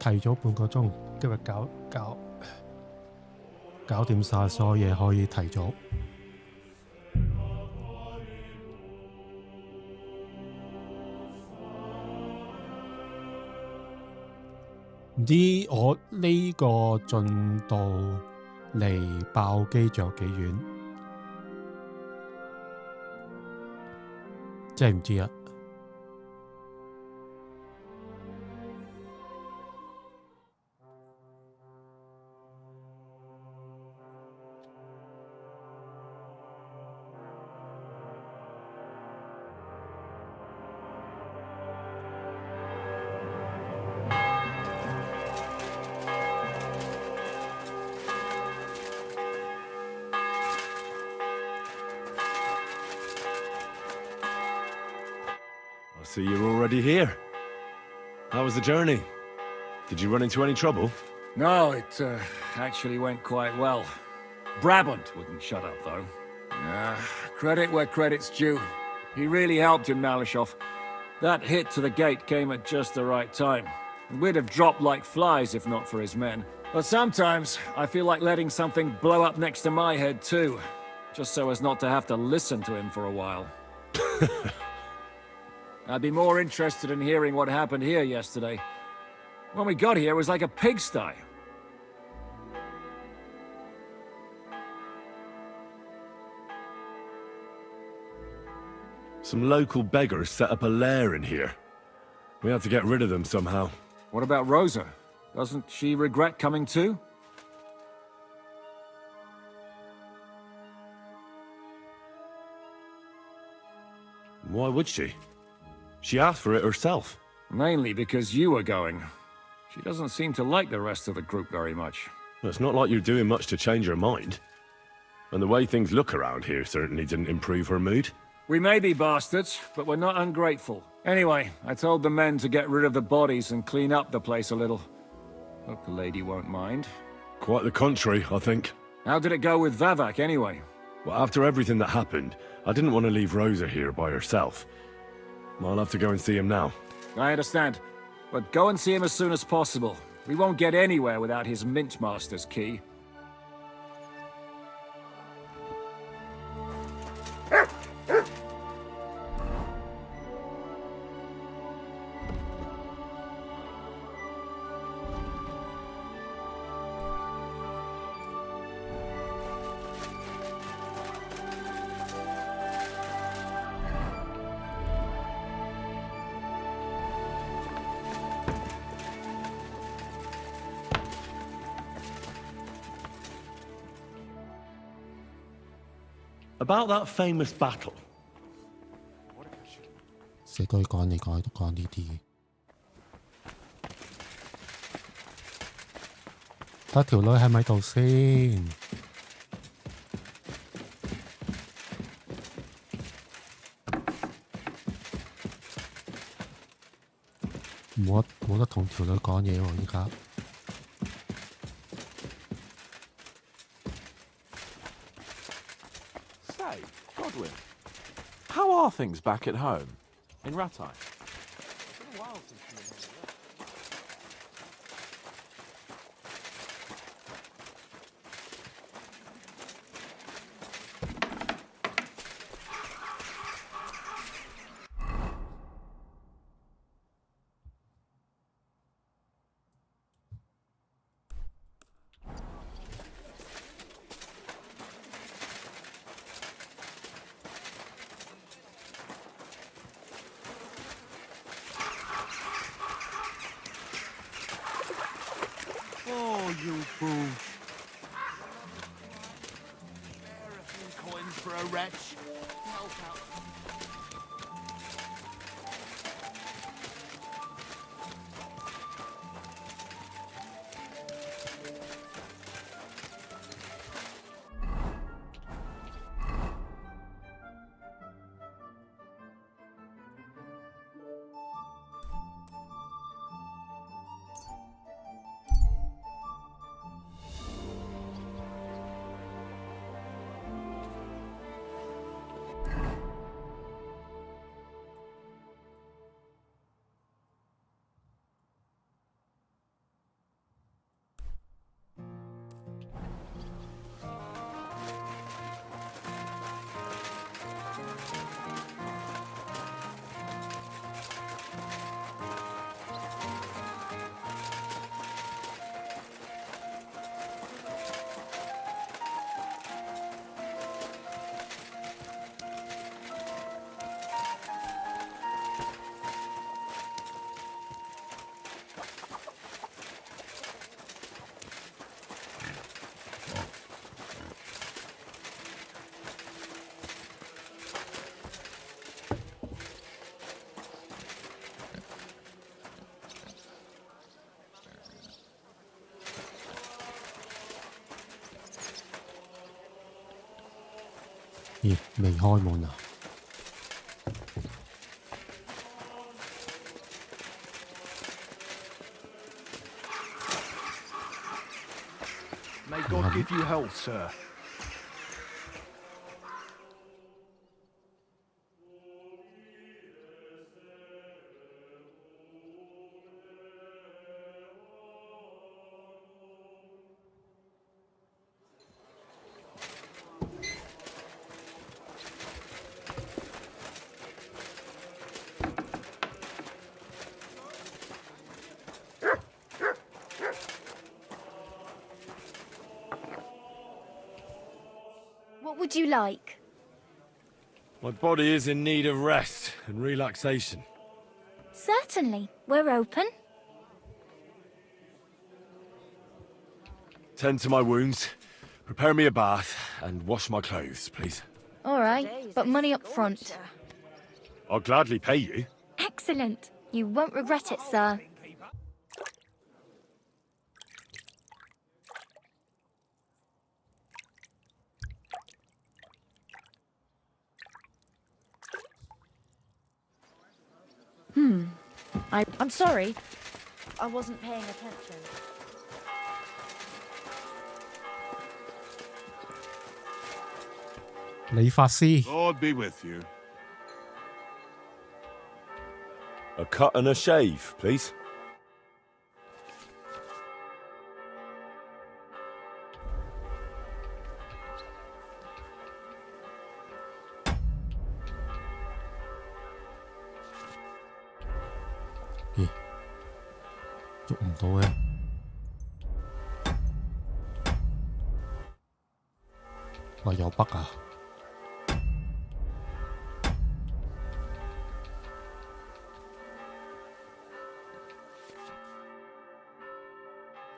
提咗半個鐘，今日搞掂晒所有嘢，可以提早。唔知我呢個進度離爆機仲有幾遠？真係唔知啊！So you're already here. How was the journey? Did you run into any trouble? No, it actually went quite well. Brabant wouldn't shut up, though. Credit where credit's due. He really helped in Malishov. That hit to the gate came at just the right time. We'd have dropped like flies if not for his men. But sometimes, I feel like letting something blow up next to my head too. Just so as not to have to listen to him for a while. I'd be more interested in hearing what happened here yesterday. When we got here, it was like a pigsty. Some local beggars set up a lair in here. We had to get rid of them somehow. What about Rosa? Doesn't she regret coming too? Why would she? She asked for it herself. Mainly because you were going. She doesn't seem to like the rest of the group very much. Well, it's not like you're doing much to change her mind. And the way things look around here certainly didn't improve her mood. We may be bastards, but we're not ungrateful. Anyway, I told the men to get rid of the bodies and clean up the place a little. Hope the lady won't mind. Quite the contrary, I think. How did it go with Vavak, anyway? Well, after everything that happened, I didn't want to leave Rosa here by herself. I'll have to go and see him now. I understand. But go and see him as soon as possible. We won't get anywhere without his Mintmaster's key. About that famous battle. 死鬼講嚟講去都講呢啲嘅。得條女喺咪度先？冇得同條女講嘢喎，而家。How are things back at home? In Ratai? It's been a while since you were here. You fool. Spare a few coins for a wretch. Help out. 咦，未開門啊？ May God give you health, sir. What would you like? My body is in need of rest and relaxation. Certainly. We're open. Tend to my wounds, prepare me a bath, and wash my clothes, please. All right, but money up front. I'll gladly pay you. Excellent. You won't regret it, sir. I'm sorry. I wasn't paying attention. 理髮師 Lord be with you. A cut and a shave, please.咦，喐唔到嘅。哇，有北啊！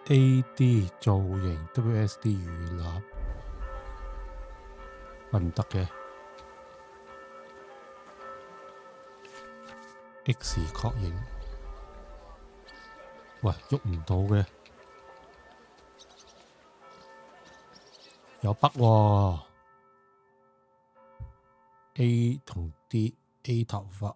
AD 造型 WSD 預立，喂唔得嘅。X 確認，喂喐唔到嘅，有北喎。A 同 D，A 頭髮。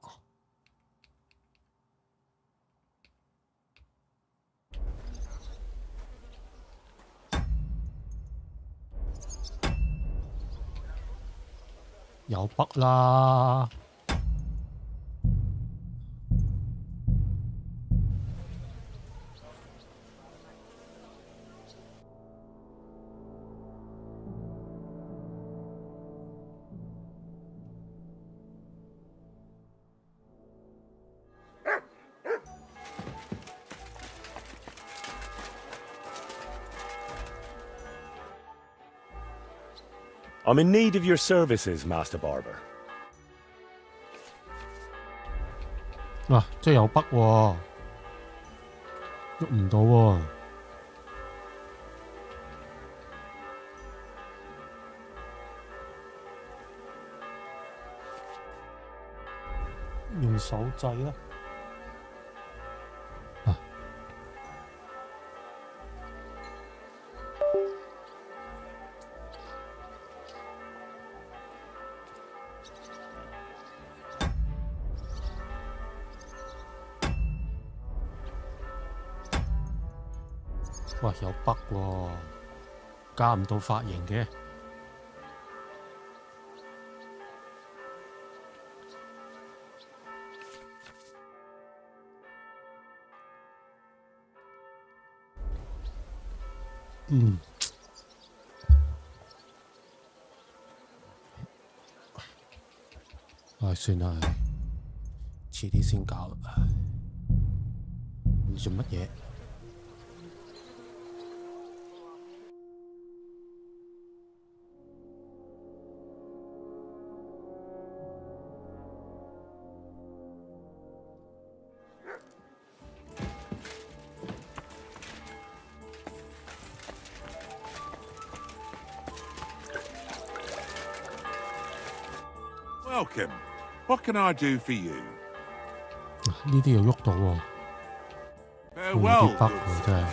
有北啦，I'm in need of your services, Master Barber. 啊，即係有北喎，喐唔到喎。用手掣啦。啊！哇，有北喎，加唔到髮型嘅。唉，算啦，遲啲先搞啦。你做乜嘢？ Welcome. What can I do for you? 呢啲又喐到喎，會有啲 bug 喎，真係。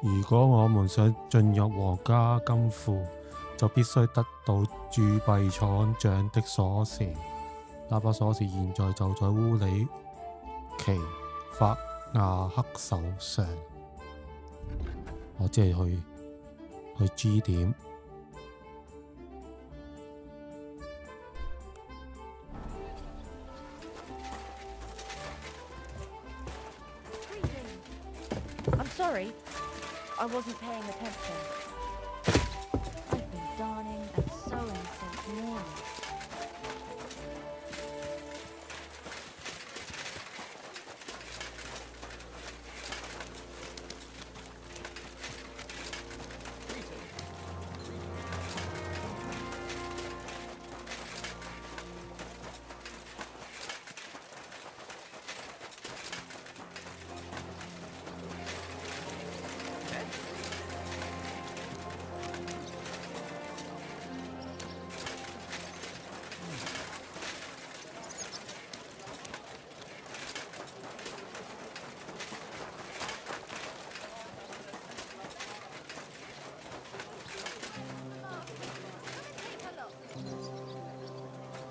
如果我們想進入皇家金庫，就必須得到鑄幣廠長的鎖匙。那把鎖匙現在就在烏里奇法亞克手上。我即係去 G 點。I'm sorry. I wasn't paying attention. I've been darning and sewing since morning.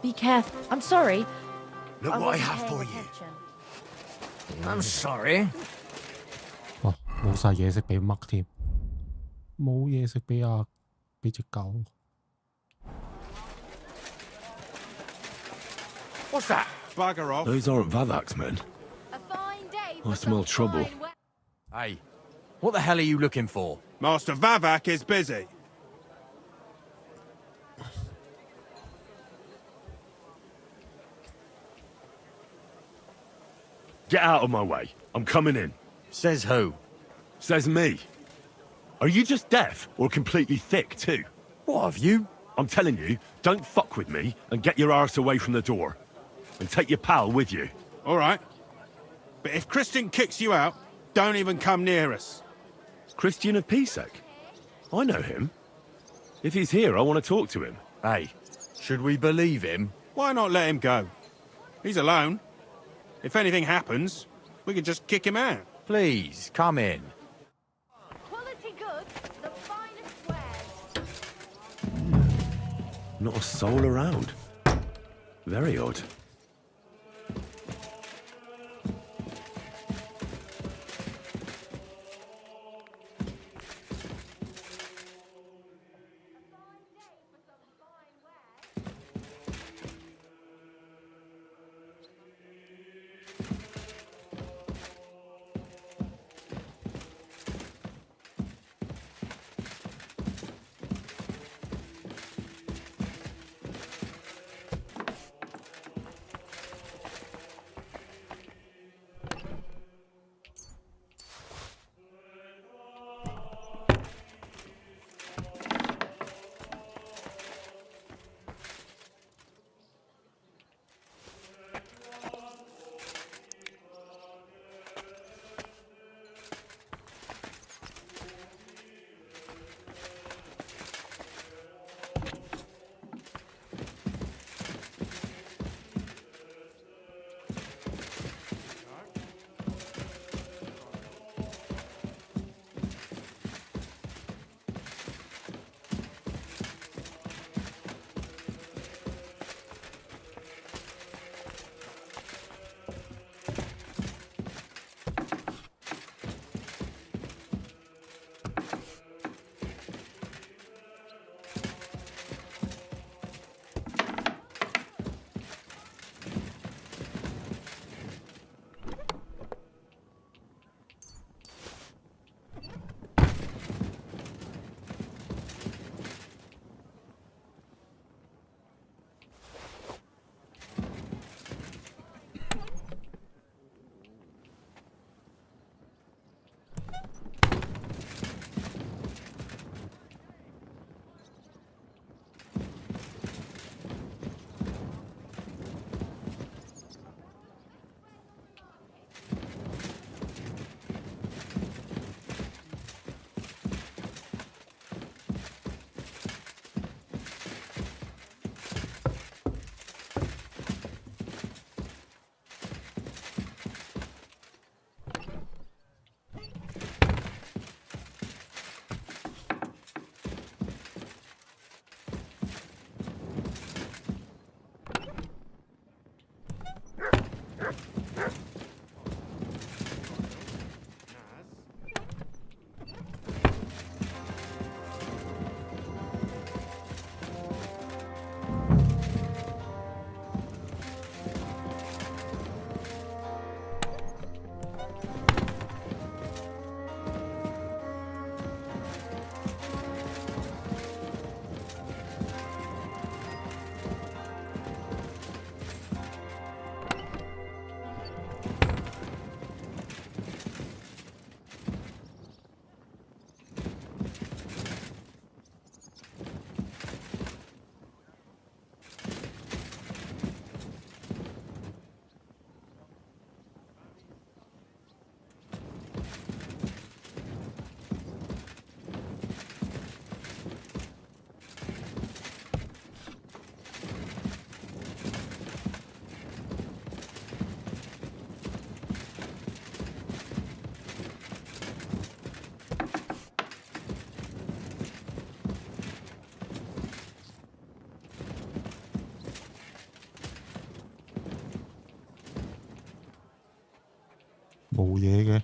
Be careful. I'm sorry. Look I what I wasn't have paying for you. attention. I'm sorry. 哇，冇晒嘢食俾麥添，冇嘢食俾隻狗。What's that? Bugger off. Those aren't Vavak's men. A fine day I smell trouble. Hey, what the hell are you looking for? Master Vavak is busy. Get out of my way. I'm coming in. Says who? Says me. Are you just deaf or completely thick too? What have you? I'm telling you, don't fuck with me and get your arse away from the door. And take your pal with you. All right. But if Christian kicks you out, don't even come near us. Christian of Pisek. I know him. If he's here, I want to talk to him. Hey, should we believe him? Why not let him go? He's alone. If anything happens, we can just kick him out. Please, come in. Quality goods, the finest wares. Not a soul around. Very odd. 冇嘢嘅。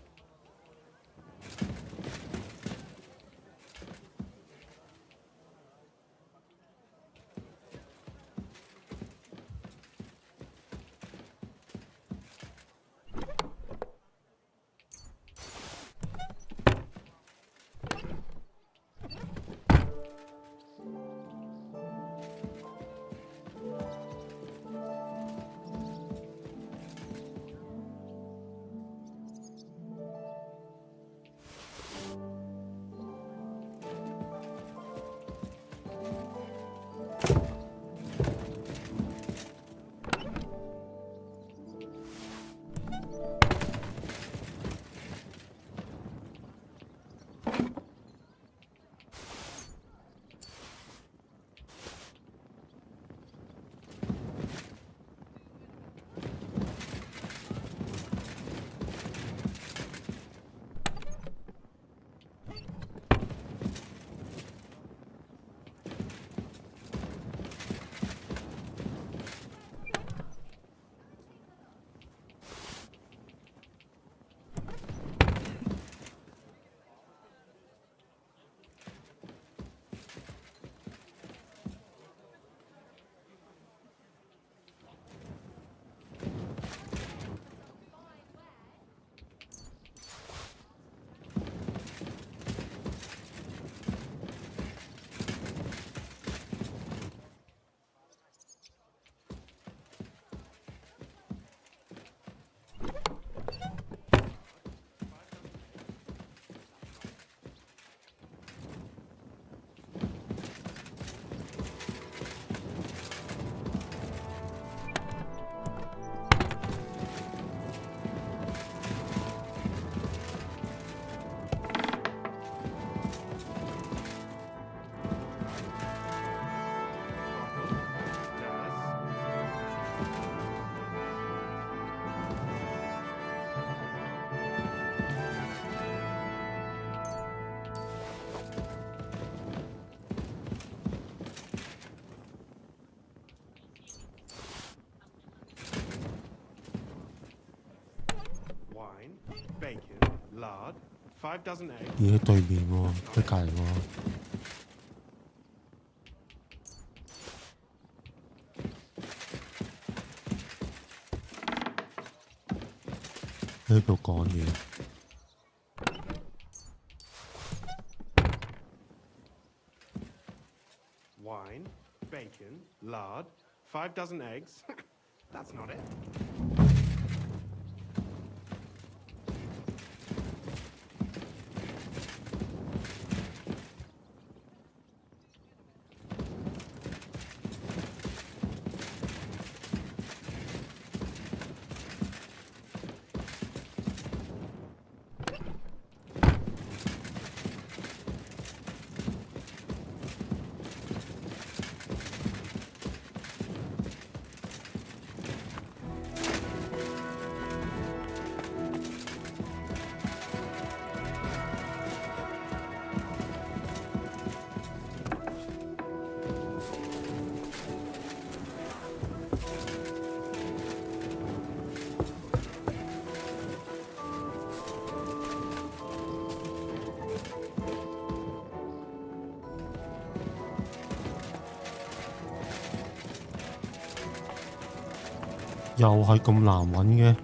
Bacon, lard, 5 dozen eggs. 而喺對面喎，喺隔離喎。喺度講嘢。Wine, bacon, lard, 5 dozen eggs. That's not it.又係咁難揾嘅。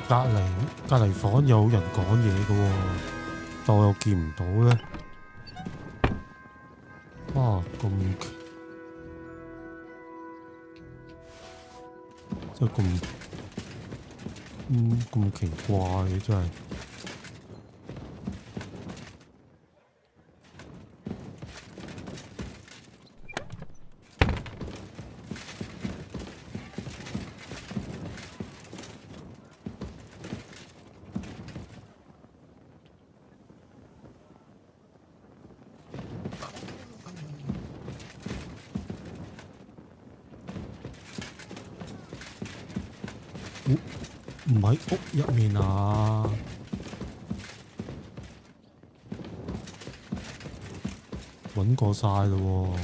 隔離房有人講嘢嘅喎，但我又見唔到咧。哇，咁奇，真係咁奇怪嘅真係。唔喺屋入面啊！揾過晒啦喎。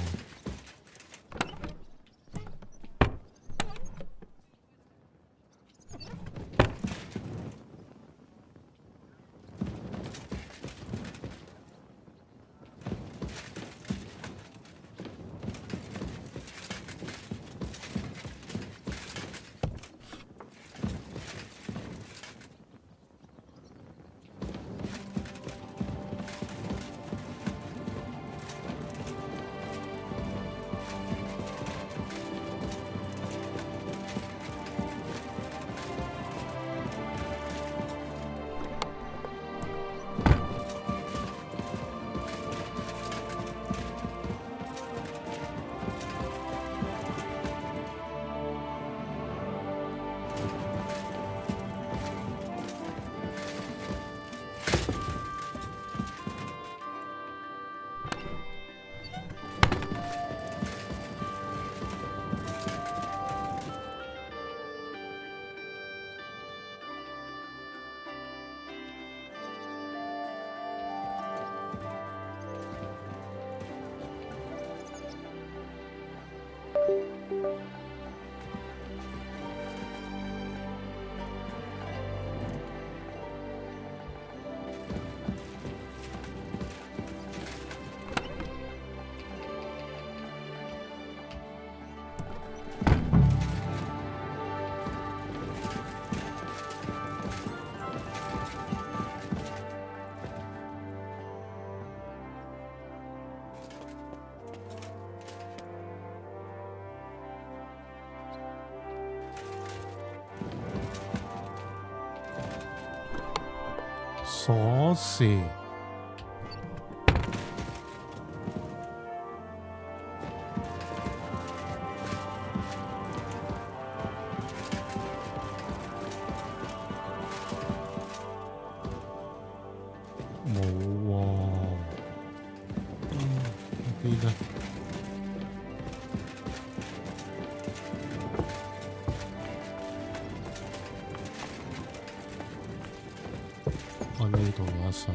鎖匙。冇喎。邊咧？呢度有一箱。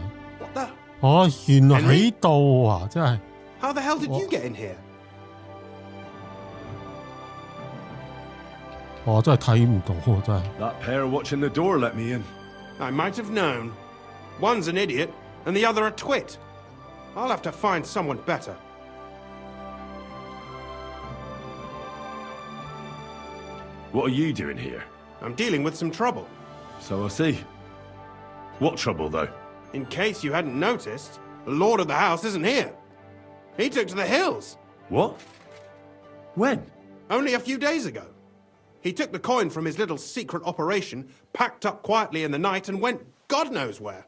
哦，原來喺度啊！真係。How the hell did you get in here? 我真係睇唔到喎，真係。That pair watching the door let me in. I might have known. One's an idiot, and the other a twit. I'll have to find someone better. What are you doing here? I'm dealing with some trouble. So I see. What trouble, though? In case you hadn't noticed, the lord of the house isn't here. He took to the hills. What? When? Only a few days ago. He took the coin from his little secret operation, packed up quietly in the night, and went God knows where.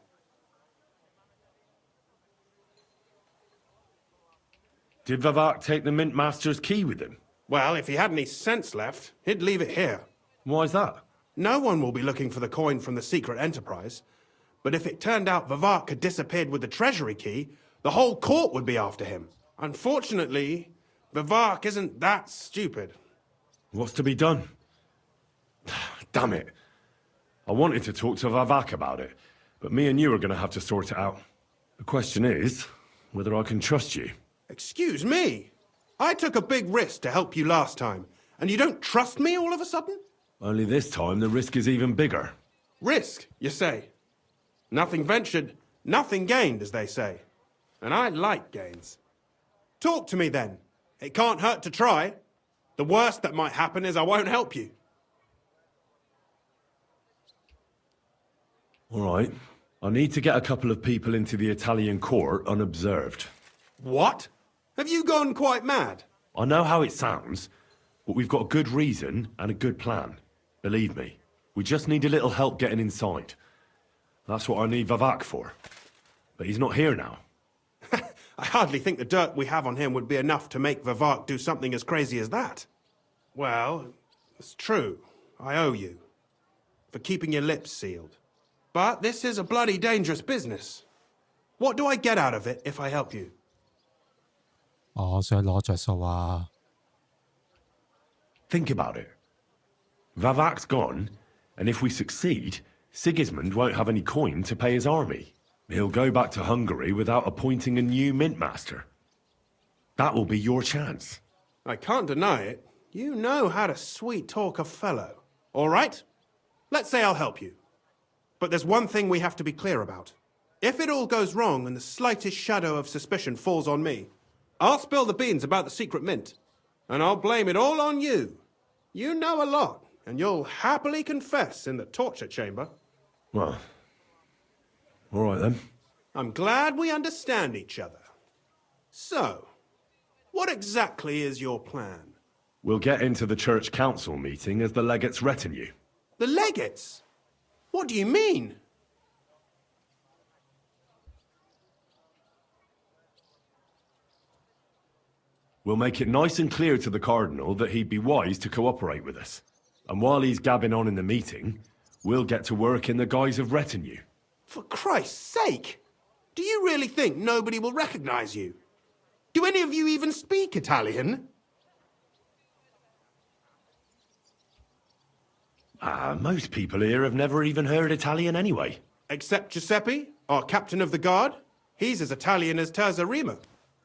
Did Vivek take the Mint Master's key with him? Well, if he had any sense left, he'd leave it here. Why's that? No one will be looking for the coin from the secret enterprise. But if it turned out Vivek had disappeared with the treasury key, the whole court would be after him. Unfortunately, Vivek isn't that stupid. What's to be done? Damn it. I wanted to talk to Vivek about it, but me and you are going to have to sort it out. The question is whether I can trust you. Excuse me? I took a big risk to help you last time, and you don't trust me all of a sudden? Only this time the risk is even bigger. Risk, you say? Nothing ventured, nothing gained, as they say. And I like gains. Talk to me then. It can't hurt to try. The worst that might happen is I won't help you. All right. I need to get a couple of people into the Italian court unobserved. What? Have you gone quite mad? I know how it sounds, but we've got a good reason and a good plan. Believe me, we just need a little help getting inside. That's what I need Vivak for. But he's not here now. I hardly think the dirt we have on him would be enough to make Vivak do something as crazy as that. Well, it's true. I owe you. For keeping your lips sealed. But this is a bloody dangerous business. What do I get out of it if I help you? 我想攞着數啊！ Think about it. Vavak's gone, and if we succeed, Sigismund won't have any coin to pay his army. He'll go back to Hungary without appointing a new mint master. That will be your chance. I can't deny it. You know how to sweet-talk a fellow. All right? Let's say I'll help you. But there's one thing we have to be clear about. If it all goes wrong and the slightest shadow of suspicion falls on me, I'll spill the beans about the secret mint. And I'll blame it all on you. You know a lot, and you'll happily confess in the torture chamber. Well, all right then. I'm glad we understand each other. So, what exactly is your plan? We'll get into the church council meeting as the legate's retinue. The legates? What do you mean? We'll make it nice and clear to the Cardinal that he'd be wise to cooperate with us. And while he's gabbing on in the meeting, we'll get to work in the guise of retinue. For Christ's sake! Do you really think nobody will recognize you? Do any of you even speak Italian? Most people here have never even heard Italian anyway. Except Giuseppe, our captain of the guard. He's as Italian as Terzarima.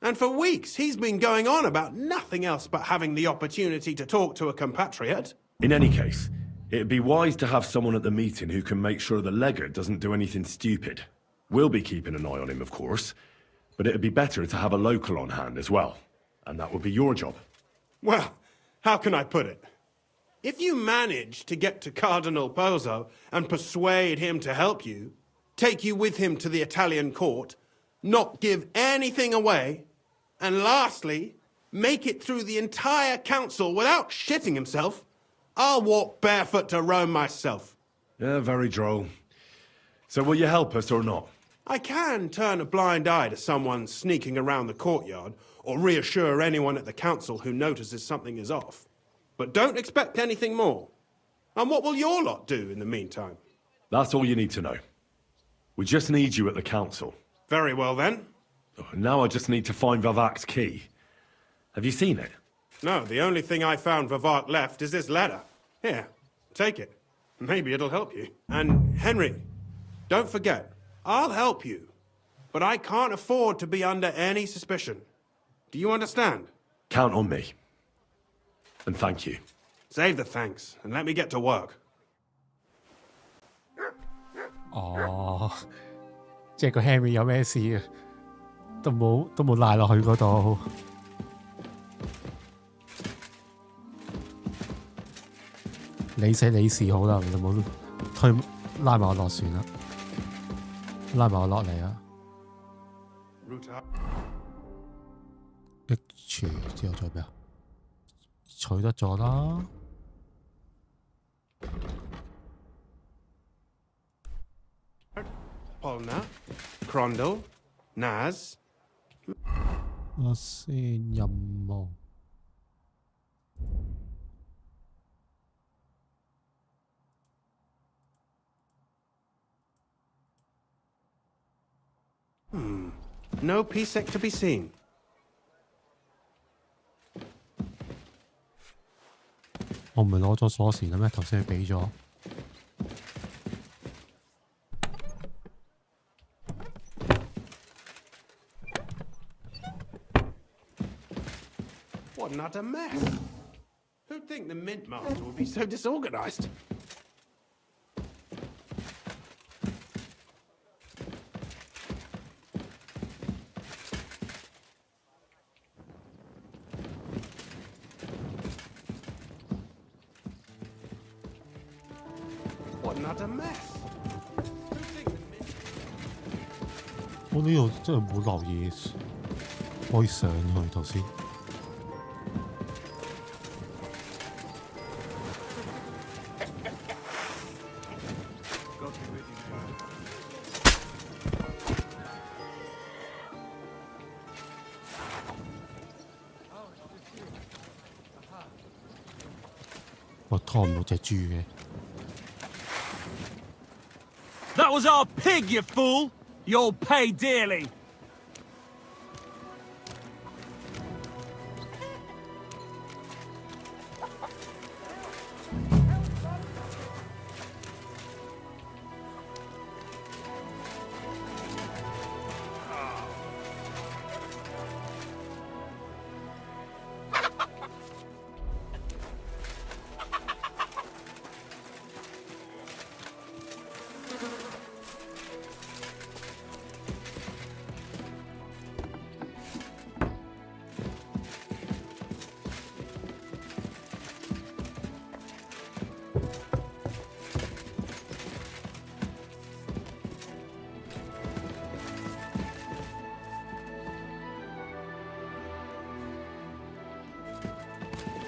And for weeks, he's been going on about nothing else but having the opportunity to talk to a compatriot. In any case, it'd be wise to have someone at the meeting who can make sure the legate doesn't do anything stupid. We'll be keeping an eye on him, of course, but it'd be better to have a local on hand as well. And that would be your job. Well, how can I put it? If you manage to get to Cardinal Pozzo and persuade him to help you, take you with him to the Italian court, not give anything away, and lastly, make it through the entire council without shitting himself, I'll walk barefoot to Rome myself. Yeah, very droll. So will you help us or not? I can turn a blind eye to someone sneaking around the courtyard, or reassure anyone at the council who notices something is off. But don't expect anything more. And what will your lot do in the meantime? That's all you need to know. We just need you at the council. Very well then. Now I just need to find Vavak's key. Have you seen it? No, the only thing I found Vivak left is this letter. Here, take it. Maybe it'll help you. And Henry, don't forget, I'll help you. But I can't afford to be under any suspicion. Do you understand? Count on me. And thank you. Save the thanks, and let me get to work. 哦，即係個 Henry 有咩事啊？都冇賴落去嗰度。你死你事好啦，你冇拉埋我落船啦，拉埋我落嚟啊 ！H 之後再咩啊？取得咗啦。Polna, Crondall, Naz. 我先任務。No PSEC to be seen. 我唔係攞咗鎖匙啦咩？頭先俾咗。What an utter mess. Who'd think the Mint Master would be so disorganized? What an utter mess. Who'd think 我呢度真係冇留意，可以上去頭先。我拖唔到隻豬嘅。That was our pig, you fool! You'll pay dearly!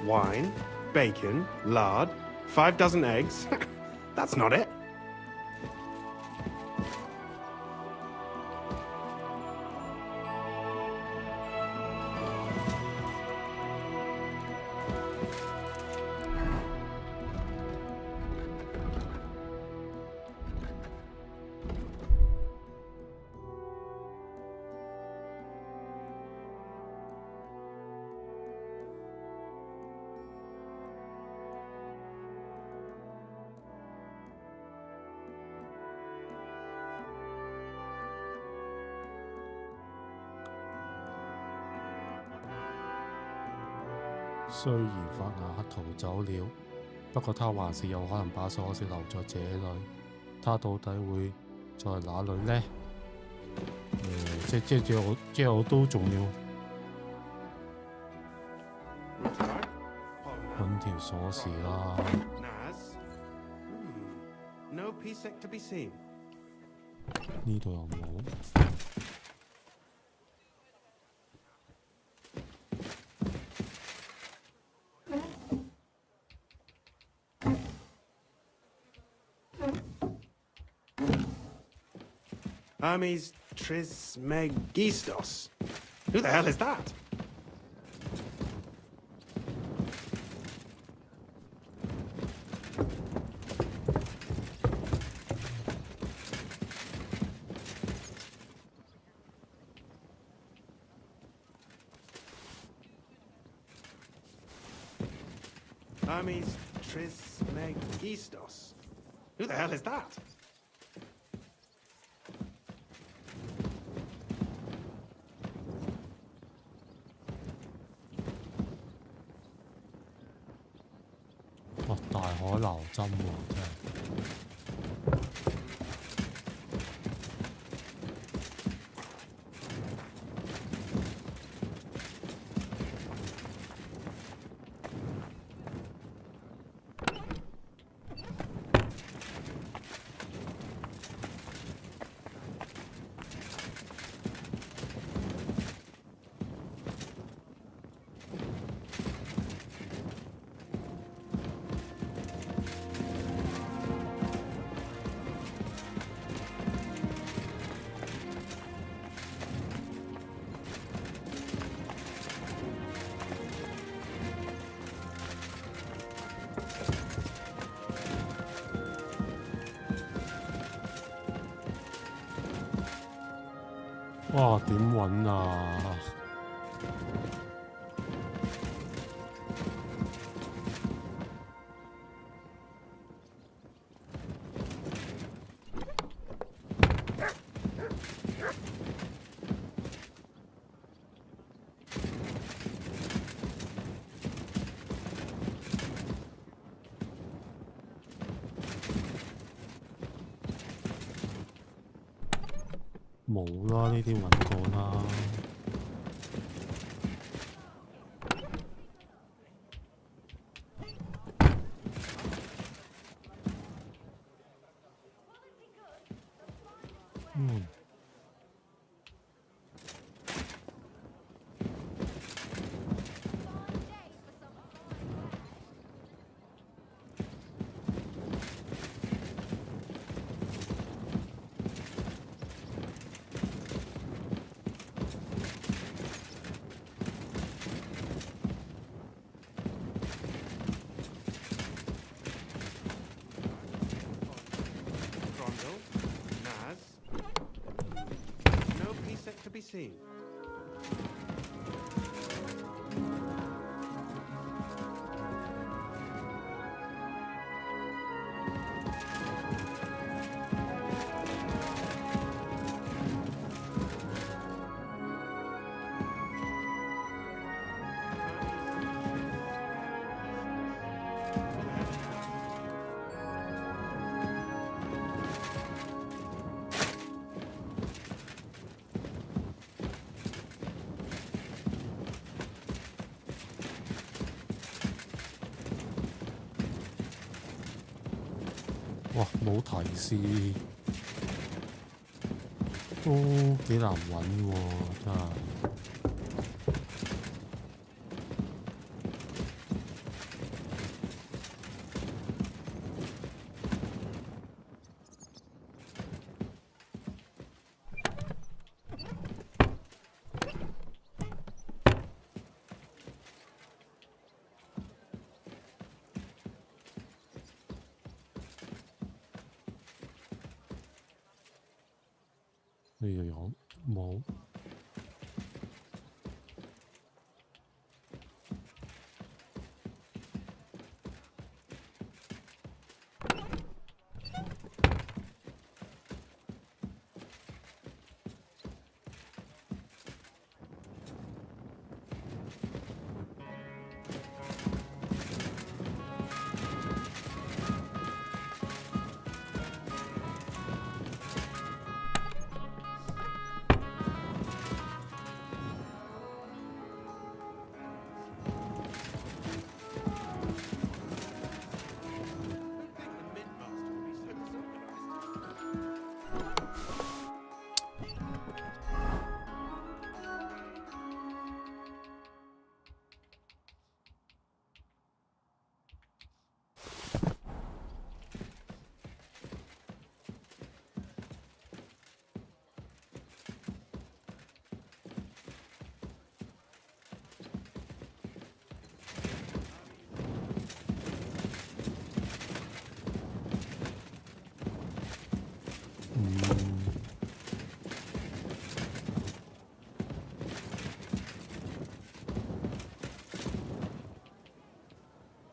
Wine, bacon, lard, 5 dozen eggs. That's not it.雖然法雅克逃走了，不過他還是有可能把鎖匙留在這裏。他到底會在哪裏呢？即係我都仲要揾條鎖匙啦。Naz? No P-sec to be seen. 呢度又冇。Hermes Trismegistos. Who the hell is that? Hermes Trismegistos. Who the hell is that?哇！大海撈針喎，真係。哇！點揾啊？冇啦，呢啲揾過啦。哇，冇提示，都幾難揾喎，真係。呢度有冇？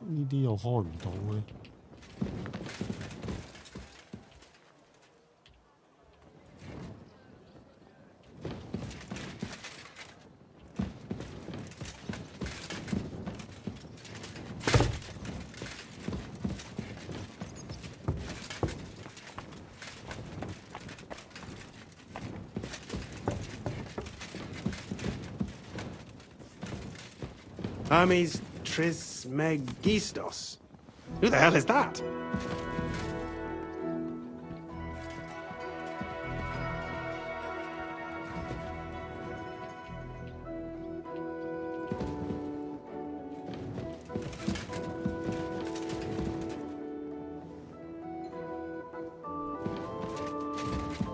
呢啲又開唔到嘅。Hermes Trismegistos. Who the hell is that?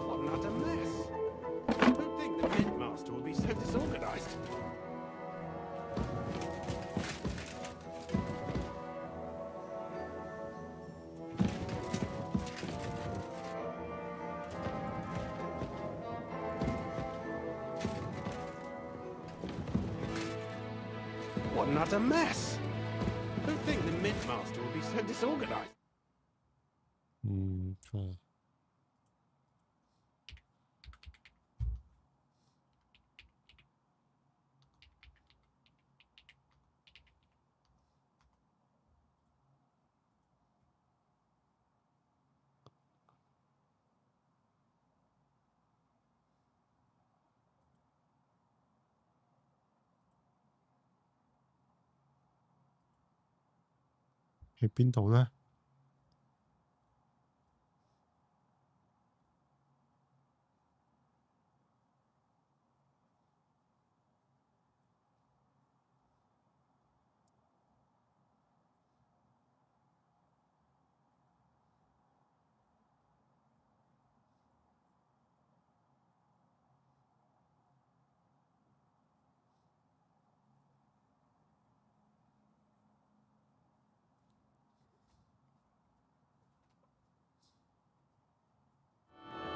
What an utter mess. Who'd think the Mint Master would be so disorganized? What an utter mess. Who'd think the Mint Master would be so disorganized? 係。喺邊度呢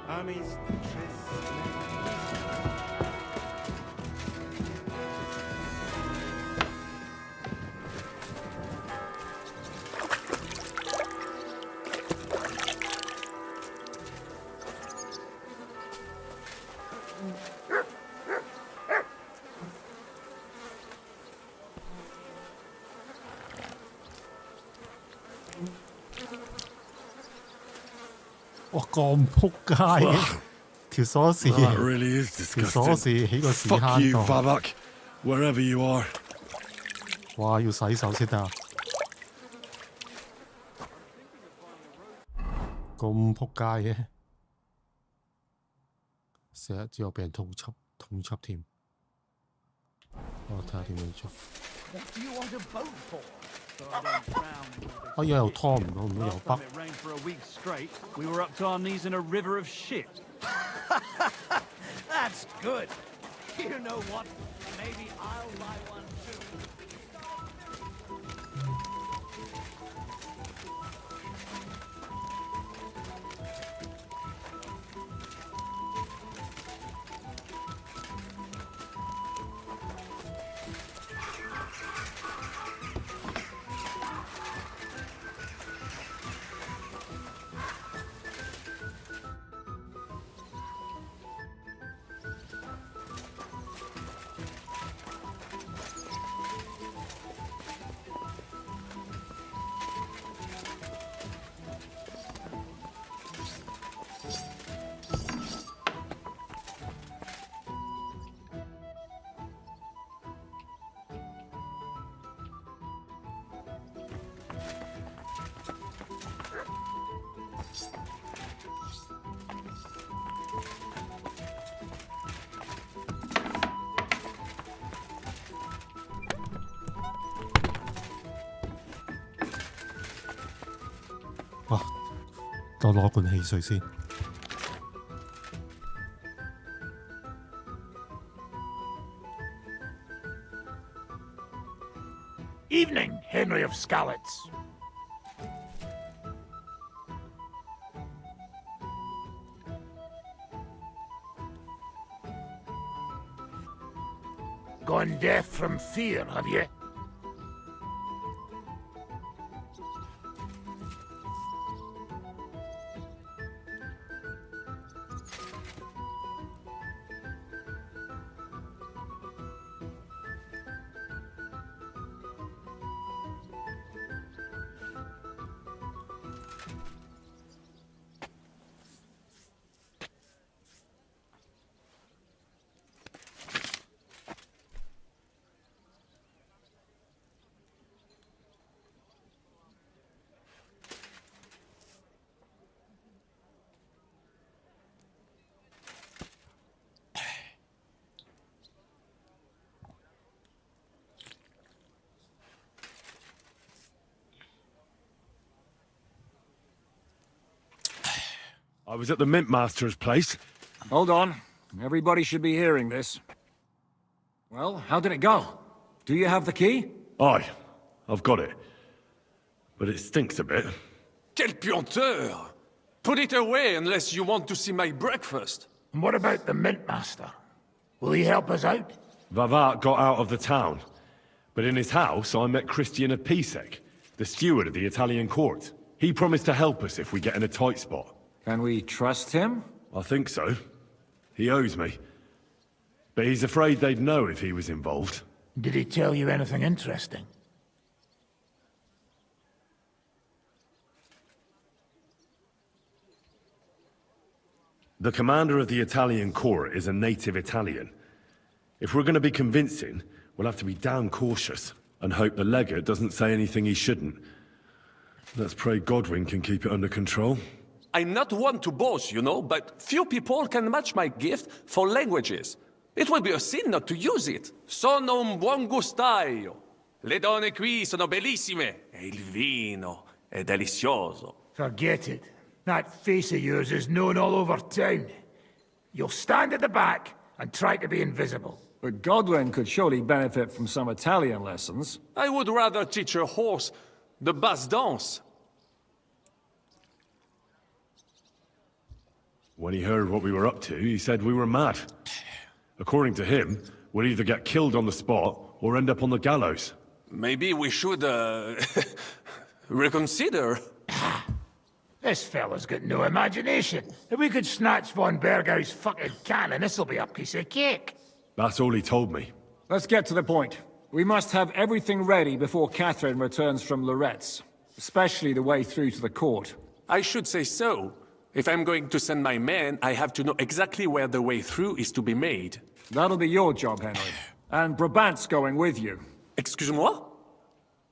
？Hermes Tris... 哇！咁撲街嘅條鎖匙， That really is 條鎖 disgusting. 匙喺個屎 Fuck 坑 you, 度。 Vavak, wherever you are. 哇！要洗手先得啊！咁仆街嘅，成日之後俾人通緝添。我睇下點樣做。 What do you want a boat for? So I don't drown in rubbish. 哎呀，又拖唔到，唔到又 Last 北 time。it rained for a week straight, we were up to our knees in a river of shit. That's good. You know what? Maybe I'll buy one too. 哇！我攞罐汽水先。 Evening, Henry of Skalitz. Gone deaf from fear, have you? I was at the Mint Master's place. Hold on. Everybody should be hearing this. Well, how did it go? Do you have the key? Aye, I've got it. But it stinks a bit. Quel puanteur! Put it away unless you want to see my breakfast. And what about the Mint Master? Will he help us out? Vavat got out of the town. But in his house, I met Christian of Pisek, the steward of the Italian court. He promised to help us if we get in a tight spot. Can we trust him? I think so. He owes me. But he's afraid they'd know if he was involved. Did he tell you anything interesting? The commander of the Italian court is a native Italian. If we're going to be convincing, we'll have to be damn cautious and hope the legate doesn't say anything he shouldn't. Let's pray Godwin can keep it under control. I'm not one to boast, you know, but few people can match my gift for languages. It would be a sin not to use it. Sono un buon gustaio. Le donne qui sono bellissime. E il vino è delizioso. Forget it. That face of yours is known all over town. You'll stand at the back and try to be invisible. But Godwin could surely benefit from some Italian lessons. I would rather teach a horse the basse danse. When he heard what we were up to, he said we were mad. According to him, we'll either get killed on the spot or end up on the gallows. Maybe we should, reconsider. This fella's got no imagination. If we could snatch von Bergau's fucking cannon, this'll be a piece of cake. That's all he told me. Let's get to the point. We must have everything ready before Catherine returns from Loretz, especially the way through to the court. I should say so. If I'm going to send my men, I have to know exactly where the way through is to be made. That'll be your job, Henry. And Brabant's going with you. Excuse-moi?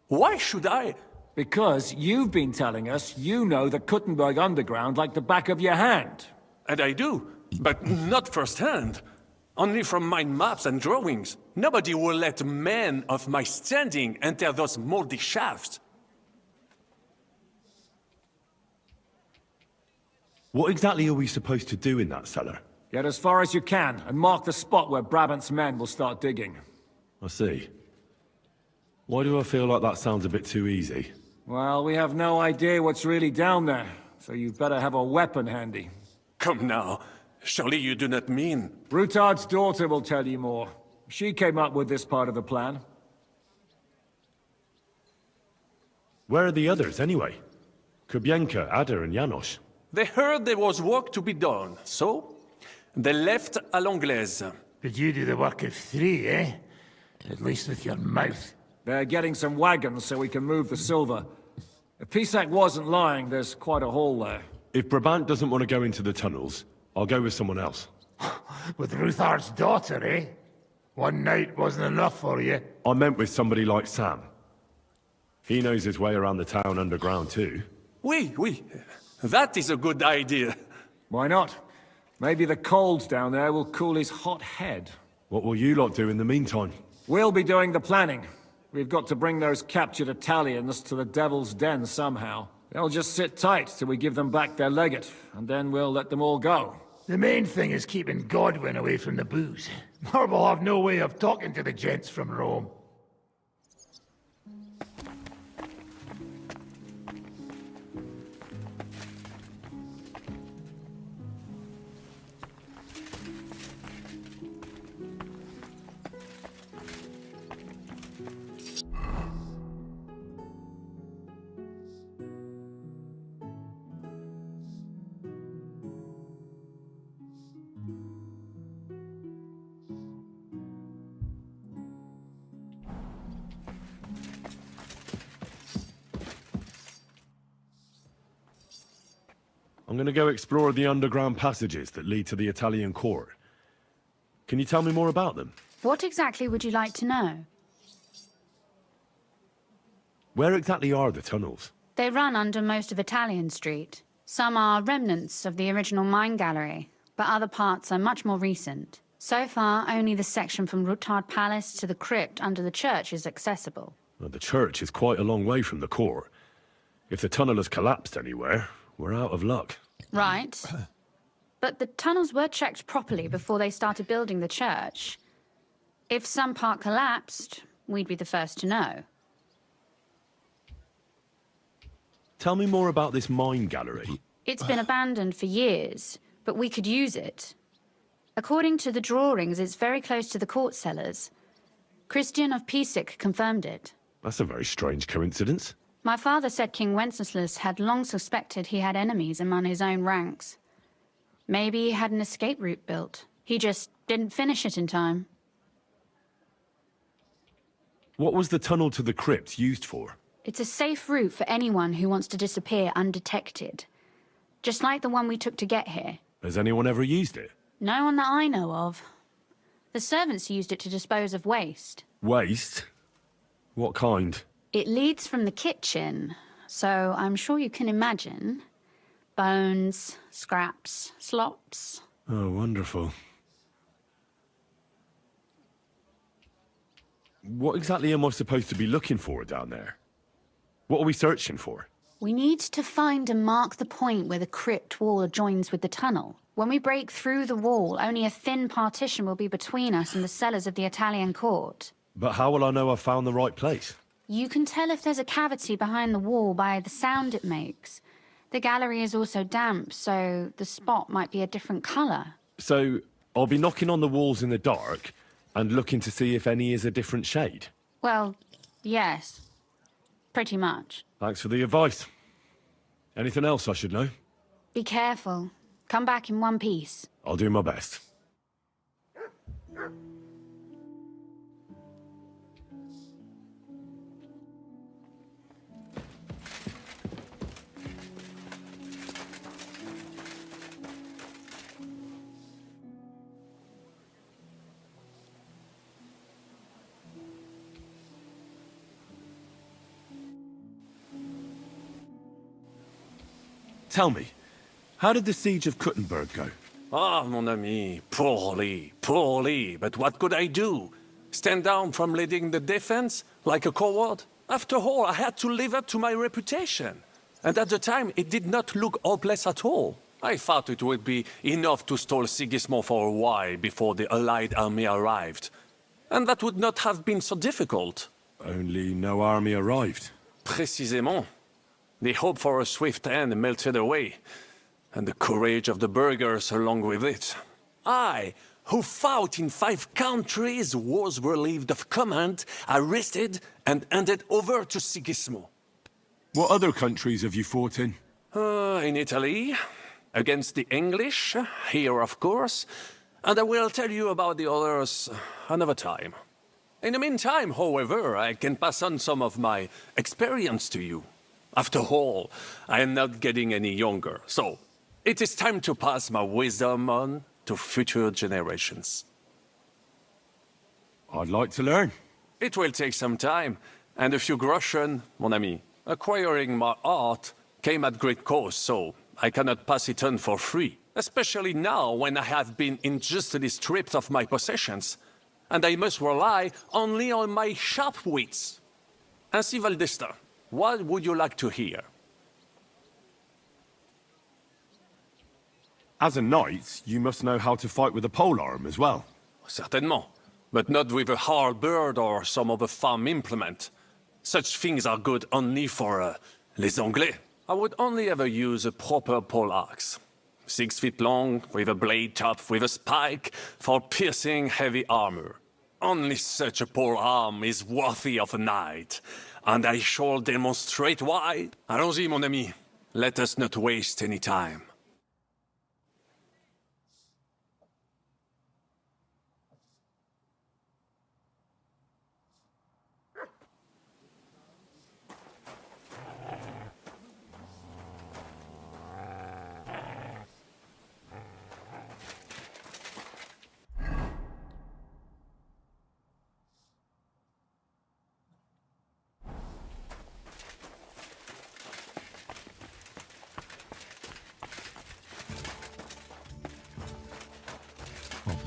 Why should I? Because you've been telling us you know the Kuttenberg underground like the back of your hand. And I do, but not firsthand. Only from mind maps and drawings. Nobody will let men of my standing enter those moldy shafts. What exactly are we supposed to do in that cellar? Get as far as you can, and mark the spot where Brabant's men will start digging. I see. Why do I feel like that sounds a bit too easy? Well, we have no idea what's really down there, so you'd better have a weapon handy. Come now. Surely you do not mean... Brutard's daughter will tell you more. She came up with this part of the plan. Where are the others, anyway? Kubienka, Ada, and Janos. They heard there was work to be done, so... they left à l'anglaise. Did you do the work of 3, eh? At least with your mouth. They're getting some wagons so we can move the silver. If Pisak wasn't lying, there's quite a hole there. If Brabant doesn't want to go into the tunnels, I'll go with someone else. With Ruthard's daughter, eh? One night wasn't enough for you. I meant with somebody like Sam. He knows his way around the town underground too. Oui. That is a good idea. Why not? Maybe the cold down there will cool his hot head. What will you lot do in the meantime? We'll be doing the planning. We've got to bring those captured Italians to the Devil's Den somehow. They'll just sit tight till we give them back their legate, and then we'll let them all go. The main thing is keeping Godwin away from the booze. Or we'll have no way of talking to the gents from Rome. I'm gonna go explore the underground passages that lead to the Italian court. Can you tell me more about them? What exactly would you like to know? Where exactly are the tunnels? They run under most of Italian Street. Some are remnants of the original mine gallery, but other parts are much more recent. So far, only the section from Rutard Palace to the crypt under the church is accessible. Well, the church is quite a long way from the court. If the tunnel has collapsed anywhere, we're out of luck. Right. But the tunnels were checked properly before they started building the church. If some part collapsed, we'd be the first to know. Tell me more about this mine gallery. It's been abandoned for years, but we could use it. According to the drawings, it's very close to the court cellars. Christian of Pisak confirmed it. That's a very strange coincidence. My father said King Wenceslas had long suspected he had enemies among his own ranks. Maybe he had an escape route built. He just didn't finish it in time. What was the tunnel to the crypt used for? It's a safe route for anyone who wants to disappear undetected. Just like the one we took to get here. Has anyone ever used it? No one that I know of. The servants used it to dispose of waste. Waste? What kind? It leads from the kitchen, so I'm sure you can imagine. Bones, scraps, slops. Oh, wonderful. What exactly am I supposed to be looking for down there? What are we searching for? We need to find and mark the point where the crypt wall joins with the tunnel. When we break through the wall, only a thin partition will be between us and the cellars of the Italian court. But how will I know I've found the right place? You can tell if there's a cavity behind the wall by the sound it makes. The gallery is also damp, so the spot might be a different color. So, I'll be knocking on the walls in the dark and looking to see if any is a different shade? Well, yes. Pretty much. Thanks for the advice. Anything else I should know? Be careful. Come back in one piece. I'll do my best. Tell me, how did the siege of Kuttenberg go? Ah, mon ami, poorly, poorly. But what could I do? Stand down from leading the defense like a coward? After all, I had to live up to my reputation. And at the time, it did not look hopeless at all. I thought it would be enough to stall Sigismund for a while before the Allied army arrived. And that would not have been so difficult. Only no army arrived. Précisément. The hope for a swift end melted away, and the courage of the burghers along with it. I, who fought in 5 countries, was relieved of command, arrested, and handed over to Sigismund. What other countries have you fought in? In Italy, against the English, here of course, and I will tell you about the others another time. In the meantime, however, I can pass on some of my experience to you. After all, I am not getting any younger, so it is time to pass my wisdom on to future generations. I'd like to learn. It will take some time, and a few groschen, mon ami. Acquiring my art came at great cost, so I cannot pass it on for free. Especially now, when I have been unjustly stripped of my possessions, and I must rely only on my sharp wits. Ainsi, Valdesta, what would you like to hear? As a knight, you must know how to fight with a polearm as well. Certainement, but not with a halberd or some other farm implement. Such things are good only for, les Anglais. I would only ever use a proper poleaxe. 6 feet long, with a blade topped with a spike, for piercing heavy armor. Only such a polearm is worthy of a knight, and I shall demonstrate why. Allons-y, mon ami. Let us not waste any time.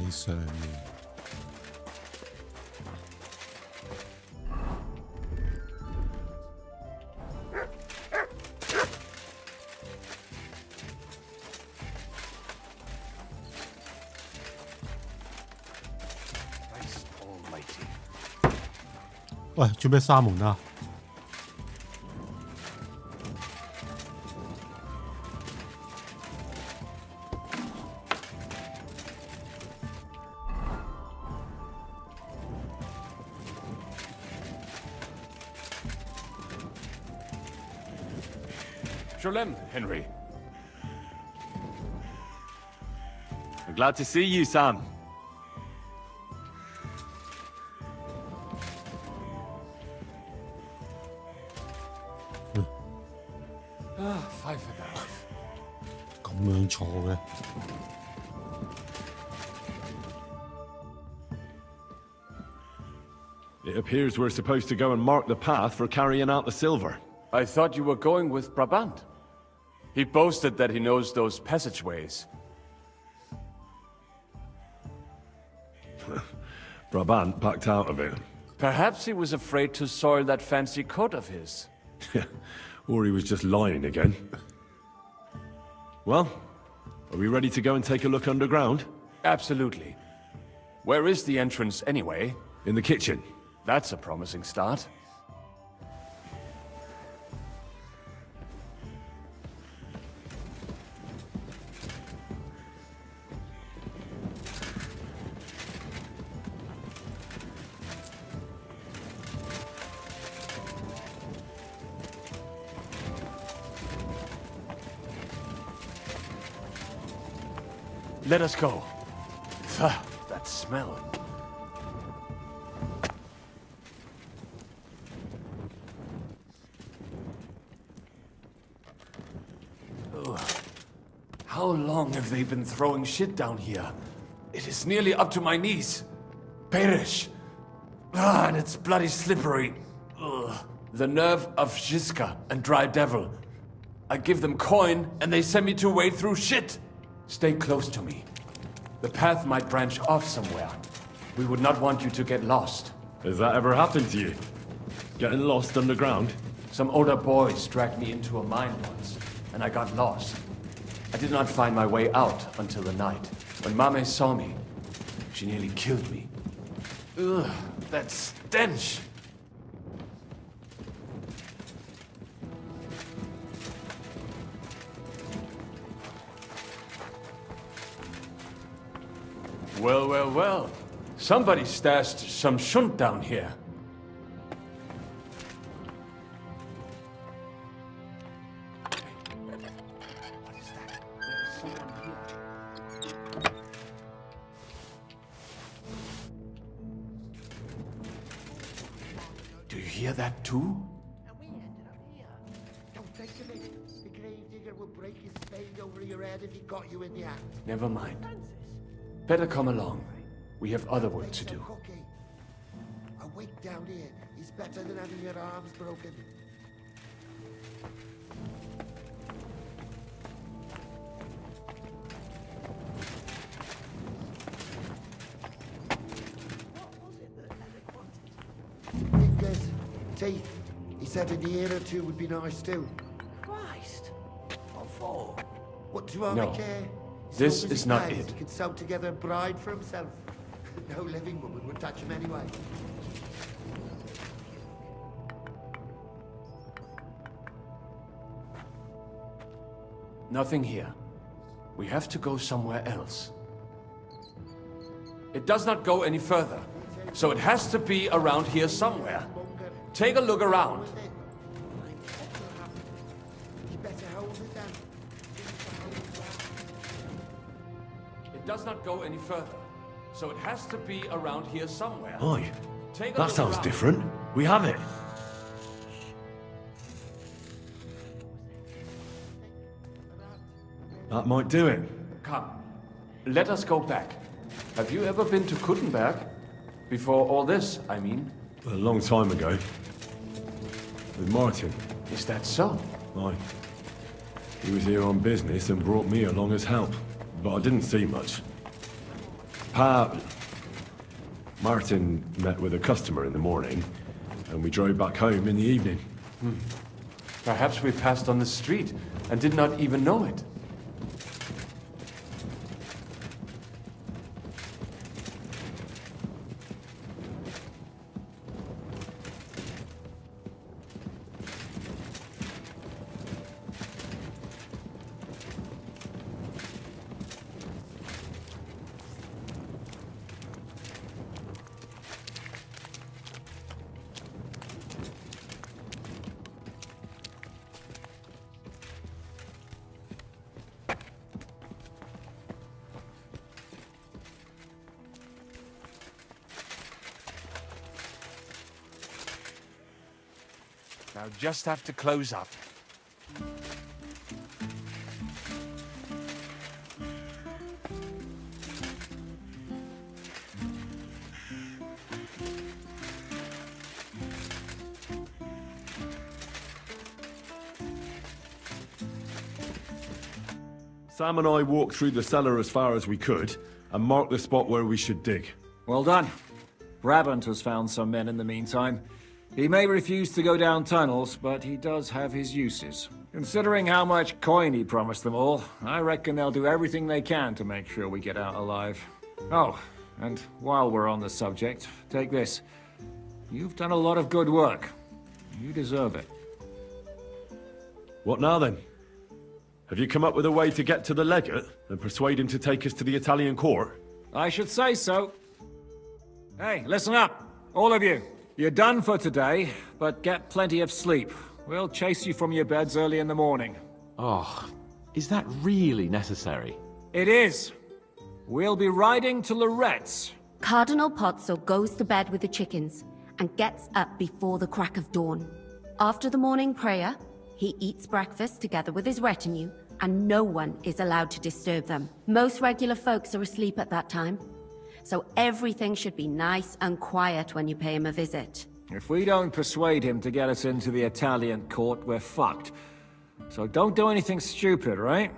上面。喂，做咩閂門啊？Sholem, Henry. I'm glad to see you, Sam. Five and a half. 咁樣坐嘅。It appears we're supposed to go and mark the path for carrying out the silver. I thought you were going with Brabant. He boasted that he knows those passageways. Brabant backed out of it. Perhaps he was afraid to soil that fancy coat of his. Or he was just lying again. Well, are we ready to go and take a look underground? Absolutely. Where is the entrance anyway? In the kitchen. That's a promising start. Let us go. That smell. Ugh. How long have they been throwing shit down here? It is nearly up to my knees. Perish. And it's bloody slippery. Ugh. The nerve of Shiska and Dry Devil. I give them coin, and they send me to wade through shit. Stay close to me. The path might branch off somewhere. We would not want you to get lost. Has that ever happened to you? Getting lost underground? Some older boys dragged me into a mine once, and I got lost. I did not find my way out until the night. When Mame saw me, she nearly killed me. Ugh, that stench! Well, well, well. Somebody stashed some shunt down here. What is that? There's someone here. Do you hear that too? And we ended up here. Don't think of it. The gravedigger will break his spade over your head if he got you in the act. Never mind. Better come along. We have other work to do. Cookie. A week down here is better than having your arms broken. Fingers, teeth. He said an ear or two would be nice too. Christ. What for? What do I No. care? As This long as is he not pays, it. He can sew together a bride for himself. No living woman would touch him anyway. Nothing here. We have to go somewhere else. It does not go any further, so it has to be around here somewhere. Take a look around. You better hold it then. It does not go any further, so it has to be around here somewhere. Aye. Take a That look sounds around. different. We have it. That might do it. Come, let us go back. Have you ever been to Kuttenberg? Before all this, I mean. A long time ago. With Martin. Is that so? Aye. He was here on business and brought me along as help. But I didn't see much. Martin met with a customer in the morning, and we drove back home in the evening. Perhaps we passed on the street and did not even know it. Now just have to close up. Sam and I walked through the cellar as far as we could, and marked the spot where we should dig. Well done. Brabant has found some men in the meantime. He may refuse to go down tunnels, but he does have his uses. Considering how much coin he promised them all, I reckon they'll do everything they can to make sure we get out alive. Oh, and while we're on the subject, take this. You've done a lot of good work. You deserve it. What now then? Have you come up with a way to get to the legate and persuade him to take us to the Italian court? I should say so. Hey, listen up, all of you. You're done for today, but get plenty of sleep. We'll chase you from your beds early in the morning. Oh, is that really necessary? It is. We'll be riding to Lorette's. Cardinal Pozzo goes to bed with the chickens and gets up before the crack of dawn. After the morning prayer, he eats breakfast together with his retinue, and no one is allowed to disturb them. Most regular folks are asleep at that time, so everything should be nice and quiet when you pay him a visit. If we don't persuade him to get us into the Italian court, we're fucked. So don't do anything stupid, right?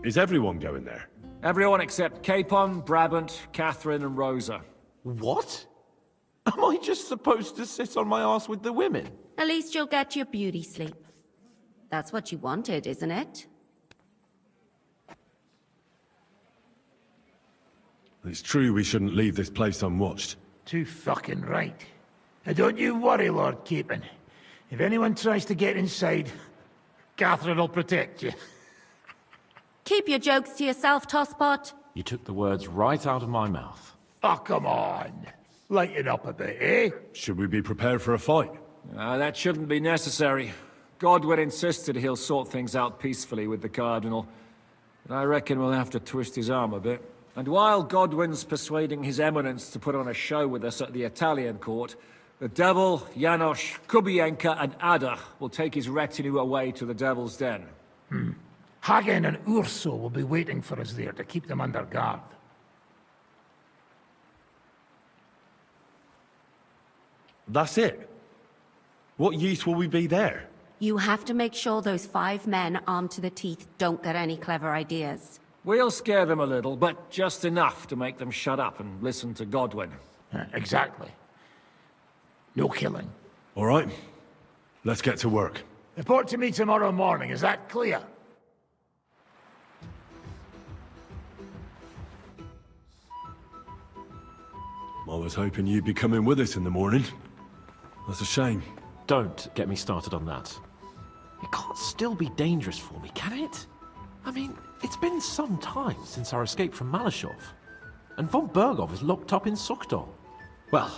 Is everyone going there? Everyone except Capon, Brabant, Catherine, and Rosa. What? Am I just supposed to sit on my ass with the women? At least you'll get your beauty sleep. That's what you wanted, isn't it? It's true we shouldn't leave this place unwatched. Too fucking right. Now don't you worry, Lord Capon. If anyone tries to get inside, Catherine will protect you. Keep your jokes to yourself, Tosspot. You took the words right out of my mouth. Oh, come on. Lighten up a bit, eh? Should we be prepared for a fight? That shouldn't be necessary. Godwin insisted he'll sort things out peacefully with the Cardinal. But I reckon we'll have to twist his arm a bit. And while Godwin's persuading His Eminence to put on a show with us at the Italian court, the Devil, Janosch, Kubienka, and Ada will take his retinue away to the Devil's Den. Hagen and Urso will be waiting for us there to keep them under guard. That's it? What use will we be there? You have to make sure those 5 men armed to the teeth don't get any clever ideas. We'll scare them a little, but just enough to make them shut up and listen to Godwin. Exactly. No killing. All right. Let's get to work. Report to me tomorrow morning, is that clear? I was hoping you'd be coming with us in the morning. That's a shame. Don't get me started on that. It can't still be dangerous for me, can it? I mean, it's been some time since our escape from Malashov. And von Bergov is locked up in Sukhdol. Well,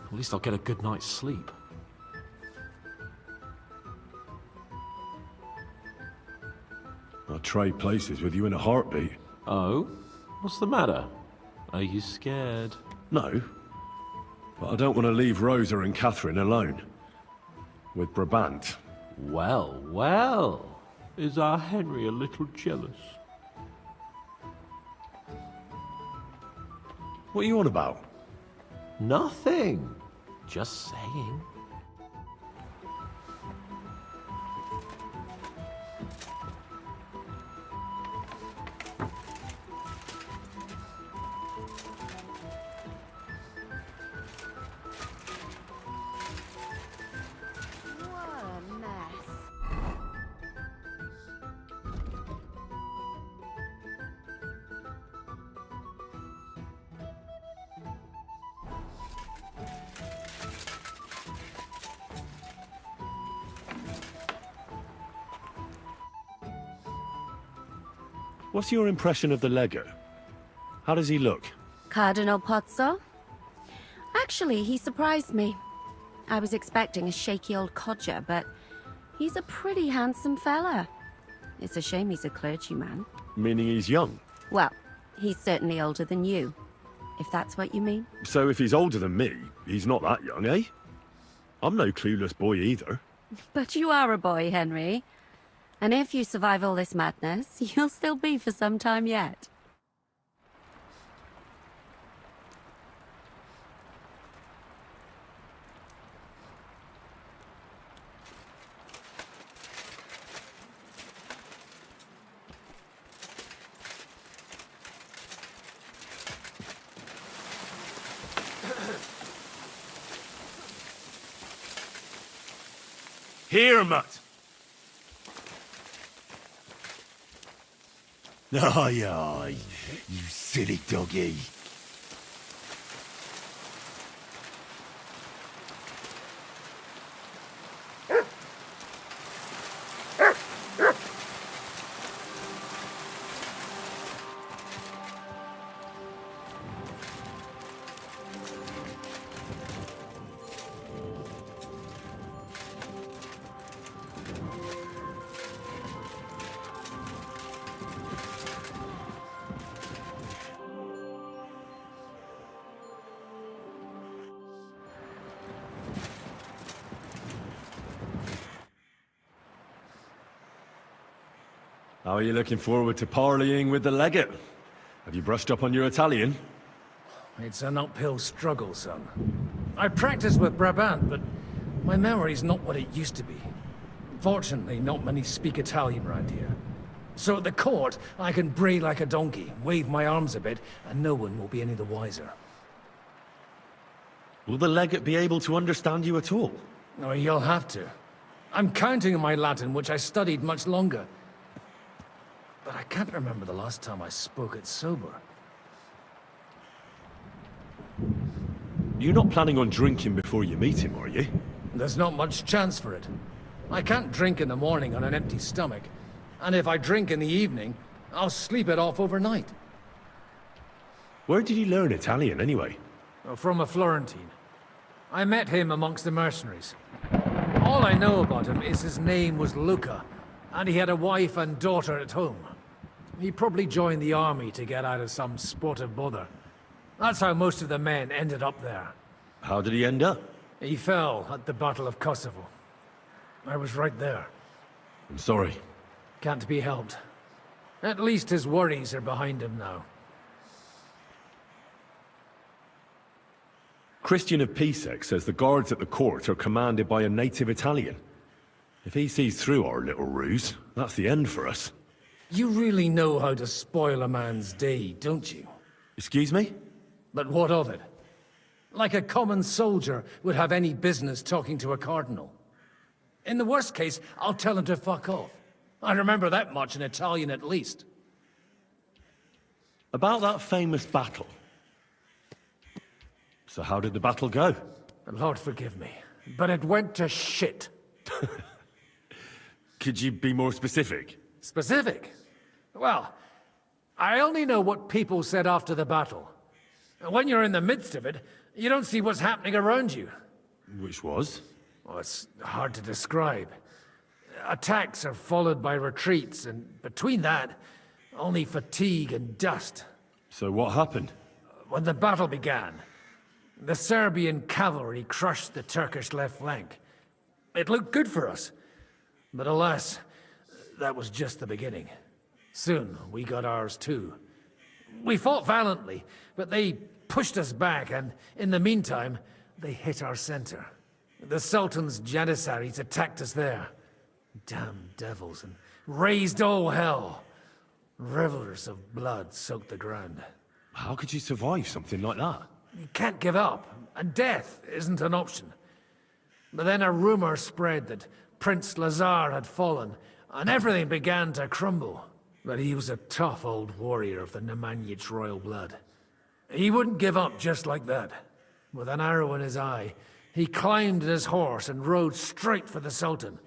at least I'll get a good night's sleep. I'd trade places with you in a heartbeat. Oh? What's the matter? Are you scared? No. But I don't want to leave Rosa and Catherine alone. With Brabant. Well, well. Is our Henry a little jealous? What are you on about? Nothing. Just saying. What's your impression of the legate? How does he look? Cardinal Pozzo? Actually, he surprised me. I was expecting a shaky old codger, but he's a pretty handsome fella. It's a shame he's a clergyman. Meaning he's young? Well, he's certainly older than you, if that's what you mean. So if he's older than me, he's not that young, eh? I'm no clueless boy either. But you are a boy, Henry. And if you survive all this madness, you'll still be for some time yet. Here, Mutt! Aye, aye, you silly doggy. How are you looking forward to parleying with the legate? Have you brushed up on your Italian? It's an uphill struggle, son. I practiced with Brabant, but My memory's not what it used to be. Fortunately, not many speak Italian around here. So at the court, I can bray like a donkey, wave my arms a bit, and no one will be any the wiser. Will the legate be able to understand you at all? Oh, you'll have to. I'm counting on my Latin, which I studied much longer. But I can't remember the last time I spoke it sober. You're not planning on drinking before you meet him, are you? There's not much chance for it. I can't drink in the morning on an empty stomach. And if I drink in the evening, I'll sleep it off overnight. Where did you learn Italian, anyway? From a Florentine. I met him amongst the mercenaries. All I know about him is his name was Luca, and he had a wife and daughter at home. He probably joined the army to get out of some sportive bother. That's how most of the men ended up there. How did he end up? He fell at the Battle of Kosovo. I was right there. I'm sorry. Can't be helped. At least his worries are behind him now. Christian of Pisek says the guards at the court are commanded by a native Italian. If he sees through our little ruse, that's the end for us. You really know how to spoil a man's day, don't you? Excuse me? But what of it? Like a common soldier would have any business talking to a cardinal. In the worst case, I'll tell him to fuck off. I remember that much in Italian at least. About that famous battle. So how did the battle go? Lord forgive me, but it went to shit. Could you be more specific? Specific? Well, I only know what people said after the battle. When you're in the midst of it, you don't see what's happening around you. Which was? Oh, it's hard to describe. Attacks are followed by retreats, and between that, only fatigue and dust. So what happened? When the battle began, the Serbian cavalry crushed the Turkish left flank. It looked good for us, but alas, that was just the beginning. Soon, we got ours too. We fought valiantly, but they pushed us back, and in the meantime, they hit our center. The Sultan's Janissaries attacked us there. Damn devils, and raised all hell. Rivers of blood soaked the ground. How could you survive something like that? You can't give up, and death isn't an option. But then a rumor spread that Prince Lazar had fallen, and everything began to crumble. But he was a tough old warrior of the Nemanjic royal blood. He wouldn't give up just like that. With an arrow in his eye, he climbed his horse and rode straight for the Sultan.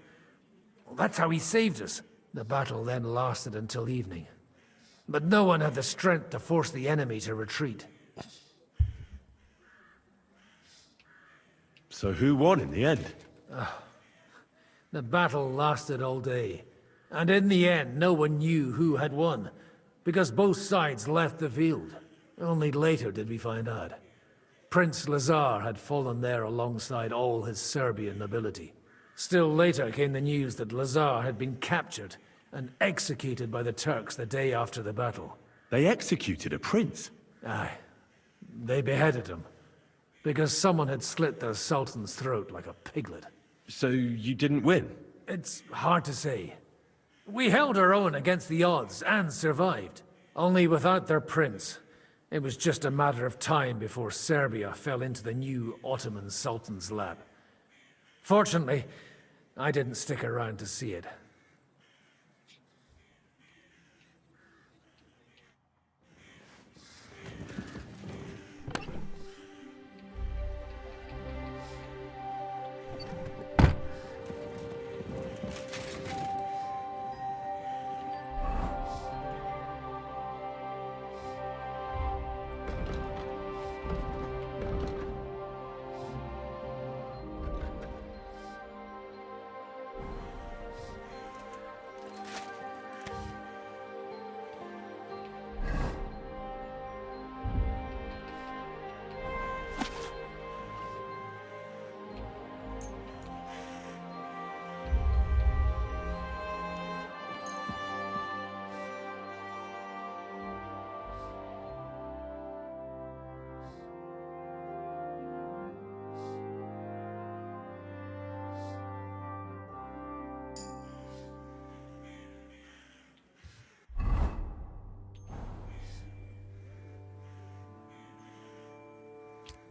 That's how he saved us. The battle then lasted until evening. But no one had the strength to force the enemy to retreat. So who won in the end? The battle lasted all day. And in the end, no one knew who had won, because both sides left the field. Only later did we find out. Prince Lazar had fallen there alongside all his Serbian nobility. Still later came the news that Lazar had been captured and executed by the Turks the day after the battle. They executed a prince? Aye. They beheaded him, because someone had slit their Sultan's throat like a piglet. So you didn't win? It's hard to say. We held our own against the odds and survived. Only without their prince, it was just a matter of time before Serbia fell into the new Ottoman Sultan's lap. Fortunately, I didn't stick around to see it.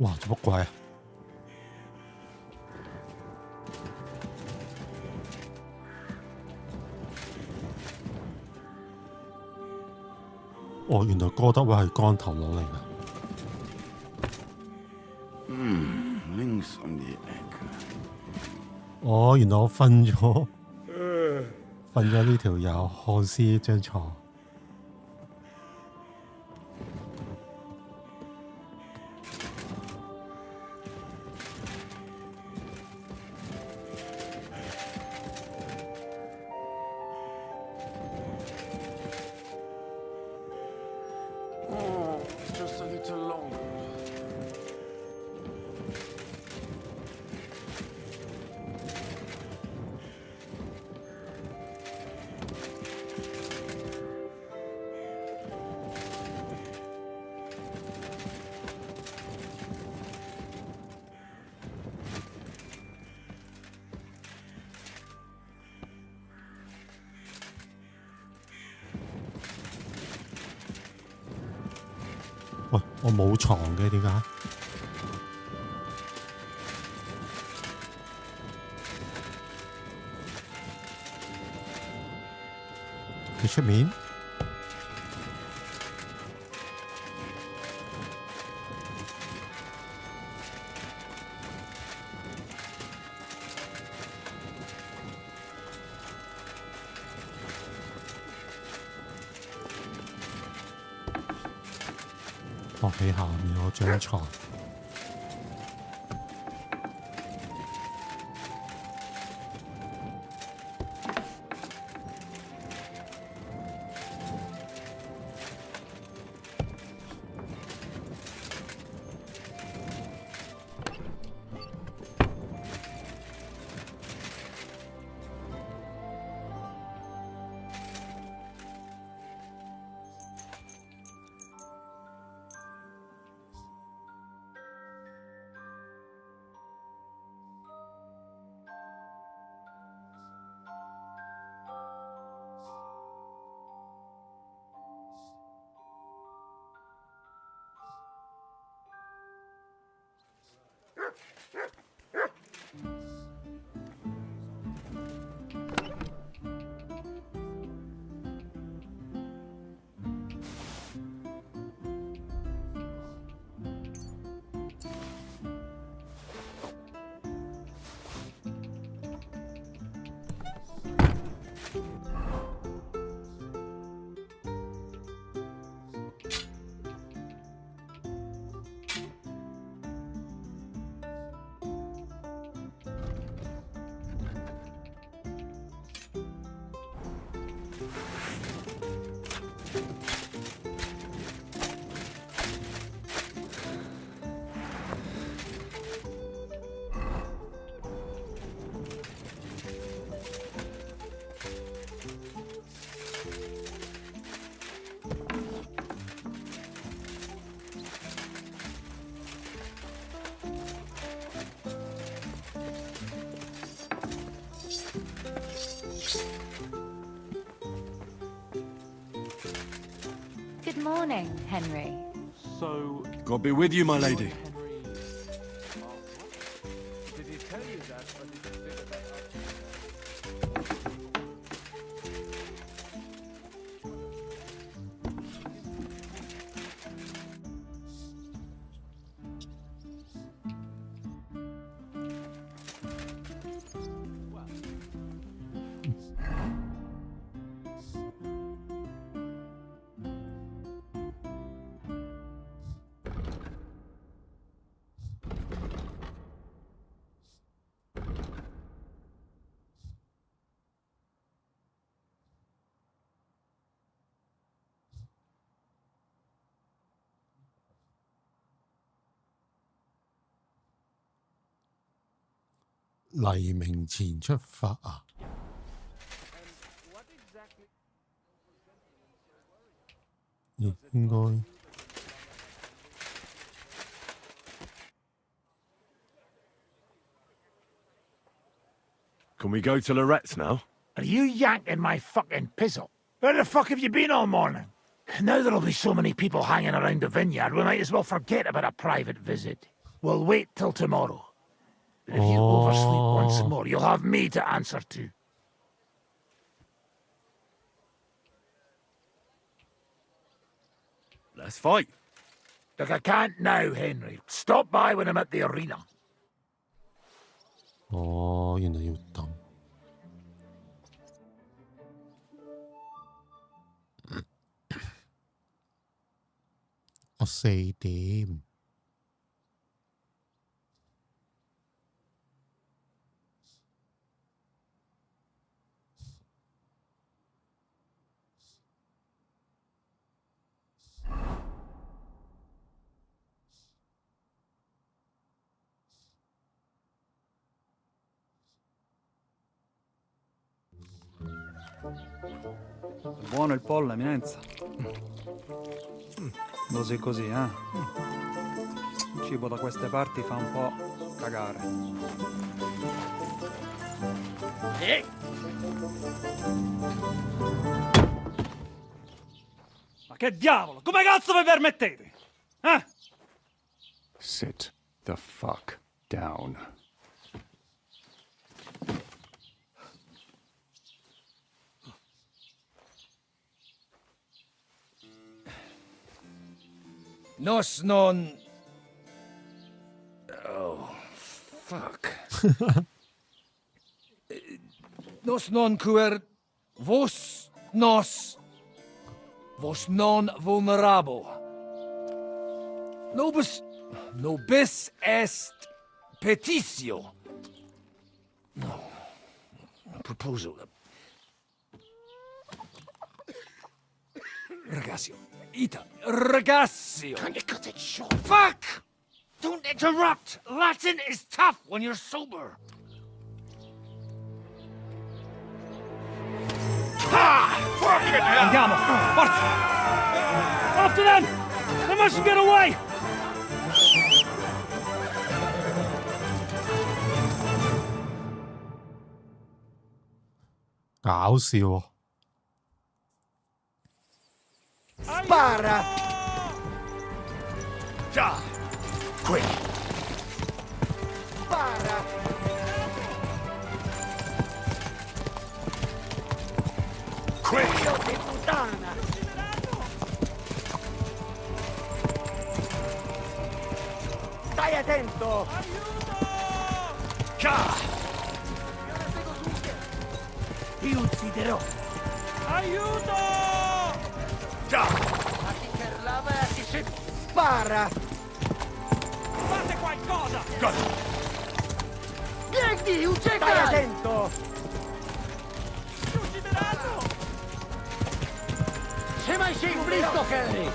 哇！做乜鬼啊？哦，原來哥德威係光頭佬嚟㗎。links on the anchor. 哦，原來我瞓咗呢條友，看屍張床。Just a little longer.喂，我冇床嘅，點解？你出面？我喺下面我張床。Good morning, Henry. So, God be with you, my lady. Henry... Did he tell you that, or did he say that黎明前出發啊！應該 Can we go to Lorette's now? Are you yanking my fucking pizzle? Where the fuck have you been all morning? Now there'll be so many people hanging around the vineyard, we might as well forget about a private visit. we'll wait till tomorrow. But if you oversleep once more, you'll have me to answer to. Let's fight. Look, I can't now, Henry. Stop by when I'm at the arena. 哦，原來要等。我4點。Buono il pollo, eminenza. Così così, eh? Il cibo da queste parti fa un po' cagare. Ma che diavolo? Come cazzo vi permettete? Eh? Sit the fuck down. Nos non... Oh, fuck. Nos non quer... Vos nos... Vos non vulnerabo. Nobis est petitio. No. Proposal. Ragazio. Ita. Ragazio. Can you cut it short? Fuck! Don't interrupt! Latin is tough when you're sober. Ah! Fucking hell! Andiamo! Forza! After them! They must get away!搞笑喎！ Spara! Ja! Quick! Spara! Quick! Figlio di puttana! Stai attento! Ja! Ti ucciderò! Aiuto! Ja! Spara! Fate qualcosa! Got Vieni, uccidere! Stai attento! Ci uccideranno! Se mai sei un blitto, Henry!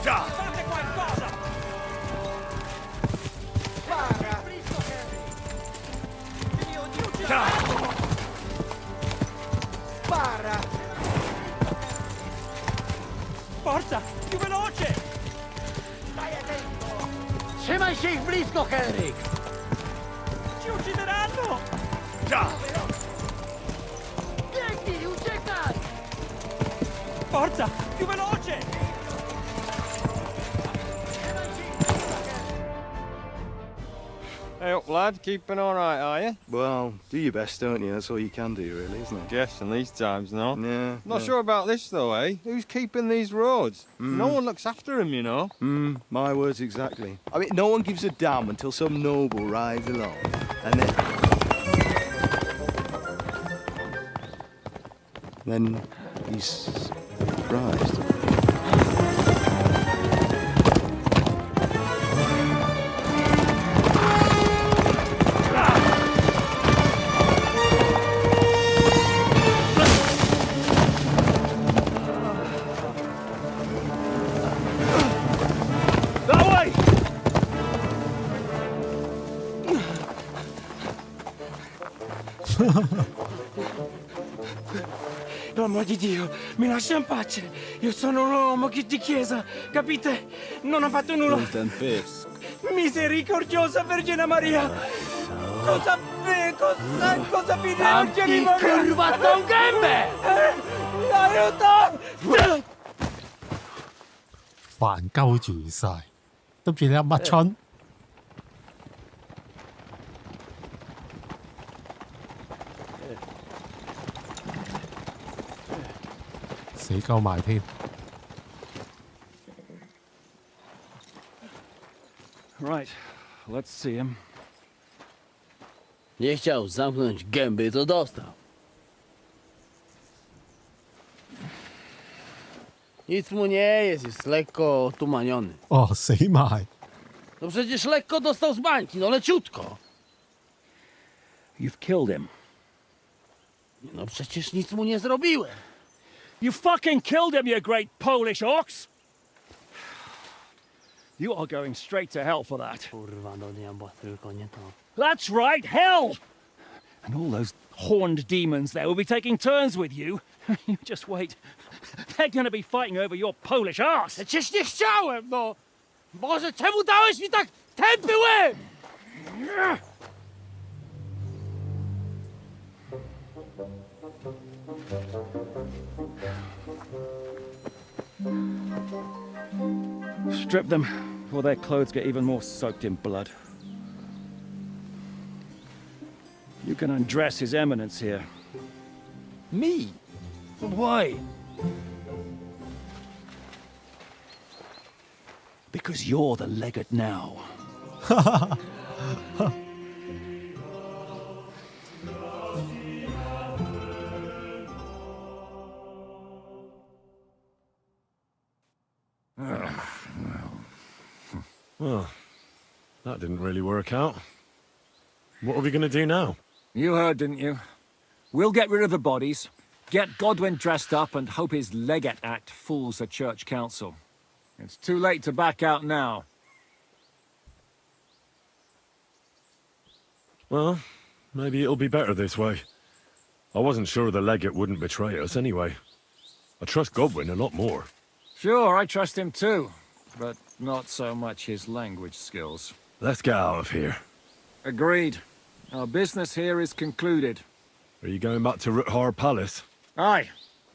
Ja! Fate qualcosa! Spara! Ja! Spara! Forza! Più veloce! Stai attento! Se mai sei un blitto, Henry! Ci uccideranno! Ja! Vieni, uccidere! Forza! Più veloce! Hey up, lad. Keeping all right, are you? Well, do your best, don't you? That's all you can do, really, isn't it? Yes, in these times, no? Yeah. Not sure about this, though, eh? Who's keeping these roads? No one looks after them, you know. My words exactly. I mean, no one gives a damn until some noble rides along, and then he's surprised. L'uomo di Dio, mi lascia in pace. Io sono un uomo di chiesa, capite? Non ho fatto nulla. Misericordiosa Vergine Maria. Cosa vi Vergine Maria? Curvato un gambe! Aiuto! 煩鳩住晒，跟住你有乜春？死鳩埋添。Right, let's see him. Nie chciał zamknąć gęby, to dostał. Nic mu nie jest lekko otumaniony. O, 死埋。No przecież lekko dostał z bańki, no leciutko. You've killed him. No przecież nic mu nie zrobiłem. You fucking killed him, you great Polish ox! You are going straight to hell for that. Kurwa, do diabła, tylko nie to. That's right, hell! And all those horned demons there will be taking turns with you. You just wait. They're gonna be fighting over your Polish arse. Przecież nie chciałem, no! Boże, czemu dałeś mi tak tępy łeb? Strip them before their clothes get even more soaked in blood. You can undress His Eminence here. Me? Why? Because you're the legate now. Well, that didn't really work out. What are we going to do now? You heard, didn't you? We'll get rid of the bodies, get Godwin dressed up, and hope his Legate Act fools the Church Council. It's too late to back out now. Well, maybe it'll be better this way. I wasn't sure the legate wouldn't betray us anyway. I trust Godwin a lot more. Sure, I trust him too, but not so much his language skills. Let's get out of here. Agreed. Our business here is concluded. Are you going back to Ruthar Palace? Aye.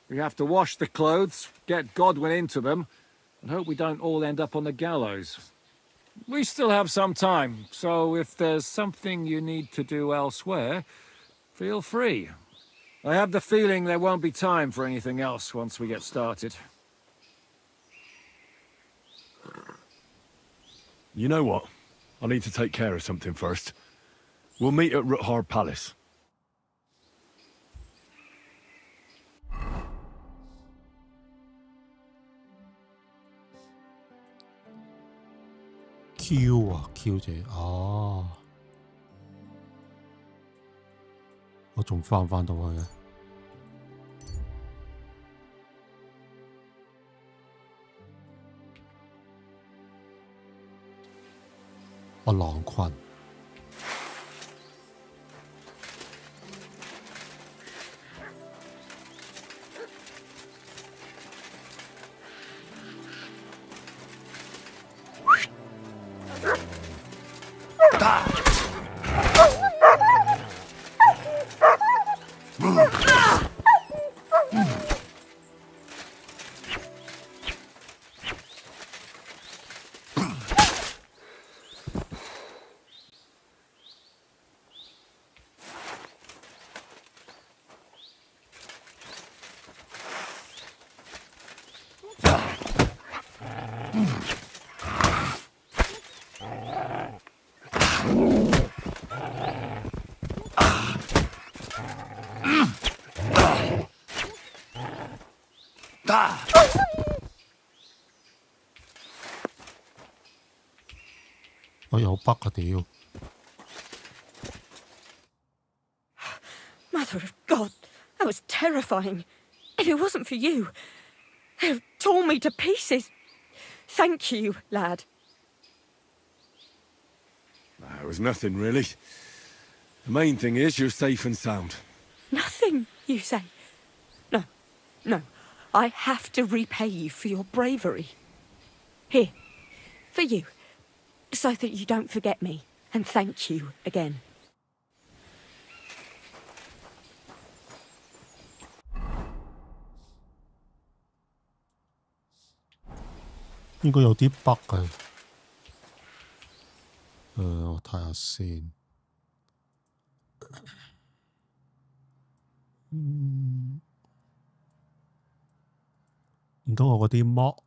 We have to wash the clothes, get Godwin into them, and hope we don't all end up on the gallows. We still have some time, so if there's something you need to do elsewhere, feel free. I have the feeling there won't be time for anything else once we get started. You know what? I need to take care of something first. We'll meet at Ruthar Palace. Q 啊 ，Q 字哦，我仲翻唔翻到去嘅？我狼群。我有北啊屌！ Mother of God, that was terrifying. If it wasn't for you, they'd have torn me to pieces. Thank you, lad. It was nothing, really. The main thing is you're safe and sound. Nothing, you say? No, no. I have to repay you for your bravery. Here, for you, so that you don't forget me, and thank you again. 應該有啲北嘅。我睇下先。唔通我嗰啲mod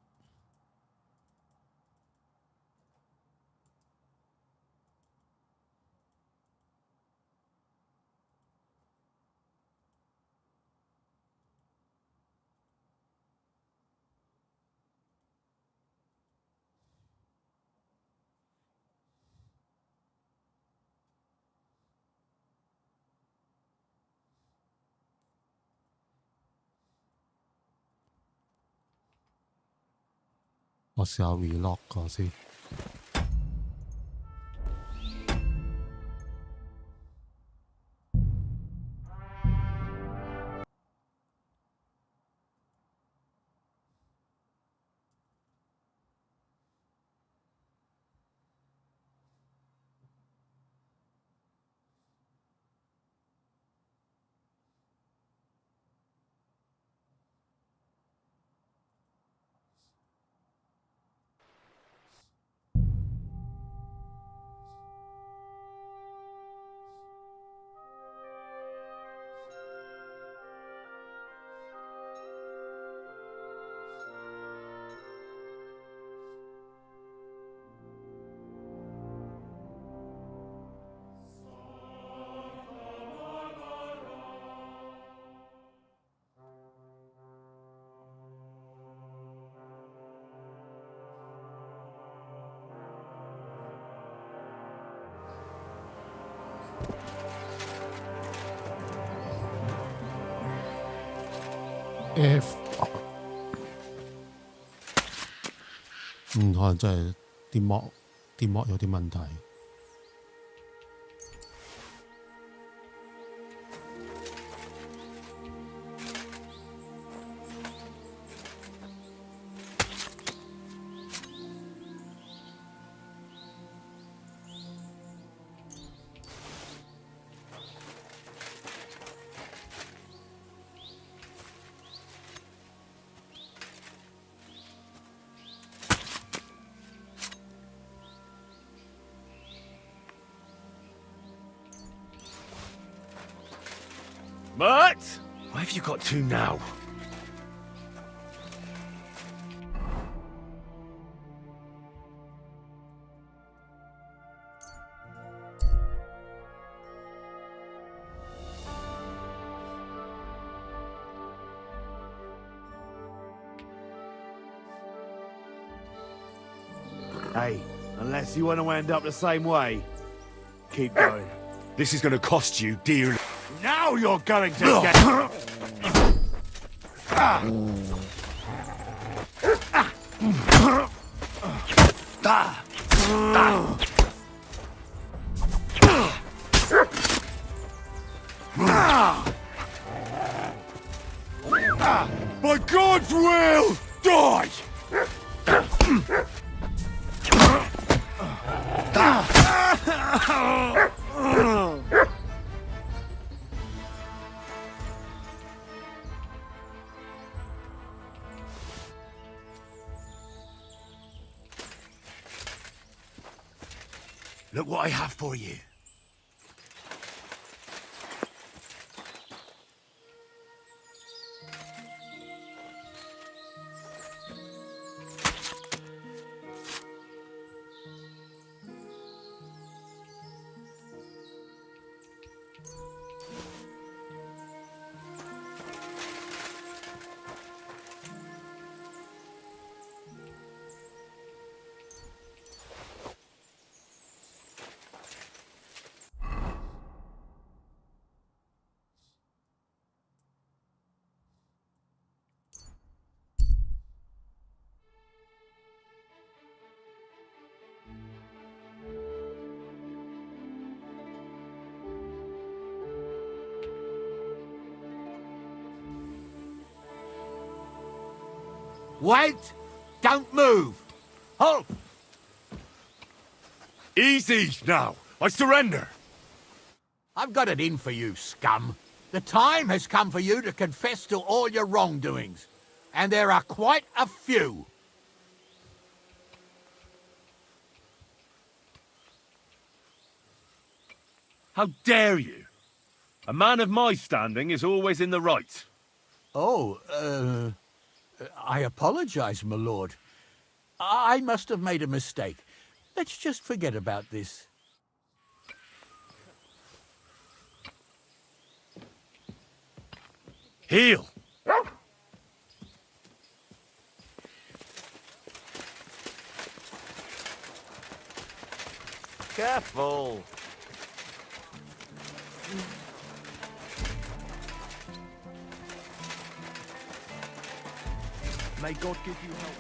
我試下 relog 個先。F 可能真係啲膜有啲問題。Matt? Why have you got to now? Hey, unless you want to end up the same way, keep going. This is going to cost you dearly. Now you're going to get... By God's will, die! Look what I have for you. Wait! Don't move! Halt! Easy now. I surrender. I've got it in for you, scum. The time has come for you to confess to all your wrongdoings. And there are quite a few. How dare you? A man of my standing is always in the right. Oh, I apologize, my lord. I must have made a mistake. Let's just forget about this. Heel! Careful! May God give you help.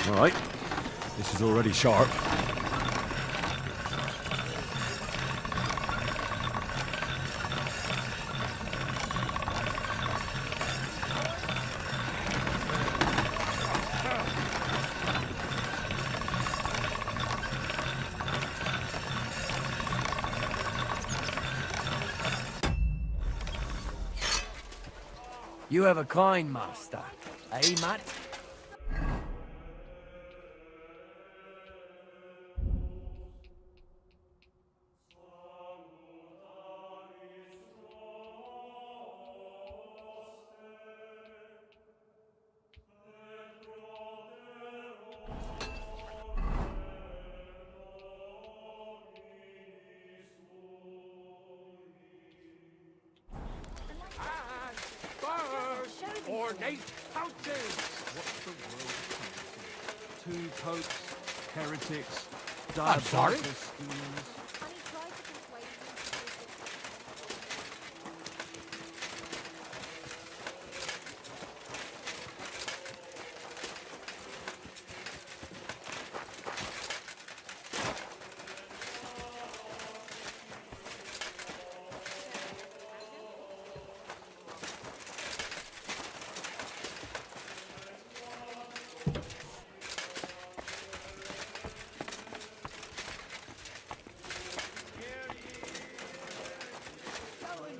All right. This is already sharp. You have a kind master, eh, Matt? Ornate pouches! What's the world coming to? 2 popes, heretics, diabolical schemes.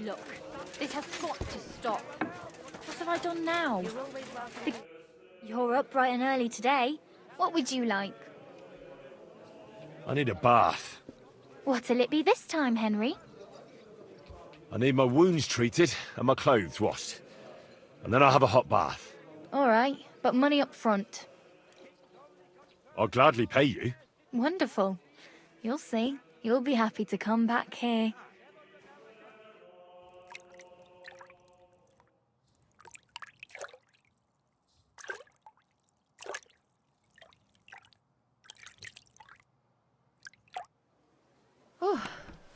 Look, this has got to stop. What have I done now? You're up bright and early today. What would you like? I need a bath. What'll it be this time, Henry? I need my wounds treated and my clothes washed. And then I'll have a hot bath. All right, but money up front. I'll gladly pay you. Wonderful. You'll see. You'll be happy to come back here. Oh,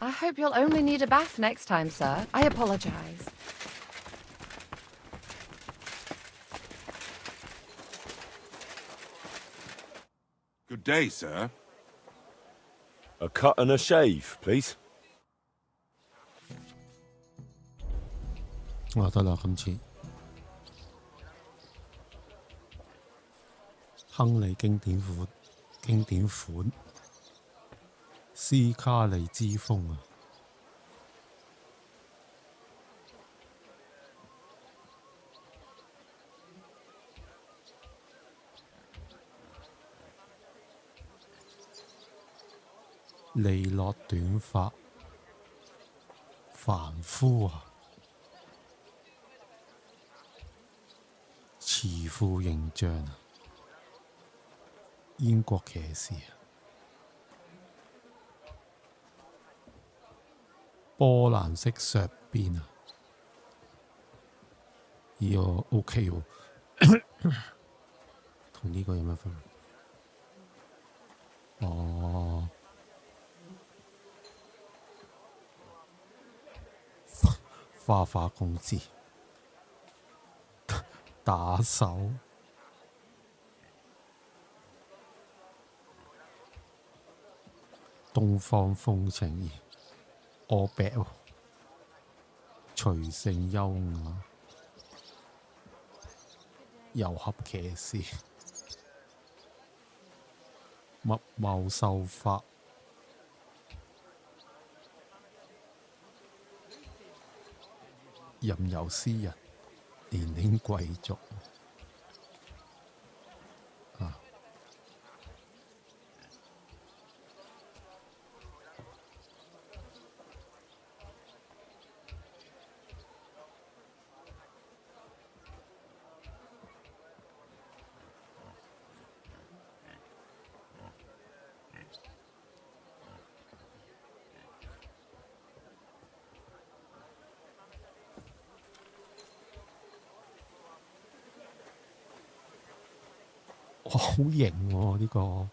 I hope you'll only need a bath next time, sir. I apologize. Good day, sir. A cut and a shave, please. 得啦，今次亨利經典款斯卡利之風啊！利落短髮，凡夫啊！慈父形象啊！英國騎士啊！波蘭式削邊啊！呢個 OK 喎，同呢個有咩分別？哦，花花公子打手。東方風情柯白喎，隨性優雅，遊俠騎士，密茂秀髮，吟遊詩人，年輕貴族。哇，好型喎呢個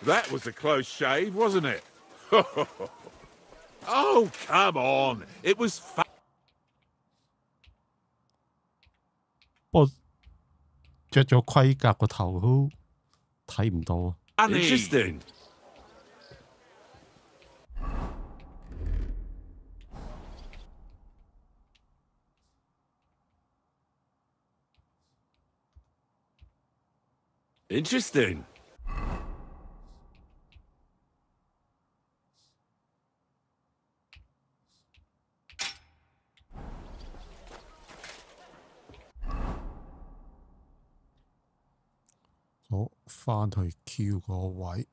！That was a close shave, wasn't it? Oh, come on. It was fun. 不過着咗盔甲個頭都睇唔到。Interesting. Interesting.好，返去 Q 個位。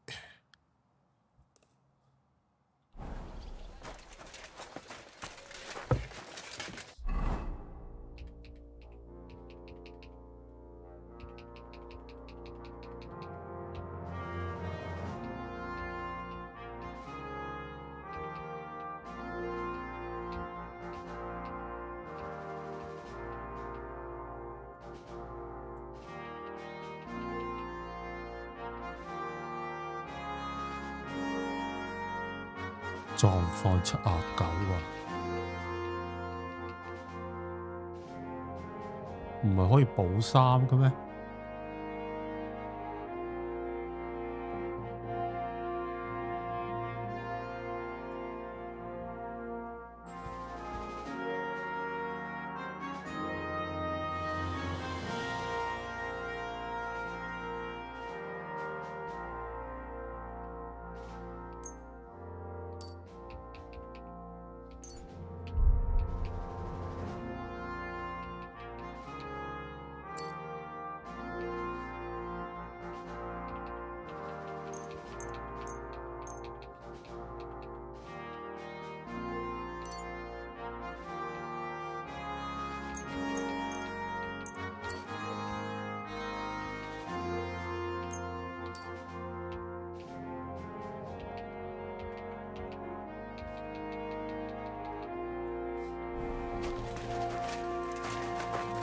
狀況79啊，唔係可以補衫嘅咩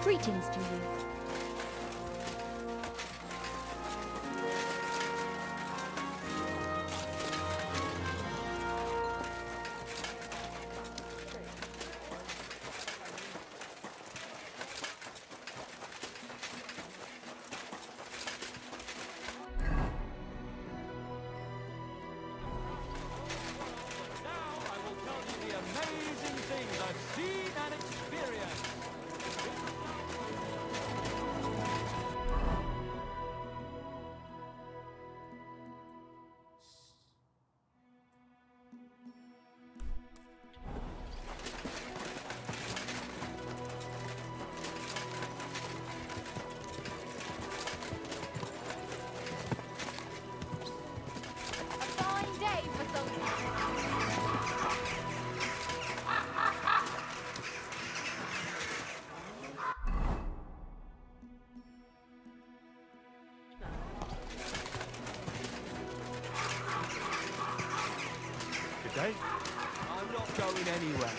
？Greetings to you. Okay. I'm not going anywhere.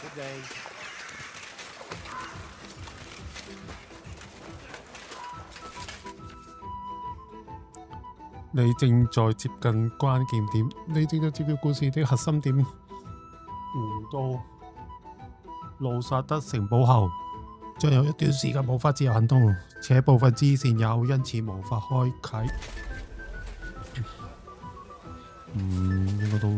Good day. 你正在接近關鍵點，你正在接近故事的核心點。回到路薩德城堡後，將有一段時間無法自由行動，且部分支線也因此無法開啟。應該都。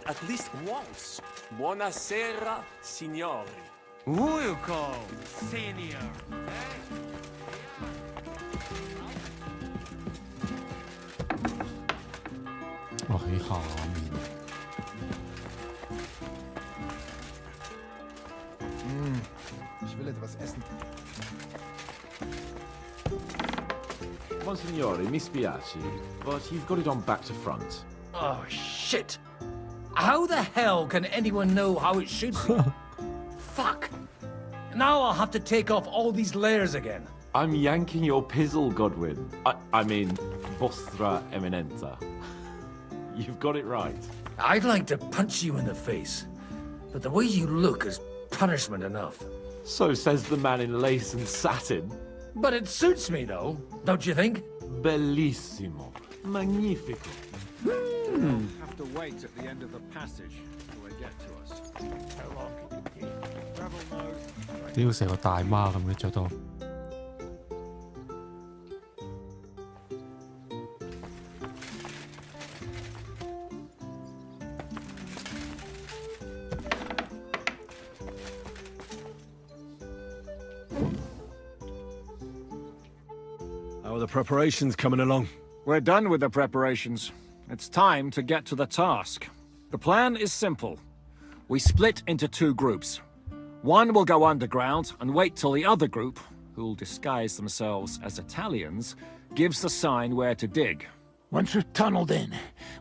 At least once. Buonasera, signori. Welcome, senior. 我喺下面。Ich will etwas essen. Monsignore, mi spiace, but you've got it on back to front. Oh, shit! How the hell can anyone know how it should be? Fuck! Now I'll have to take off all these layers again. I'm yanking your pizzle, Godwin. I mean, Vostra Eminenza. You've got it right. I'd like to punch you in the face, but the way you look is punishment enough. So says the man in lace and satin. But it suits me, though, don't you think? Bellissimo. Magnifico. We'll have to wait at the end of the passage till they get to us. How long can you take? Rebel mode. 屌成個大媽咁嘅着到。How are the preparations coming along? We're done with the preparations. It's time to get to the task. The plan is simple. We split into two groups. One will go underground and wait till the other group, who'll disguise themselves as Italians, gives the sign where to dig. Once we've tunneled in,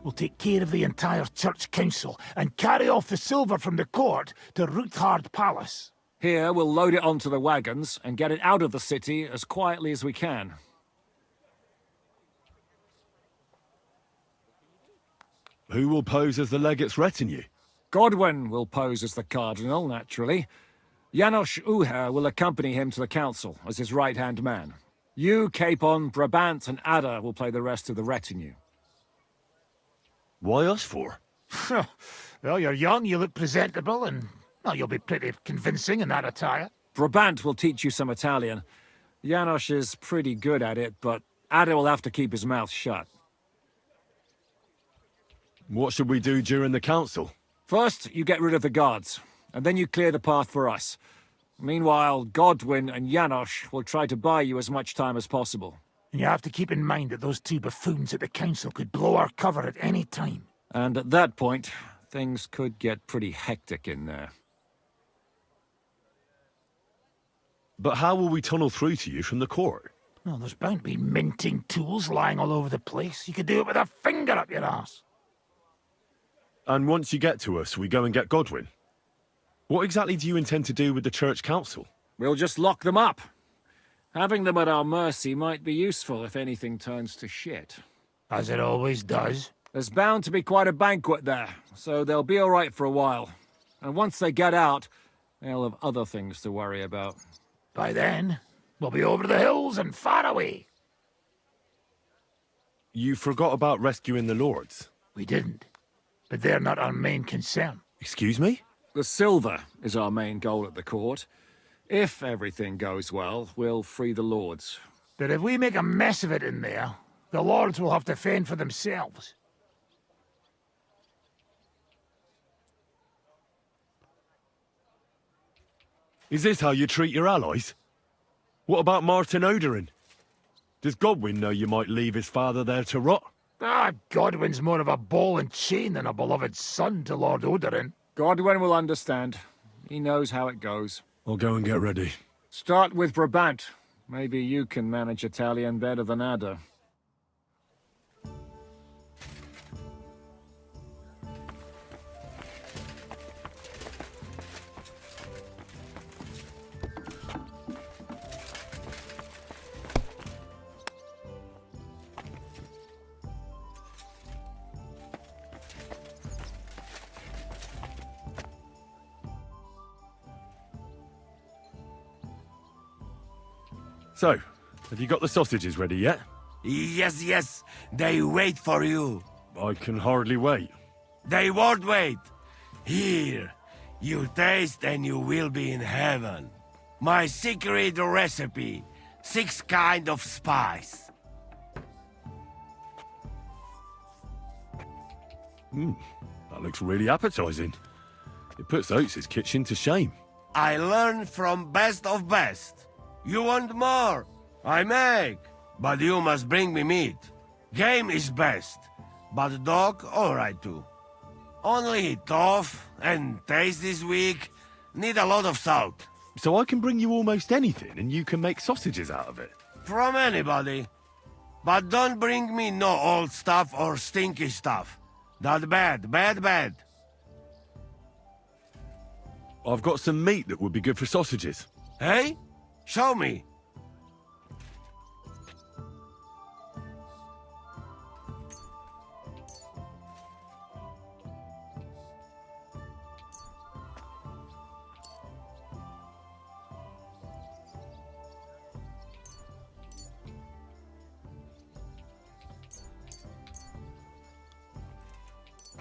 we'll take care of the entire church council and carry off the silver from the court to Ruthard Palace. Here, we'll load it onto the wagons and get it out of the city as quietly as we can. Who will pose as the legate's retinue? Godwin will pose as the cardinal, naturally. Janos Uher will accompany him to the council as his right-hand man. You, Capon, Brabant, and Ada will play the rest of the retinue. Why us for? Well, you're young, you look presentable, and well, you'll be pretty convincing in that attire. Brabant will teach you some Italian. Janos is pretty good at it, but Ada will have to keep his mouth shut. What should we do during the council? First, you get rid of the guards, and then you clear the path for us. Meanwhile, Godwin and Janos will try to buy you as much time as possible. And you have to keep in mind that those two buffoons at the council could blow our cover at any time. And at that point, things could get pretty hectic in there. But how will we tunnel through to you from the court? Well, there's bound to be minting tools lying all over the place. You could do it with a finger up your ass. And once you get to us, we go and get Godwin. What exactly do you intend to do with the church council? We'll just lock them up. Having them at our mercy might be useful if anything turns to shit. As it always does. There's bound to be quite a banquet there, so they'll be all right for a while. And once they get out, they'll have other things to worry about. By then, we'll be over the hills and far away. You forgot about rescuing the lords. We didn't. But they're not our main concern. Excuse me? The silver is our main goal at the court. If everything goes well, we'll free the lords. But if we make a mess of it in there, the lords will have to fend for themselves. Is this how you treat your allies? What about Martin Oderin? Does Godwin know you might leave his father there to rot? Godwin's more of a ball and chain than a beloved son to Lord Oderin. Godwin will understand. He knows how it goes. I'll go and get ready. Start with Brabant. Maybe you can manage Italian better than Ada. So, have you got the sausages ready yet? Yes. They wait for you. I can hardly wait. They won't wait. Here, you taste and you will be in heaven. My secret recipe. 6 kind of spice. That looks really appetizing. It puts Oates' kitchen to shame. I learn from best of best. You want more? I make. But you must bring me meat. Game is best. But dog, alright too. Only tough and taste is weak. Need a lot of salt. So I can bring you almost anything and you can make sausages out of it? From anybody. But don't bring me no old stuff or stinky stuff. That bad. I've got some meat that would be good for sausages. Hey? Show me.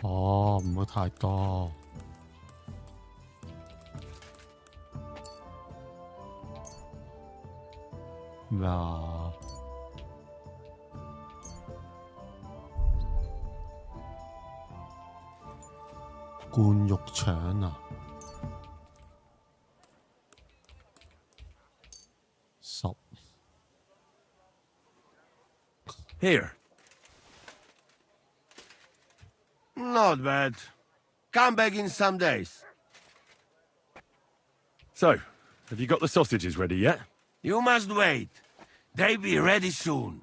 哦，唔好太多。咩啊？灌肉腸啊！10 Here. Not bad. Come back in some days. So, have you got the sausages ready yet? You must wait. They be ready soon.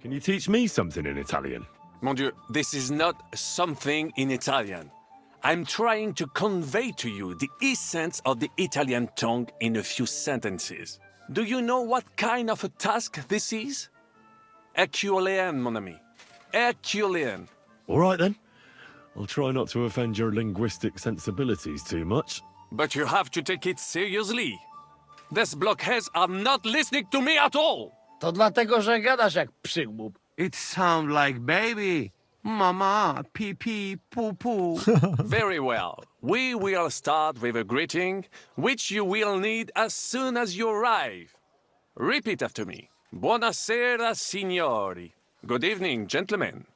Can you teach me something in Italian? Mon Dieu, this is not something in Italian. I'm trying to convey to you the essence of the Italian tongue in a few sentences. Do you know what kind of a task this is? Herculean, mon ami. Herculean. All right then. I'll try not to offend your linguistic sensibilities too much. But you have to take it seriously. These blockheads are not listening to me at all. To dlatego, że gadasz jak przygłup. It sounds like baby. Mama, pee pee, poo poo. Very well. We will start with a greeting, which you will need as soon as you arrive. Repeat after me. Buonasera, signori. Good evening, gentlemen.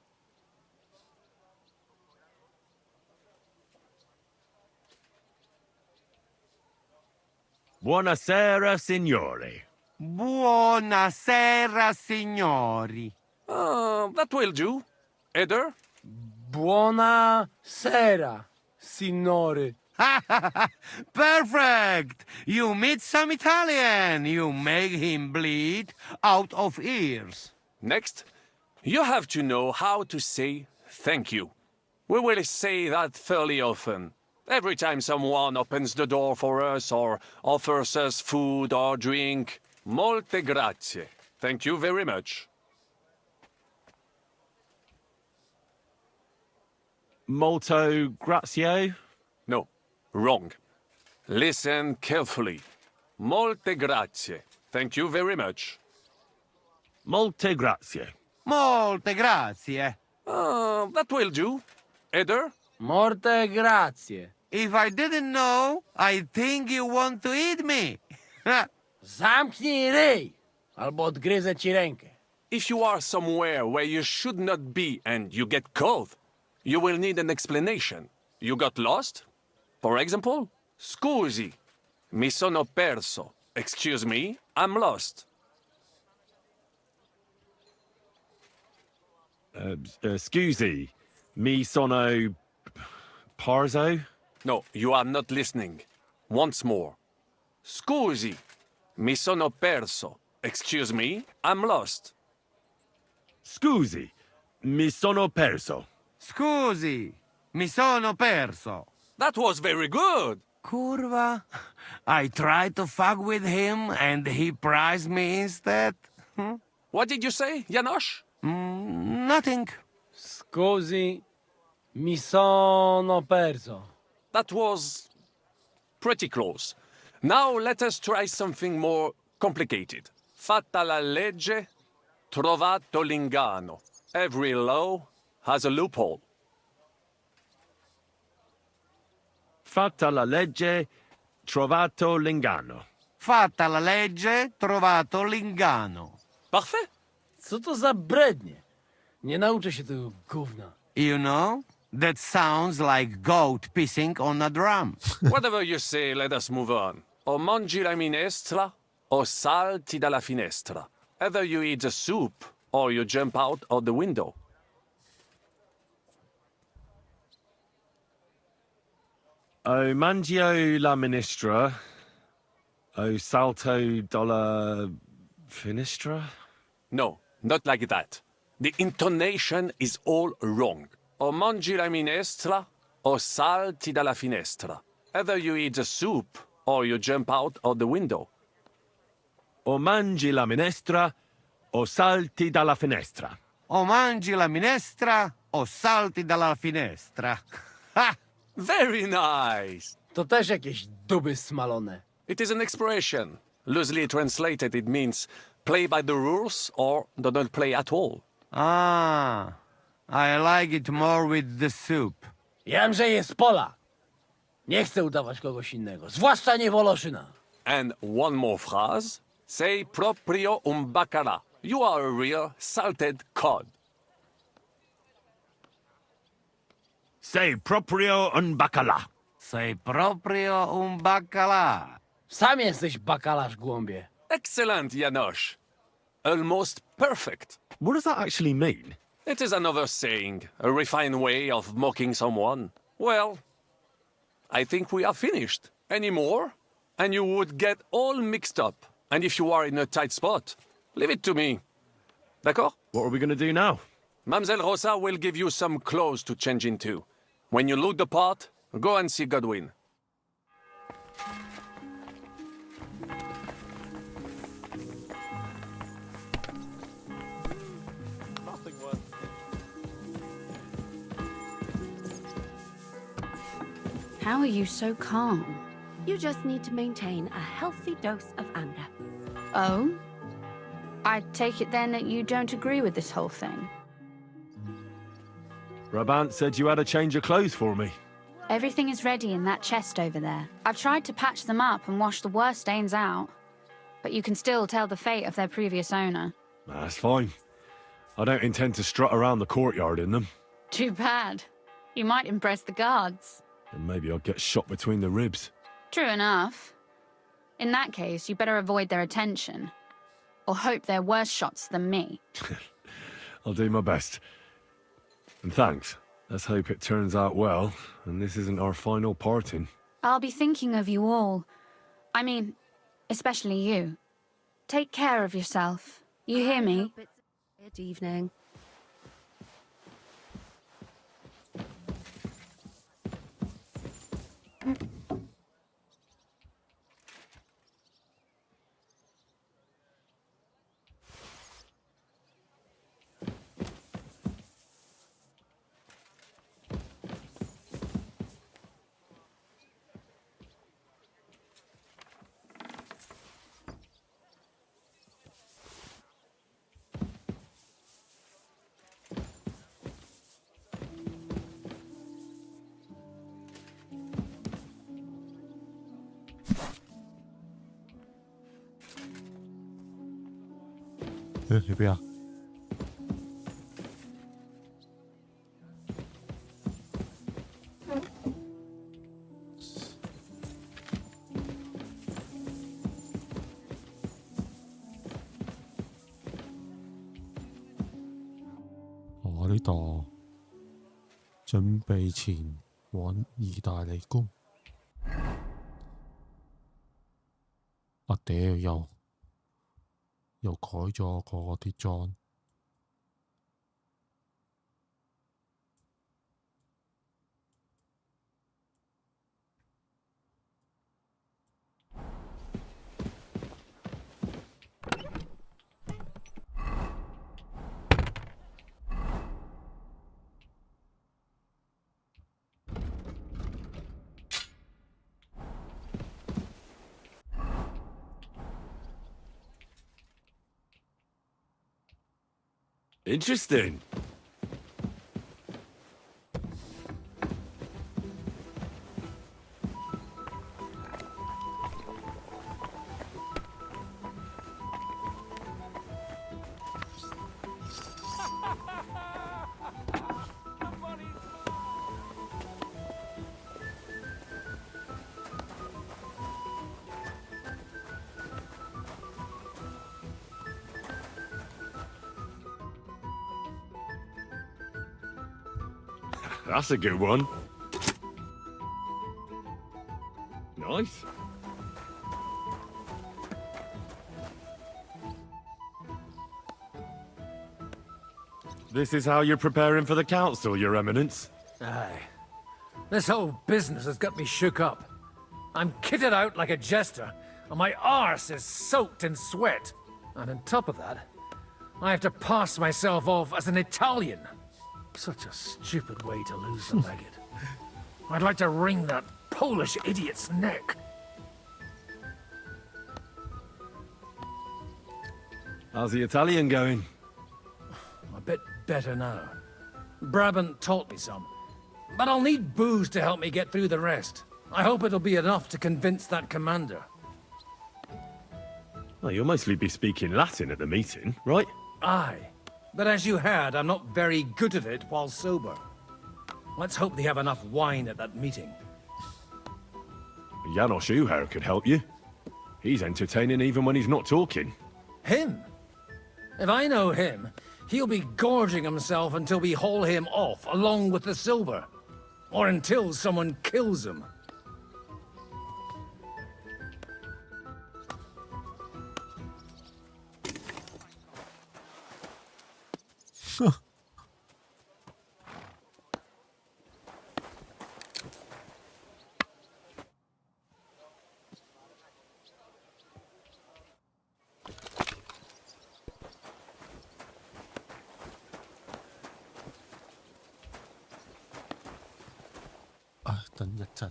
Buonasera, signori. Buonasera, signori. That will do. Eder? Buona sera, signore. Perfect! You meet some Italian. You make him bleed out of ears. Next, you have to know how to say thank you. We will say that fairly often. Every time someone opens the door for us or offers us food or drink. Molte grazie. Thank you very much. Molto grazie? No, wrong. Listen carefully. Molte grazie. Thank you very much. Molte grazie. Molte grazie. That will do. Eder? Morte grazie. If I didn't know, I think you want to eat me. Zamknij ryj, albo odgryzę ci rękę. If you are somewhere where you should not be and you get caught, you will need an explanation. You got lost? For example, scusi, mi sono perso. Excuse me, I'm lost. Scusi, mi sono parzo? No, you are not listening. Once more. Scusi, mi sono perso. Excuse me, I'm lost. Scusi, mi sono perso. Scusi, mi sono perso. That was very good. Curva. I tried to fuck with him and he prized me instead. What did you say, Janosch? Nothing. Scusi, mi sono perso. That was pretty close. Now let us try something more complicated. Fatta la legge, trovato l'ingano. Every law has a loophole. Fatta la legge, trovato l'ingano. Fatta la legge, trovato l'ingano. Parfait. Co to za brednie? Nie nauczę się tego gówna. You know, that sounds like goat pissing on a drum. Whatever you say, let us move on. O mangi la minestra, o salti dalla finestra. Either you eat the soup, or you jump out of the window. O mangio la ministra, o salto dalla finestra? No, not like that. The intonation is all wrong. O mangi la minestra, o salti dalla finestra. Either you eat the soup, or you jump out of the window. O mangi la minestra, o salti dalla finestra. O mangi la minestra, o salti dalla finestra. Ha! Very nice. To też jakieś duby smalone. It is an expression. Loosely translated, it means play by the rules or do not play at all. Ah, I like it more with the soup. Jamże jest Polak. Nie chcę udawać kogoś innego, zwłaszcza nie Woloszyna. And one more phrase. Sei proprio un bacala. You are a real salted cod. Sei proprio un bacala. Sei proprio un bacala. Sam jesteś bakalarz, głąbie. Excellent, Janosch. Almost perfect. What does that actually mean? It is another saying, a refined way of mocking someone. Well, I think we are finished. Any more? And you would get all mixed up. And if you are in a tight spot, leave it to me. D'accord? What are we going to do now? Mamselle Rosa will give you some clothes to change into. When you look the part, go and see Godwin. How are you so calm? You just need to maintain a healthy dose of anger. Oh? I take it then that you don't agree with this whole thing. Brabant said you had a change of clothes for me. Everything is ready in that chest over there. I've tried to patch them up and wash the worst stains out, but you can still tell the fate of their previous owner. That's fine. I don't intend to strut around the courtyard in them. Too bad. You might impress the guards. And maybe I'll get shot between the ribs. True enough. In that case, you better avoid their attention. Or hope they're worse shots than me. I'll do my best. And thanks. Let's hope it turns out well, and this isn't our final parting. I'll be thinking of you all. I mean, especially you. Take care of yourself. You hear me? Good evening. Ừ, thì bây giờ我呢度準備前往意大利宮。啊屌，又改咗個啲裝。Interesting. That's a good one. Nice. This is how you're preparing for the council, Your Eminence? Aye. This whole business has got me shook up. I'm kitted out like a jester, and my arse is soaked in sweat. And on top of that, I have to pass myself off as an Italian. Such a stupid way to lose the legate. I'd like to wring that Polish idiot's neck. How's the Italian going? A bit better now. Brabant taught me some. But I'll need booze to help me get through the rest. I hope it'll be enough to convince that commander. Well, you'll mostly be speaking Latin at the meeting, right? Aye. But as you heard, I'm not very good at it while sober. Let's hope they have enough wine at that meeting. Janos Uher could help you. He's entertaining even when he's not talking. Him? If I know him, he'll be gorging himself until we haul him off, along with the silver. Or until someone kills him. À, 等一陣。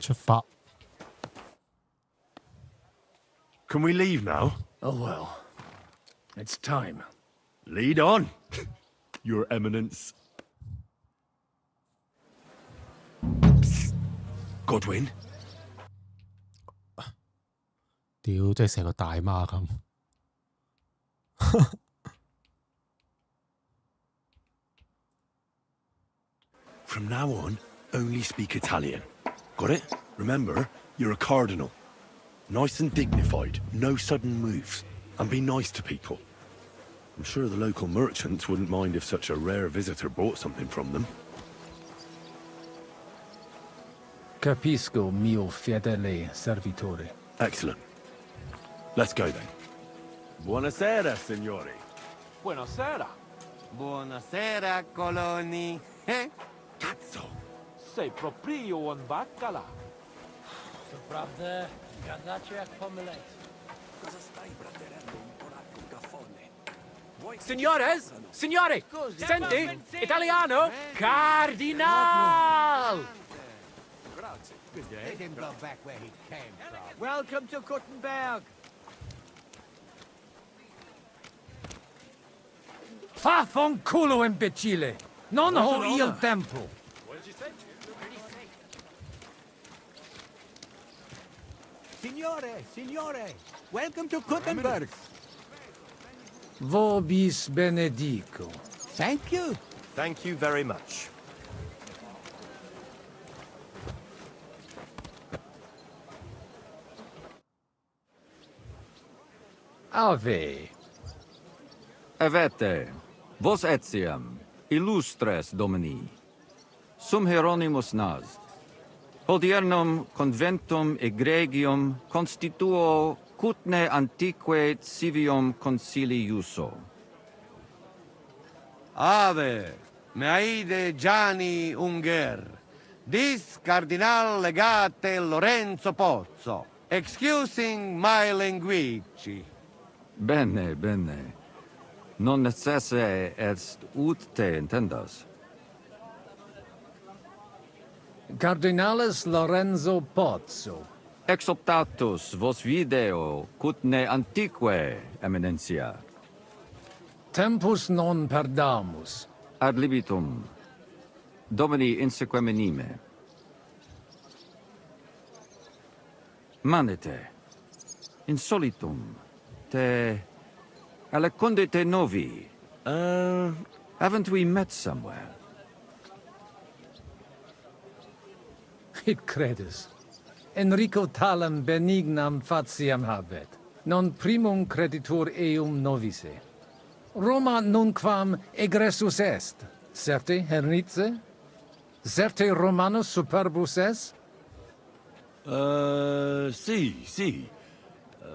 出發。Can we leave now? Oh well. It's time. Lead on, Your Eminence. Godwin? 屌，真係成個大媽咁。From now on, only speak Italian. Got it? Remember, you're a cardinal. Nice and dignified, no sudden moves, and be nice to people. I'm sure the local merchants wouldn't mind if such a rare visitor bought something from them. Capisco, mio fedele servitore. Excellent. Let's go then. Buonasera, signori. Buonasera. Buonasera, coloni. Cazzo! Sei proprio un baccala. Co prawda, gadacie jak pomyleć. Signores! Signori! Senti! Italiano! Cardinal! Good day. Let him go back where he came from. Welcome to Gutenberg. Vaffanculo, imbecille! Non ho il tempo! Signore, welcome to Gutenberg. Vobis benedico. Thank you. Thank you very much. Ave. Avete, vos etiam, illustres domini, sum Hieronymus nas, hodiernum conventum egregium constituo cutne antique civium concili iuso. Ave, Meaide Gianni Unger, dis Cardinal Legate Lorenzo Pozzo, excusing my language. Bene, bene. Non necesse est ut te intendas. Cardinalis Lorenzo Pozzo. Ex optatus vos video cutne antique, Eminencia. Tempus non perdamus. Ad libitum. Domini insequem anime. Manete. Insolitum. Te alecundite novi. Haven't we met somewhere? It credis. Enrico talam benignam faciam habet. Non primum creditur eum novice. Roma nunquam egressus est. Certe Hernice? Certe Romanus superbus est? Sì.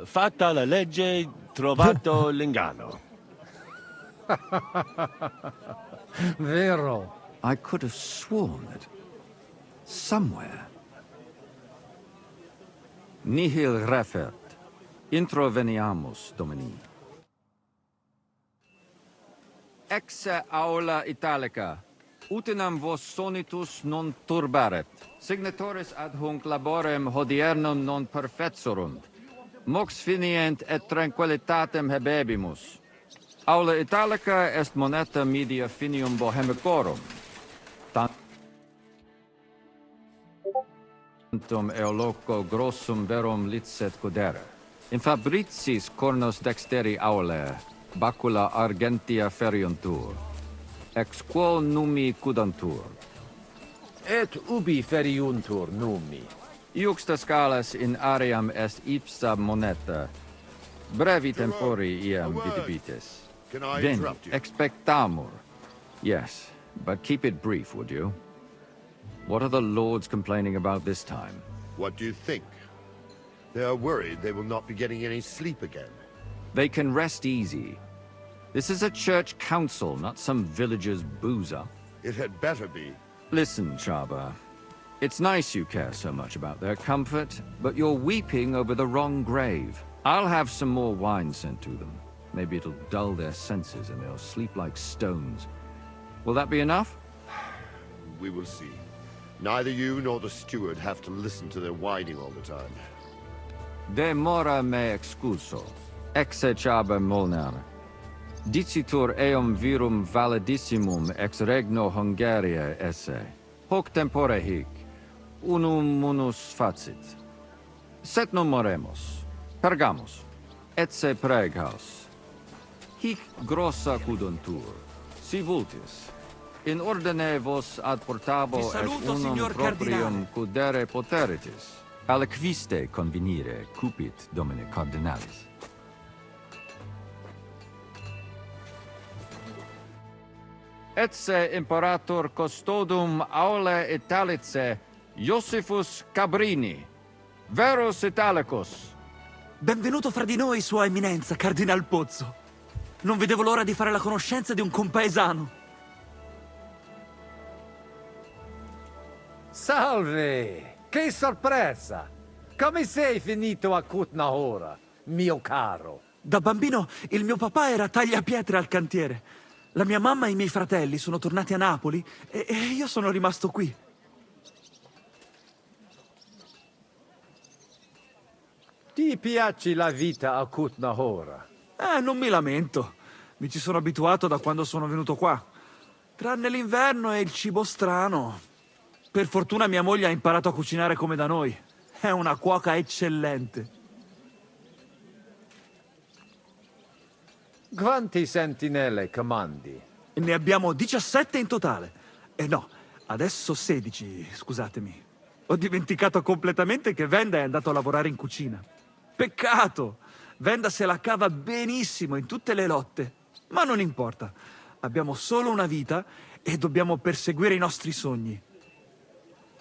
Fatta la legge, trovato l'ingano. Vero. I could have sworn that somewhere. Nihil refert. Introveniamus, Domini. Exe aula italica. Utinam vos sonitus non turbaret. Signatoris ad hunc laborem hodiernum non perfetsurunt. Mox finient et tranquillitatem habebimus. Aula italica est moneta media finium bohemicorum. Tantum eoloco grossum verum licet godere. In fabricis cornos dexteri aule, bacula argentia feriuntur. Ex quo numi cudantur. Et ubi feriuntur numi. Iuxta scalas in aream est ipsa moneta. Brevi tempori iam vidibitis. Can I Veni, interrupt you? expectamur. Yes, but keep it brief, would you? What are the lords complaining about this time? What do you think? They are worried they will not be getting any sleep again. They can rest easy. This is a church council, not some villager's boozer. It had better be. Listen, Chaba. It's nice you care so much about their comfort, but you're weeping over the wrong grave. I'll have some more wine sent to them. Maybe it'll dull their senses and they'll sleep like stones. Will that be enough? We will see. Neither you nor the steward have to listen to their whining all the time. Demora me excuso. Exechaber molnar. Dicitur eum virum validissimum ex regno Hungaria esse. Hoc tempore hic. Unum munus facit. Set non moremus. Pergamus. Etse preghaus. Hic grossa cuduntur. Si vultis. In ordine vos ad portabo et unum proprium cudere poteritis. Aliquiste convenire cupit domine cardinalis. Etse imperator custodum aule Italice Iosifus Cabrini, Verus Italicus. Benvenuto fra di noi, Sua Eminenza, Cardinal Pozzo. Non vedevo l'ora di fare la conoscenza di un compaesano. Salve! Che sorpresa! Come sei finito a Kutnahora, mio caro? Da bambino il mio papà era tagliapietre al cantiere. La mia mamma e i miei fratelli sono tornati a Napoli e io sono rimasto qui. Ti piace la vita a Kutnahora? Non mi lamento. Mi ci sono abituato da quando sono venuto qua. Tranne l'inverno e il cibo strano. Per fortuna mia moglie ha imparato a cucinare come da noi. È una cuoca eccellente. Quanti sentinelle comandi? Ne abbiamo 17 in totale. No, adesso 16, scusatemi. Ho dimenticato completamente che Venda è andato a lavorare in cucina. Peccato! Venda se la cava benissimo in tutte le lotte. Ma non importa. Abbiamo solo una vita e dobbiamo perseguire i nostri sogni.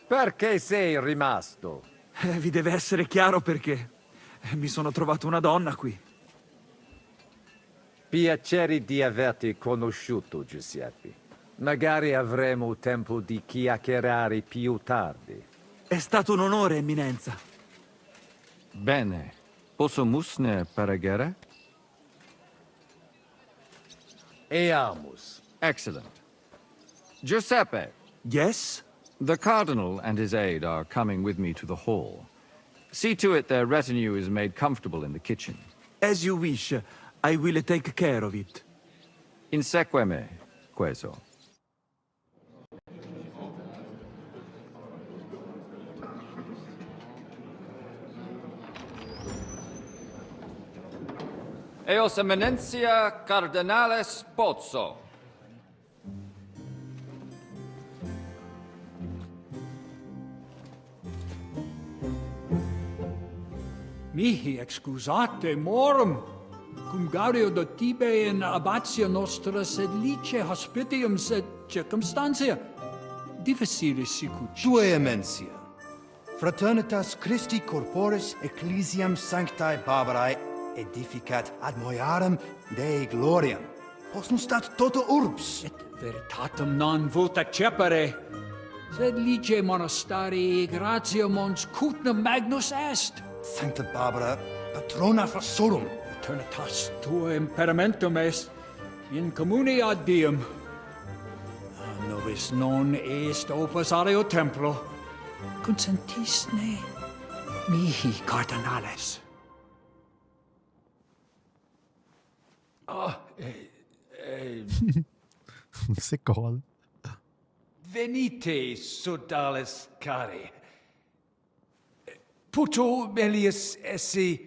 Perché sei rimasto? Vi deve essere chiaro perché. Mi sono trovato una donna qui. Piacere di averti conosciuto, Giuseppe. Magari avremo tempo di chiacchierare più tardi. È stato un onore, Eminenza. Bene. Posso musne paregere? Eamus. Excellent. Giuseppe. Yes? The Cardinal and his aide are coming with me to the hall. See to it their retinue is made comfortable in the kitchen. As you wish. I will take care of it. Inseque me, queso. Eos Eminentia Cardinales Pozzo. Mihi excusate morum. Cum gaudio do tibe in abatio nostra sed lice hospitium sed circumstantia. Difficile sicut. Tua emensia. Fraternitas Christi corporis ecclesiam sanctae Barbarae edificat ad moiarem Dei gloriam. Posnustat toto urbs. Et veritatem non vult accepere. Sed lice monastarii gratium ons cutna magnus est. Sancta Barbara, patrona frassorum. Eternitas tua imperamentum est in communi ad diem. Nobis non est opus areo templo. Consentisne mihi cardinales.唔識講。Venite, sodales cari. Puto melius esse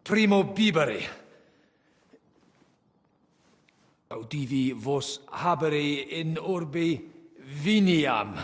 primo bibere. Audivi vos habere in orbe viniam.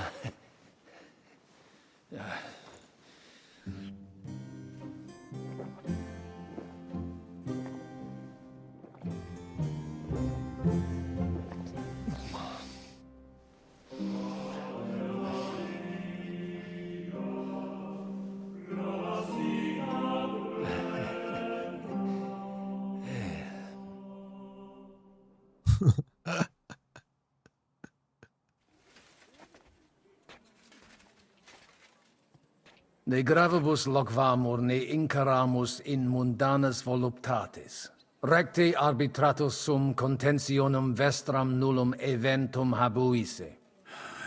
Ne gravibus loquamur ne incaramus in mundanas voluptatis. Recte arbitratus sum contentionum vestram nullum eventum habuisse.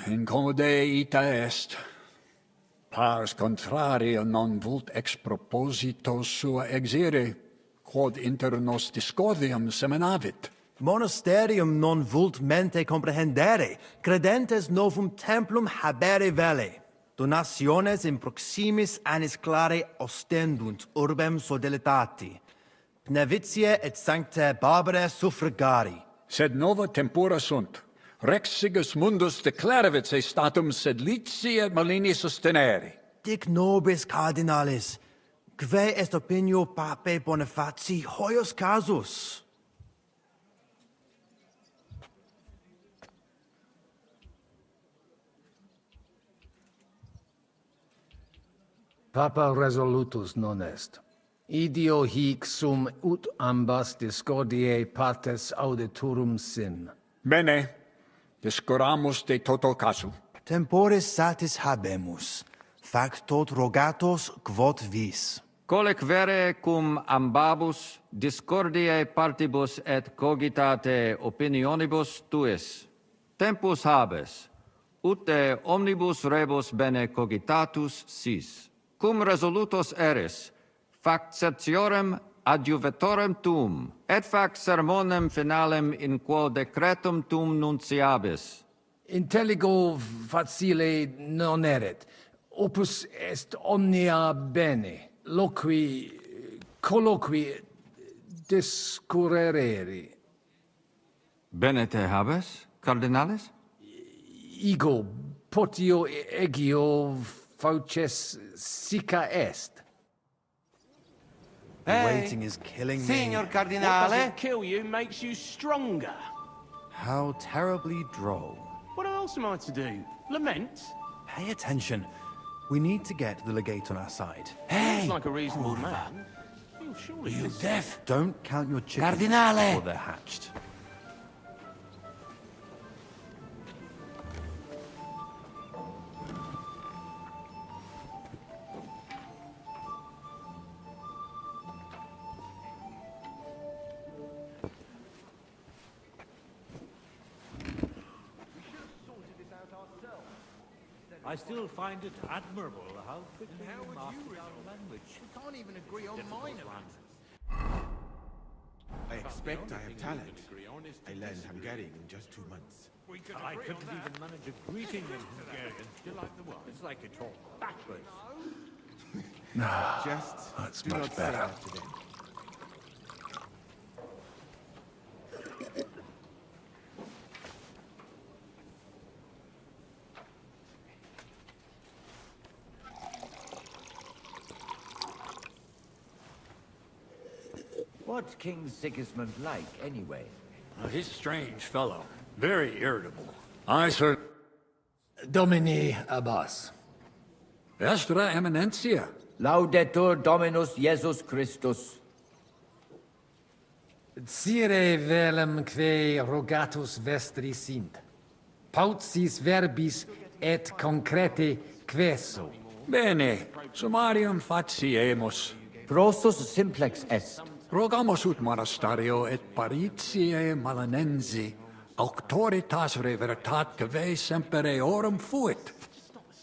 Incomode ita est. Pars contrario non vult ex proposito sua exire, quod inter nos discordium seminavit. Monasterium non vult mente comprehendere, credentes novum templum habere vele. Donationes in proximis annis clare ostendunt urbem sodelitati. Pnevitiae et sanctae Barbarae suffragari. Sed nova tempora sunt. Rex sigus mundus declaravit se statum sed lici et malini sostenere. Dic nobis cardinalis, kve est opinio pape Bonifaci hoius casus? Papa resolutus non est. Idio hic sum ut ambas discordiae partes auditorum sin. Bene, discuramus de toto casu. Temporis satis habemus, factot rogatos quod vis. Colec vere cum ambabus discordiae partibus et cogitate opinionibus tuis. Tempus habes, ute omnibus rebus bene cogitatus sis. Cum resolutos eris, fac certiorem adjuvetorem tuum, et fac sermonem finalem in quo decretum tuum nunciabis. Intelligo facile non erit. Opus est omnia bene. Colloqui discurrere. Bene te habes, cardinalis? Ego potio egio fauces sica est. Waiting is killing me. Signor Cardinale. What doesn't kill you makes you stronger. How terribly droll. What else am I to do? Lament? Pay attention. We need to get the legate on our side. Hey! Seems like a reasonable man. Surely You this- deaf? Don't count your chickens Cardinale. before they're hatched. I still find it admirable how quickly you mastered our language. We can't even agree on minor matters. I expect I have talent. I learned Hungarian in just 2 months. I couldn't even manage a greeting in Hungarian. Do you like the word? It's like you talk backwards. Just That's do much not say better. that to them. What's King Sigismund like, anyway? He's a strange fellow. Very irritable. I, sir. Domini Abbas. Vestra Eminentia. Laudetur Dominus Jesus Christus. Cire velum que rogatus vestri sint. Paucis verbis et concrete queso. Bene, summarium faciemus. Prosus simplex est. Rogamus ut monastario et paritiae malanensi, auctoritas revertat que semper eorum fuit.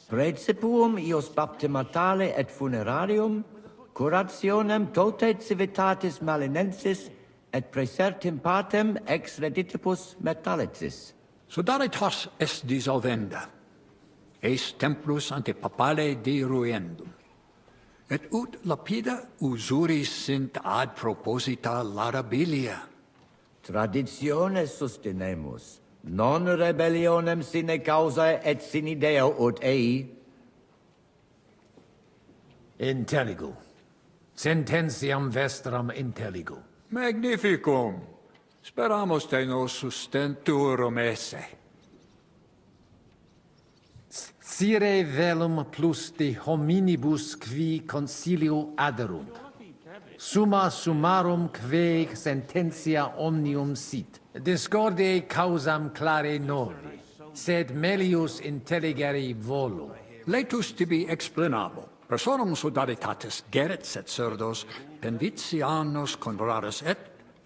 Praecipuum ius baptimatale et funerarium, curationem tote civitatis malinensis, et praesertim patem ex reditibus metallicis. Sodalitas est dissolvenda. Eis templus ante papale deruendum. Et ut lapida usuris sint ad proposita larabilia. Traditiones sustenemus, non rebellionem sine causa et sine Deo ut ei. Intelligo. Sententiam vestram intelligo. Magnificum. Speramus te nos sustenturum esse. Cire velum plus de hominibus qui consilio aderunt. Summa summarum que sententia omnium sit. Discorde causam clare noli, sed melius intelligere volum. Laetus tibi explanabo. Personum sodalitatis geret et cerdos, penvitianos conraris et,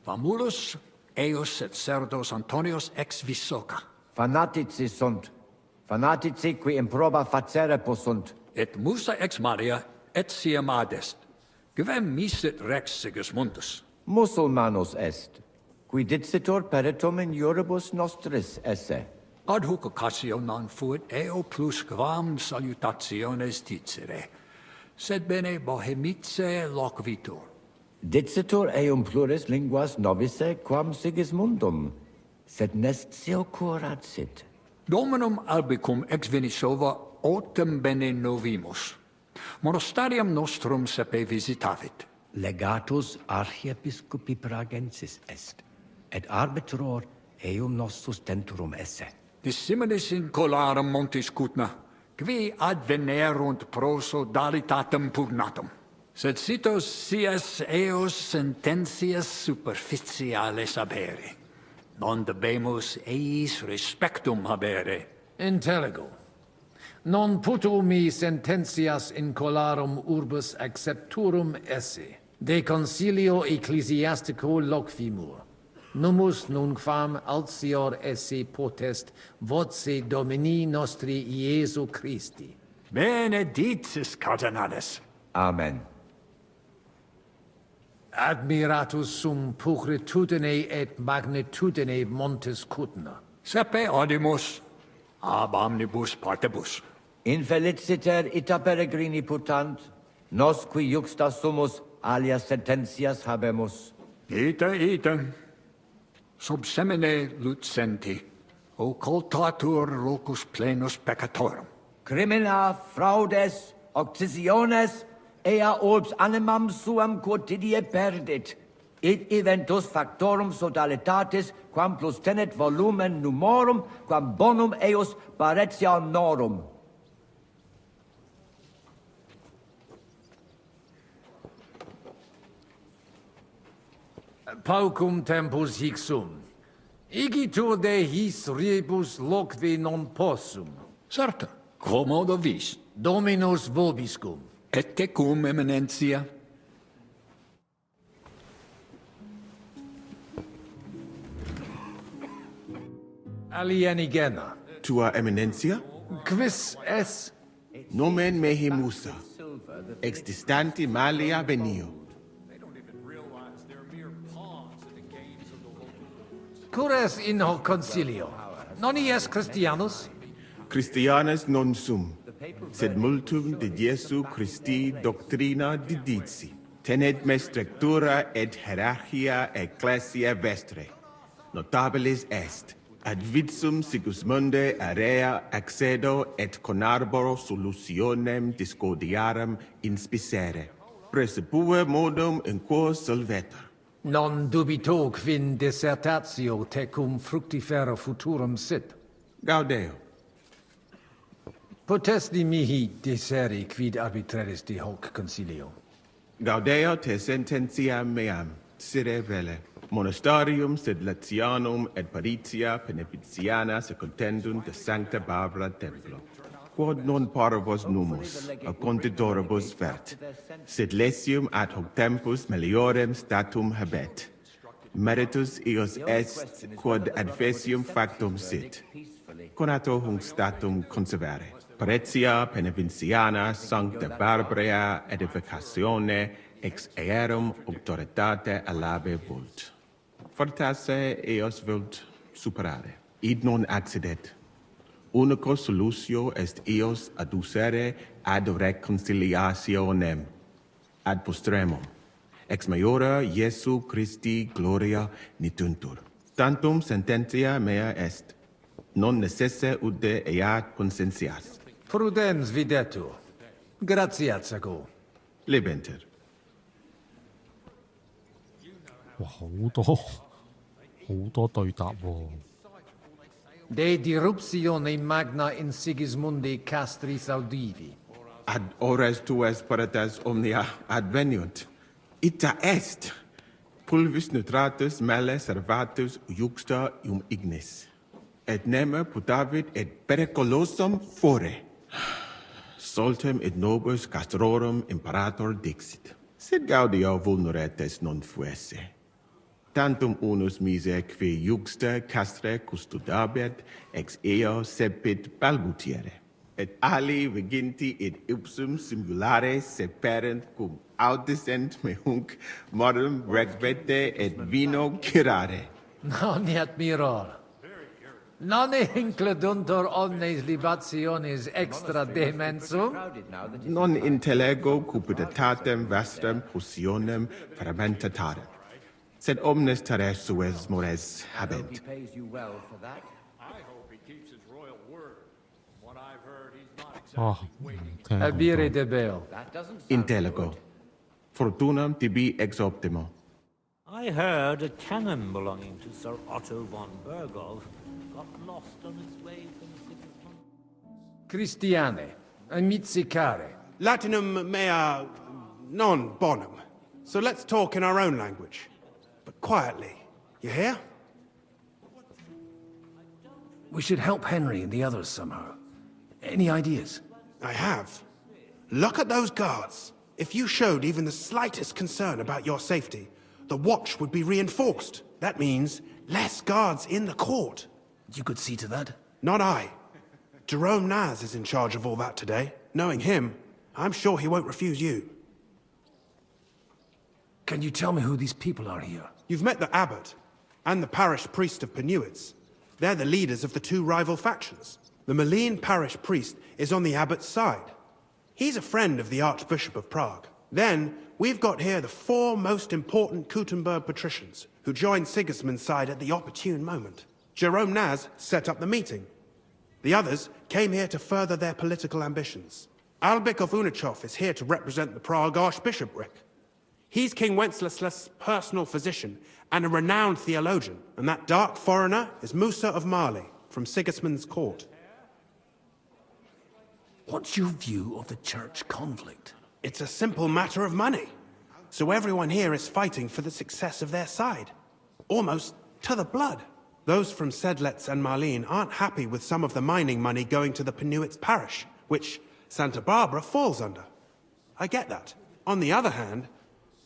famulus eos et cerdos Antonios ex Visoca. Fanatici sunt. Fanatici qui improba facere possunt. Et musa ex Maria etiam adest. Quem misit rex Sigismundus? Musulmanus est, qui dicitur peritum in iuribus nostris esse. Ad hoc occasio non fuit eo plus quam salutationes dicere, sed bene bohemice loquitur. Dicitur eum pluris linguas novice quam Sigismundum, sed nestio curat sit. Dominum albicum ex Venisova autem bene novimus. Monastarium nostrum sepe visitavit. Legatus archiepiscopi Pragensis est, et arbitror eum nos sustenturum esse. Dissimilis in colarum montis cutna, qui advenerunt proso dalitatem pugnatum. Sed sitos sias eos sententias superficiales habere. Non debemus eis respectum habere. Intelligo. Non puto mi sententias in colarum urbis accepturum esse. De concilio ecclesiastico loquimur. Numus nunquam altior esse potest voce Domini nostri Iesu Christi. Benedictis cardinales. Amen. Admiratus sum pulcritudine et magnitudine montes cutna. Sepe audimus, ab omnibus partibus. Infeliciter ita peregrini putant, nos qui juxta sumus alias sententias habemus. Ite. Sub semine lucenti, occultatur locus plenus peccatorum. Crimina, fraudes, occisiones, ea urbs animam suam quotidie perdit. Id eventus factorum sodalitatis, quam plus tenet volumen numorum, quam bonum eos paretianorum. Paucum tempus hic sum. Igitur de his rebus loqui non possum. Certa, quomodo vis? Dominus vobiscum. Et tecum eminentia? Alienigena. Tua eminencia? Quis es? Nomen mehi Musa, ex distanti malia venio. Cures in hoc concilio? Non ies Christianus? Christianus non sum, sed multum de Iesu Christi doctrina didici. Tenet me structura et hierarchia ecclesia vestre. Notabilis est, ad vitsum Sigismunde area accedo et conarboro solutionem discordiarum inspicere. Precipue modum in quo solvetur. Non dubito quin dissertatio tecum fructifera futurum sit. Gaudeo. Potesti mihi disseri quid arbitraris de hoc concilio. Gaudeo te sententiam meam, sire vele. Monastarium sed Latianum et Paritia Penepiciana secontendunt de Sancta Barbara Templo. Quod non parvos numus, a contitoribus vert, sed lesium ad hoc tempus meliorem statum habet. Meritus eos est, quod adfesium factum sit. Conato hunc statum conservare. Paritia Penepiciana Sancta Barbara edificatione ex earum auctoritate alabe vult. Fortasse eos vult superare. Id non accidet. Unico solutio est eos adducere ad reconciliationem, ad postremum. Ex maiora Iesu Christi gloria nituntur. Tantum sententia mea est, non necesse ude eat consentias. Prudens videtur. Gratias ago. Lebenter. 哇，好多對答喎。 De diruptione magna in Sigismundi castris audivi. Ad ores tuas paratas omnia adveniunt. Ita est. Pulvis nutratus male servatus juxta ignis. Et neme putavit et periculosum fore. Soltem et nobis castrorum imperator dixit. Sed gaudio vulneretes non fuesse. Tantum unus mise que juxta castre custodabet ex eo sepit balbutiere. Et ali viginti et ipsum simulare seperent cum audicent me hunc modum recvete et vino curare. Non et miror. Non includuntur omnes libationes extra demensum? Non intellego cupiditatem vastram potionem fermentatarem. Sed omnes terrestrues mores habent. Pays you well for that. I hope he keeps his royal word. From what I've heard, he's not Oh, exactly Abire debeo. Intellego. Fortunam tibi ex optimo. I heard a cannon belonging to Sir Otto von Bergov got lost on its way from Sigismund. Christiane, amitzicare. Latinum mea non bonum. So let's talk in our own language. But quietly. You hear? We should help Henry and the others somehow. Any ideas? I have. Look at those guards. If you showed even the slightest concern about your safety, the watch would be reinforced. That means less guards in the court. You could see to that? Not I. Jerome Naz is in charge of all that today. Knowing him, I'm sure he won't refuse you. Can you tell me who these people are here? You've met the abbot and the parish priest of Penuitz. They're the leaders of the two rival factions. The Malene parish priest is on the abbot's side. He's a friend of the Archbishop of Prague. Then, we've got here the four most important Kuttenberg patricians, who joined Sigismund's side at the opportune moment. Jerome Naz set up the meeting. The others came here to further their political ambitions. Albik of Unichov is here to represent the Prague Archbishopric. He's King Wenceslas's personal physician and a renowned theologian. And that dark foreigner is Musa of Mali, from Sigismund's court. What's your view of the church conflict? It's a simple matter of money. So everyone here is fighting for the success of their side. Almost to the blood. Those from Sedlets and Marlene aren't happy with some of the mining money going to the Penuitz parish, which Santa Barbara falls under. I get that. On the other hand,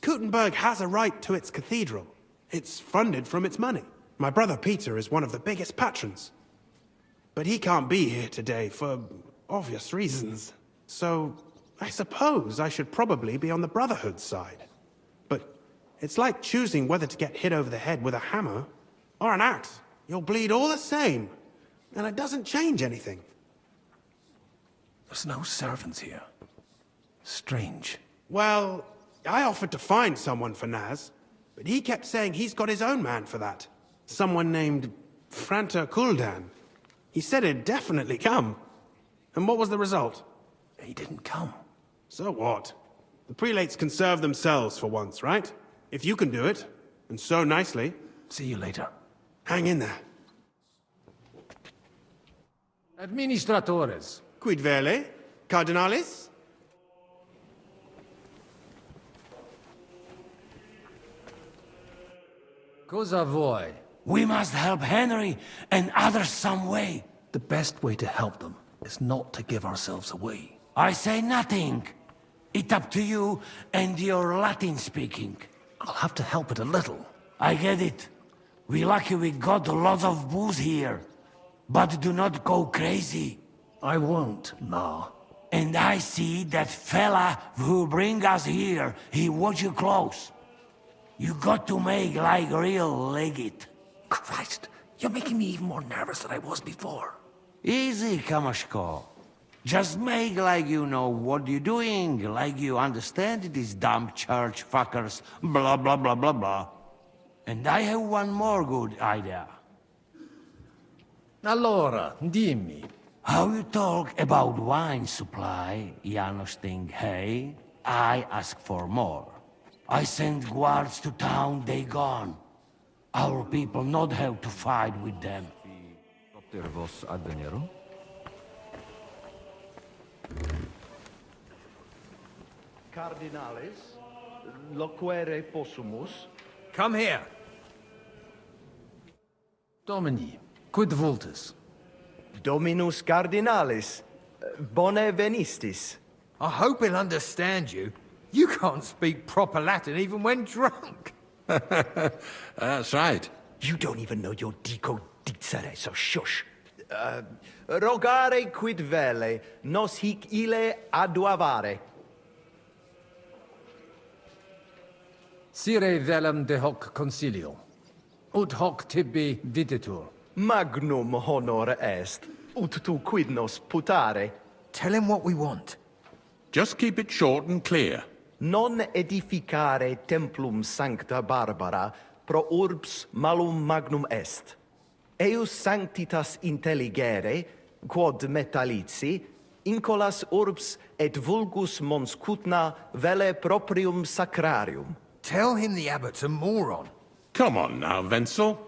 Kuttenberg has a right to its cathedral. It's funded from its money. My brother Peter is one of the biggest patrons. But he can't be here today for obvious reasons. So I suppose I should probably be on the Brotherhood's side. But it's like choosing whether to get hit over the head with a hammer or an axe. You'll bleed all the same, and it doesn't change anything. There's no servants here. Strange. Well, I offered to find someone for Naz, but he kept saying he's got his own man for that. Someone named Franta Kuldan. He said he'd definitely come. And what was the result? He didn't come. So what? The prelates can serve themselves for once, right? If you can do it, and so nicely. See you later. Hang in there. Administratores. Quid vele? Cardinalis? Cosa vuoi? We must help Henry and others some way. The best way to help them is not to give ourselves away. I say nothing. It's up to you and your Latin speaking. I'll have to help it a little. I get it. We lucky we got a lot of booze here. But do not go crazy. I won't, Ma. And I see that fella who bring us here, he watch you close. You got to make like real legit. Christ, you're making me even more nervous than I was before. Easy, Kamashko. Just make like you know what you're doing, like you understand these dumb church fuckers, blah blah blah blah blah. And I have one more good idea. Allora, dimmi. How you talk about wine supply, Janos think, hey? I ask for more. I send guards to town, they gone. Our people not have to fight with them. Vos advenero? Cardinalis, loquere possumus. Come here. Domini, quid vultus? Dominus Cardinalis, bone venistis. I hope he'll understand you. You can't speak proper Latin even when drunk. That's right. You don't even know your dico dicere, so shush. Rogare quid vele, nos hic ile aduavare. Sire velum de hoc consilio, ut hoc tibi videtur. Magnum honor est, ut tu quid nos putare. Tell him what we want. Just keep it short and clear. Non edificare templum sancta Barbara pro urbs malum magnum est. Eius sanctitas intelligere, quod metallici, incolas urbs et vulgus mons cutna vele proprium sacrarium. Tell him the abbot's a moron. Come on now, Wenzel.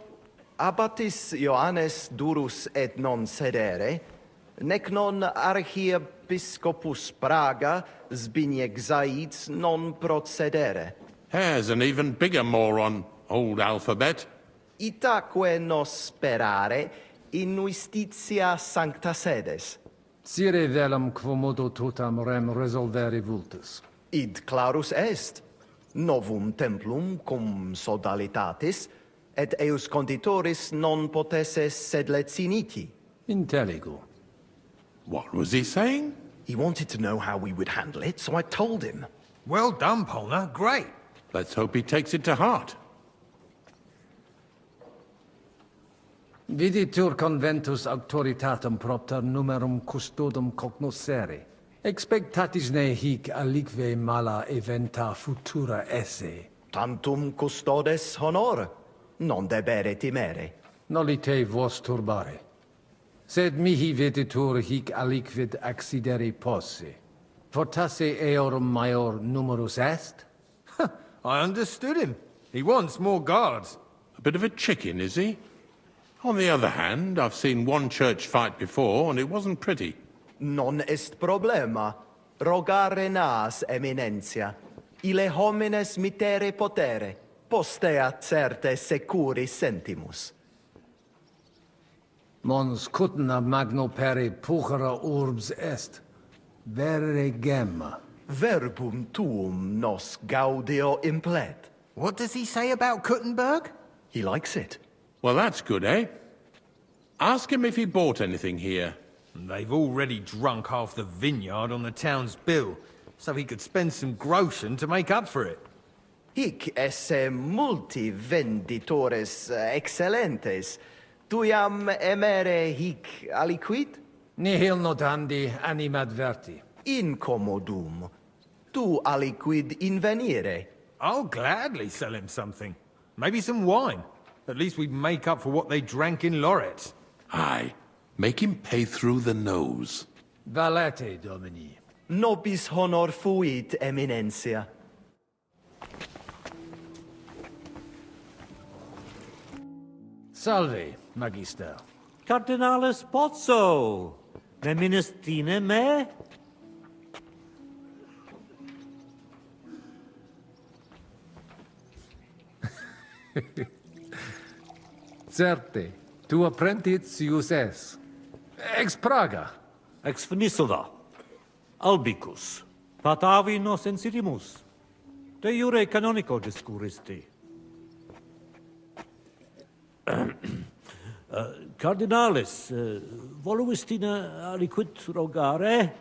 Abbatis Ioannes durus et non sedere, nec non archiepiscopus Praga Zbigniew Zaidz non procedere. Here's an even bigger moron, old alphabet. Itaque nos sperare in justitia sancta sedes. Sire velum quomodo totam rem resolvere vultus. Id clarus est. Novum templum cum sodalitatis, et eius conditoris non potesses sed leciniti. Intelligo. What was he saying? He wanted to know how we would handle it, so I told him. Well done, Polner. Great. Let's hope he takes it to heart. Viditur conventus auctoritatem propter numerum custodum cognoscere. Expectatis ne hic alique mala eventa futura esse. Tantum custodes honor, non debere timere. Nolite vos turbare. Sed mihi viditur hic aliquid accidere posse. Fortasse eorum maior numerus est? I understood him. He wants more guards. A bit of a chicken, is he? On the other hand, I've seen one church fight before, and it wasn't pretty. Non est problema. Rogare nas, eminentia. Ile homines mittere potere. Postea certe securi sentimus. Mons cutna magno pere puchera urbs est. Vere gemma. Verbum tuum nos gaudio implet. What does he say about Kuttenberg? He likes it. Well, that's good, eh? Ask him if he bought anything here. They've already drunk half the vineyard on the town's bill, so he could spend some groschen to make up for it. Hic esse multi venditores excellentes. Tuiam emere hic aliquid? Nihil notandi animadverti. Incommodum. Tu aliquid invenire. I'll gladly sell him something. Maybe some wine. At least we'd make up for what they drank in Lorette. Aye. Make him pay through the nose. Valete, Domini. Nobis honor fuit, eminentia. Salve, Magister. Cardinalis Pozzo. Ministine me? Certe, tu apprentitius es. Ex Praga. Ex Venisova. Albicus. Patavi nos insitimus. De jure canonico discuristi. Cardinalis, voluistina aliquid rogare?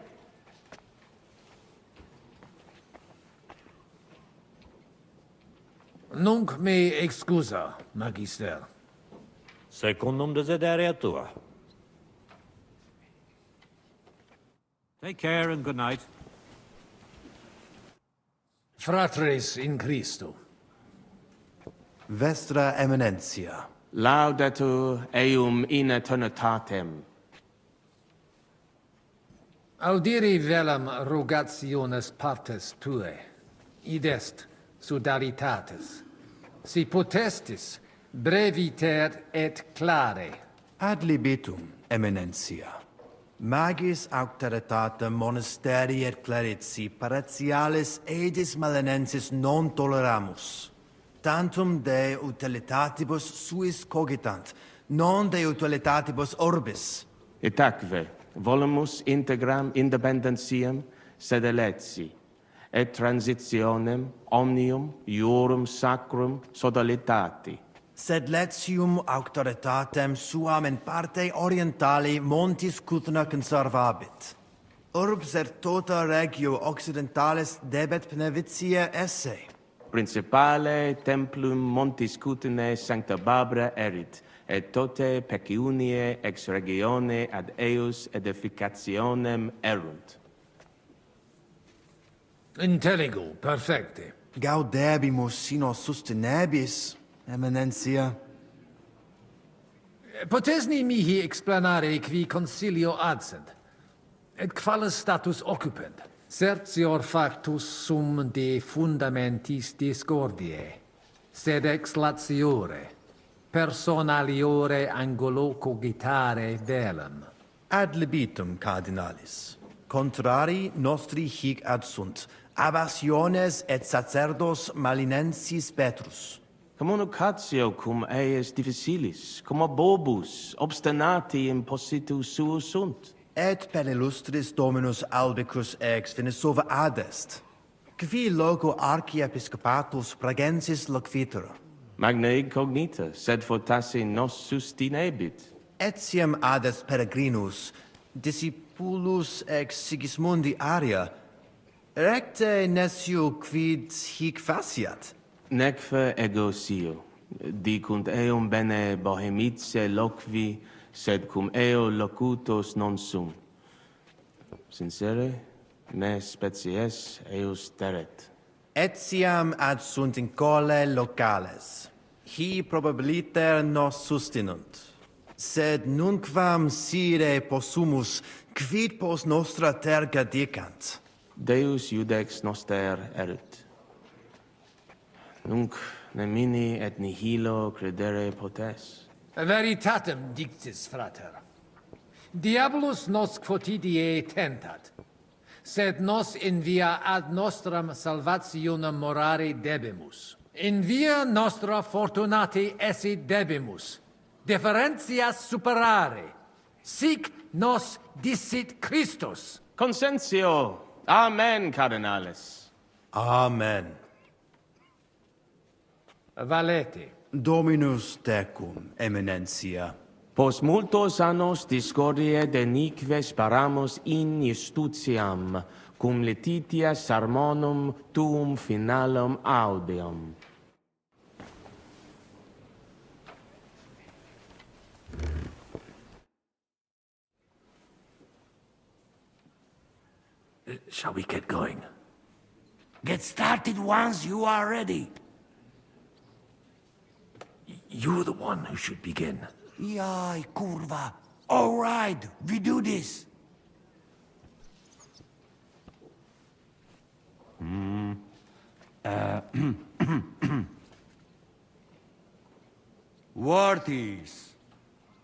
Nunc me excusa, Magister. Secundum desideria tua. Take care and good night. Fratres in Christo. Vestra Eminentia. Laudetur eum in eternitatem. Audiri velam rogationes partes tue. Id est sodalitatis. Si potestis breviter et clare. Ad libitum, Eminentia. Magis auctoritatem monasteri et clerici paratialis edis malenensis non toleramus. Tantum de utilitatibus suis cogitant, non de utilitatibus orbis. Itaque, volumus integram independentiam sede leci, et transitionem omnium iorum sacrum sodalitati. Sed letium auctoritatem suam in parte orientali montis cutna conservabit. Urbs et tota regio occidentalis debet benevitia esse. Principale templum montis cutine sancta Barbara erit, et tote peciunie ex regione ad eius edificationem erunt. Intelligo, perfecte. Gaudebimus sino sustenebis, eminentia. Potesni mihi explanare qui concilio adsent, et quale status occupent. Certior factus sum de fundamentis discordiae, sed ex latiore, personaliore angulo cogitare velum. Ad libitum, cardinalis. Contrari nostri hic adsunt, abasiones et sacerdos malinensis Petrus. Communicatio cum eius difficilis, cum bobus obstinati impositus suus sunt. Et per illustris Dominus albicus ex Venesova adest, qui loco archiepiscopatus pragensis loquitur. Magna incognita, sed fortasse nos sustinebit. Etiam adest peregrinus, discipulus ex Sigismundi Aria, recte nesciu quid hic faciat. Neque ego sio, dicunt eum bene bohemice loqui, sed cum eo locutos non sum. Sincere, me species eus teret. Etiam adsunt in cole locales. Hi probabiliter nos sustinunt. Sed nunquam sire possumus, quid pos nostra terga dicant. Deus iudex noster erit. Nunc nemini et nihilo credere potes. Veritatem dictis, frater. Diabolus nos quotidie tentat, sed nos in via ad nostram salvationem morare debimus. In via nostra fortunati esse debimus, differentias superare. Sic nos dicit Christus. Consentio. Amen, cardinales. Amen. Valete. Dominus tecum, eminentia. Post multos annos discordie denique sparamus in justitiam, cum letitia sermonum tuum finalum audeum. Shall we get going? Get started once you are ready. You're the one who should begin. Yai, curva. All right, we do this. Worthies,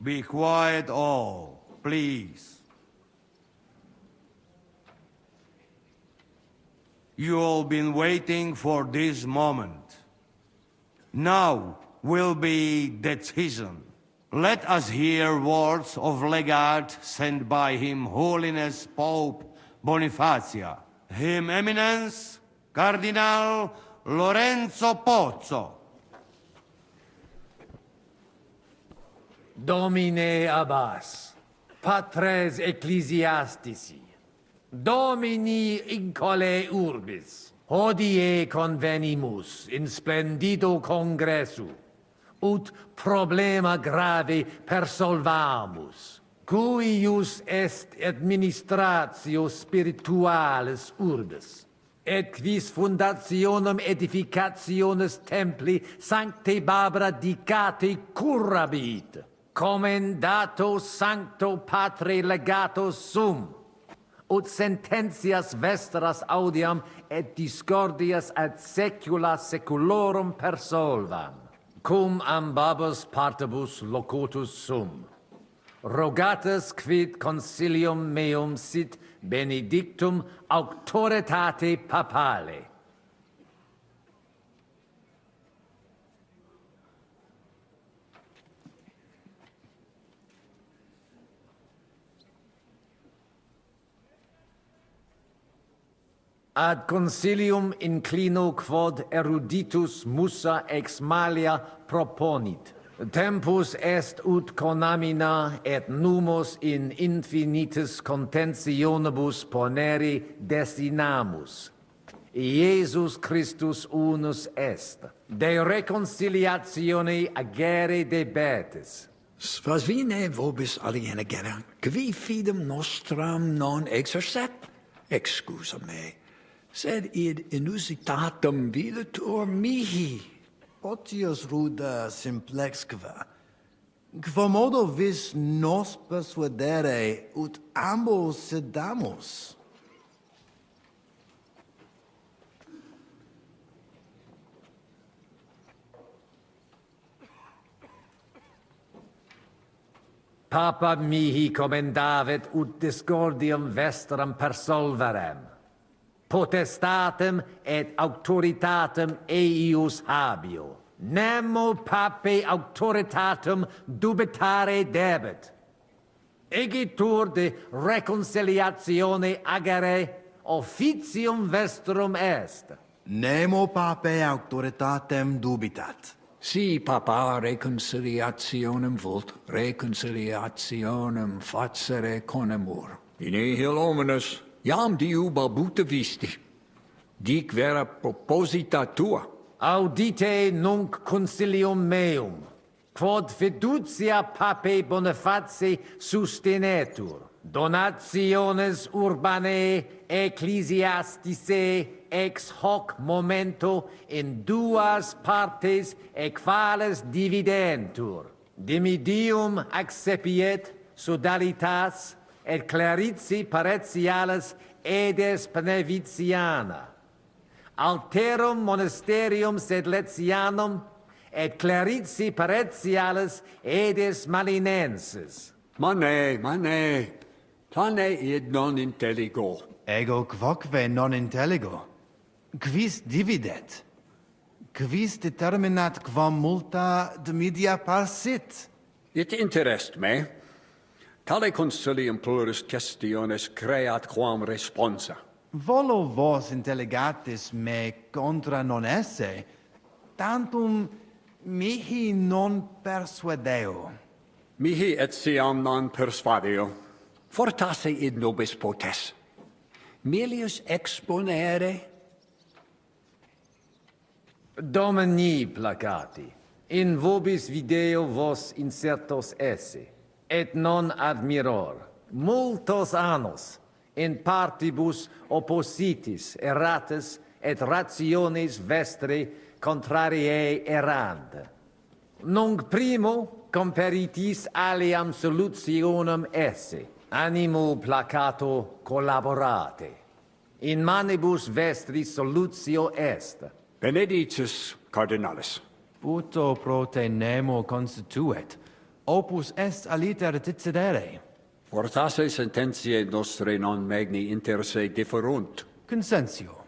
be quiet all, please. You all been waiting for this moment. Now will be decision. Let us hear words of legate sent by Him Holiness Pope Bonifacia, Him Eminence Cardinal Lorenzo Pozzo. Domine Abbas, patres ecclesiastici, Domini incole urbis, hodie convenimus in splendido congressu, ut problema grave persolvamus, cuius est administratio spiritualis urbis, et quis fundationem edificationis templi sancte Barbara dicate curabit, commendato sancto patre legato sum, ut sententias vestras audiam et discordias ad secula seculorum persolvam, cum ambabus partibus locutus sum. Rogatus quid concilium meum sit benedictum auctoritate papale. Ad consilium inclino quod eruditus musa ex malia proponit. Tempus est ut conamina et numos in infinitus contentionibus poneri destinamus. Iesus Christus unus est, de reconciliatione agere debetis. Svasvine vobis aliena genera, qui fidem nostram non exercet, excusa me, sed id inusitatum videtur mihi. Otius ruda simplexque, quomodo vis nos persuadere ut ambos sedamus. Papa mihi commendavit ut discordium vestram persolverem. Potestatem et auctoritatem eius habio. Nemo pape auctoritatem dubitare debet. Egitur de reconciliatione agere officium vestrum est. Nemo pape auctoritatem dubitat. Si papa reconciliationem vult, reconciliationem facere conemur. In nihil hominus, iam diu balbuta visti. Dic vera proposita tua. Audite nunc concilium meum, quod fiducia pape Boniface sustinetur, donationes urbanae ecclesiasticae ex hoc momento in duas partes equales dividentur. Dimidium accepiet sodalitas et clarici paretialis edes Pneviciana. Alterum monasterium Sedletianum et clarici paretialis edes Malinensis. Mane, plane id non intelligo. Ego quoque non intelligo. Quis dividet? Quis determinat quam multa dimidia parsit? It interest me. Tale concilium plurus questiones creat quam responsa. Volo vos intelligatis me contra non esse, tantum mihi non persuadeo. Mihi etiam non persuadeo. Fortasse id nobis potes. Melius exponere. Domini placati, in vobis video vos insertos esse, et non admiror, multos annos, in partibus oppositis erratis et rationes vestre contrariae errand. Nunc primo comperitis aliam solutionem esse, animo placato collaborate. In manibus vestris solutio est. Benedictus cardinalis. Puto pro te nemo constituet, opus est aliter decidere. Fortasse sententiae nostre non magni inter se differunt. Consensio.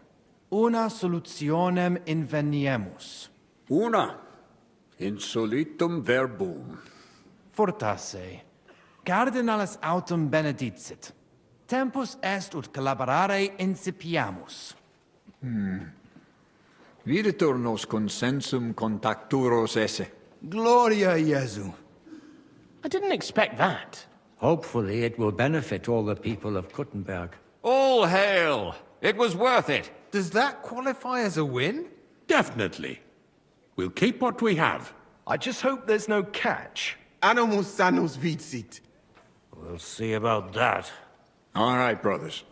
Una solutionem inveniemus. Una. Insolitum verbum. Fortasse. Cardinalis autem benedicit. Tempus est ut collaborare incipiamus. Videtur nos consensum contacturos esse. Gloria Iesu. I didn't expect that. Hopefully it will benefit all the people of Kuttenberg. All hail! It was worth it. Does that qualify as a win? Definitely. We'll keep what we have. I just hope there's no catch. Animus sanus vicit. We'll see about that. All right, brothers.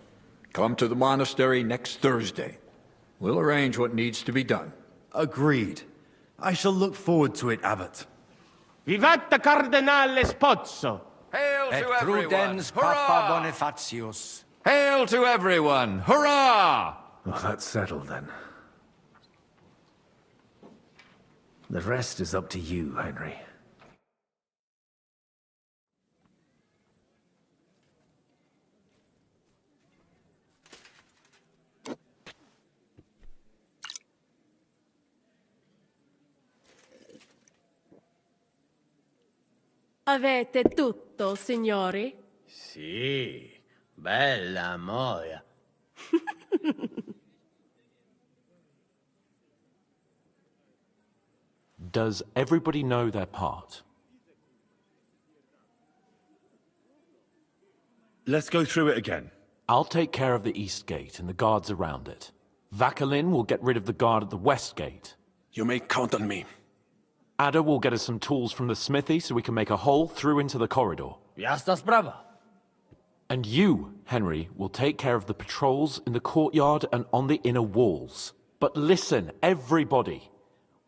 Come to the monastery next Thursday. We'll arrange what needs to be done. Agreed. I shall look forward to it, Abbot. Vivat Cardinale Spozzo! Hail Et to everyone! prudens Hurrah! Papa Bonifatius. Hail to everyone! Hurrah! Well, that's settled then. The rest is up to you, Henry. Avete tutto, signori? Sì, bella moia. Does everybody know their part? Let's go through it again. I'll take care of the east gate and the guards around it. Vakalin will get rid of the guard at the west gate. You may count on me. Ada will get us some tools from the smithy so we can make a hole through into the corridor. Jasna sprava. And you, Henry, will take care of the patrols in the courtyard and on the inner walls. But listen, everybody.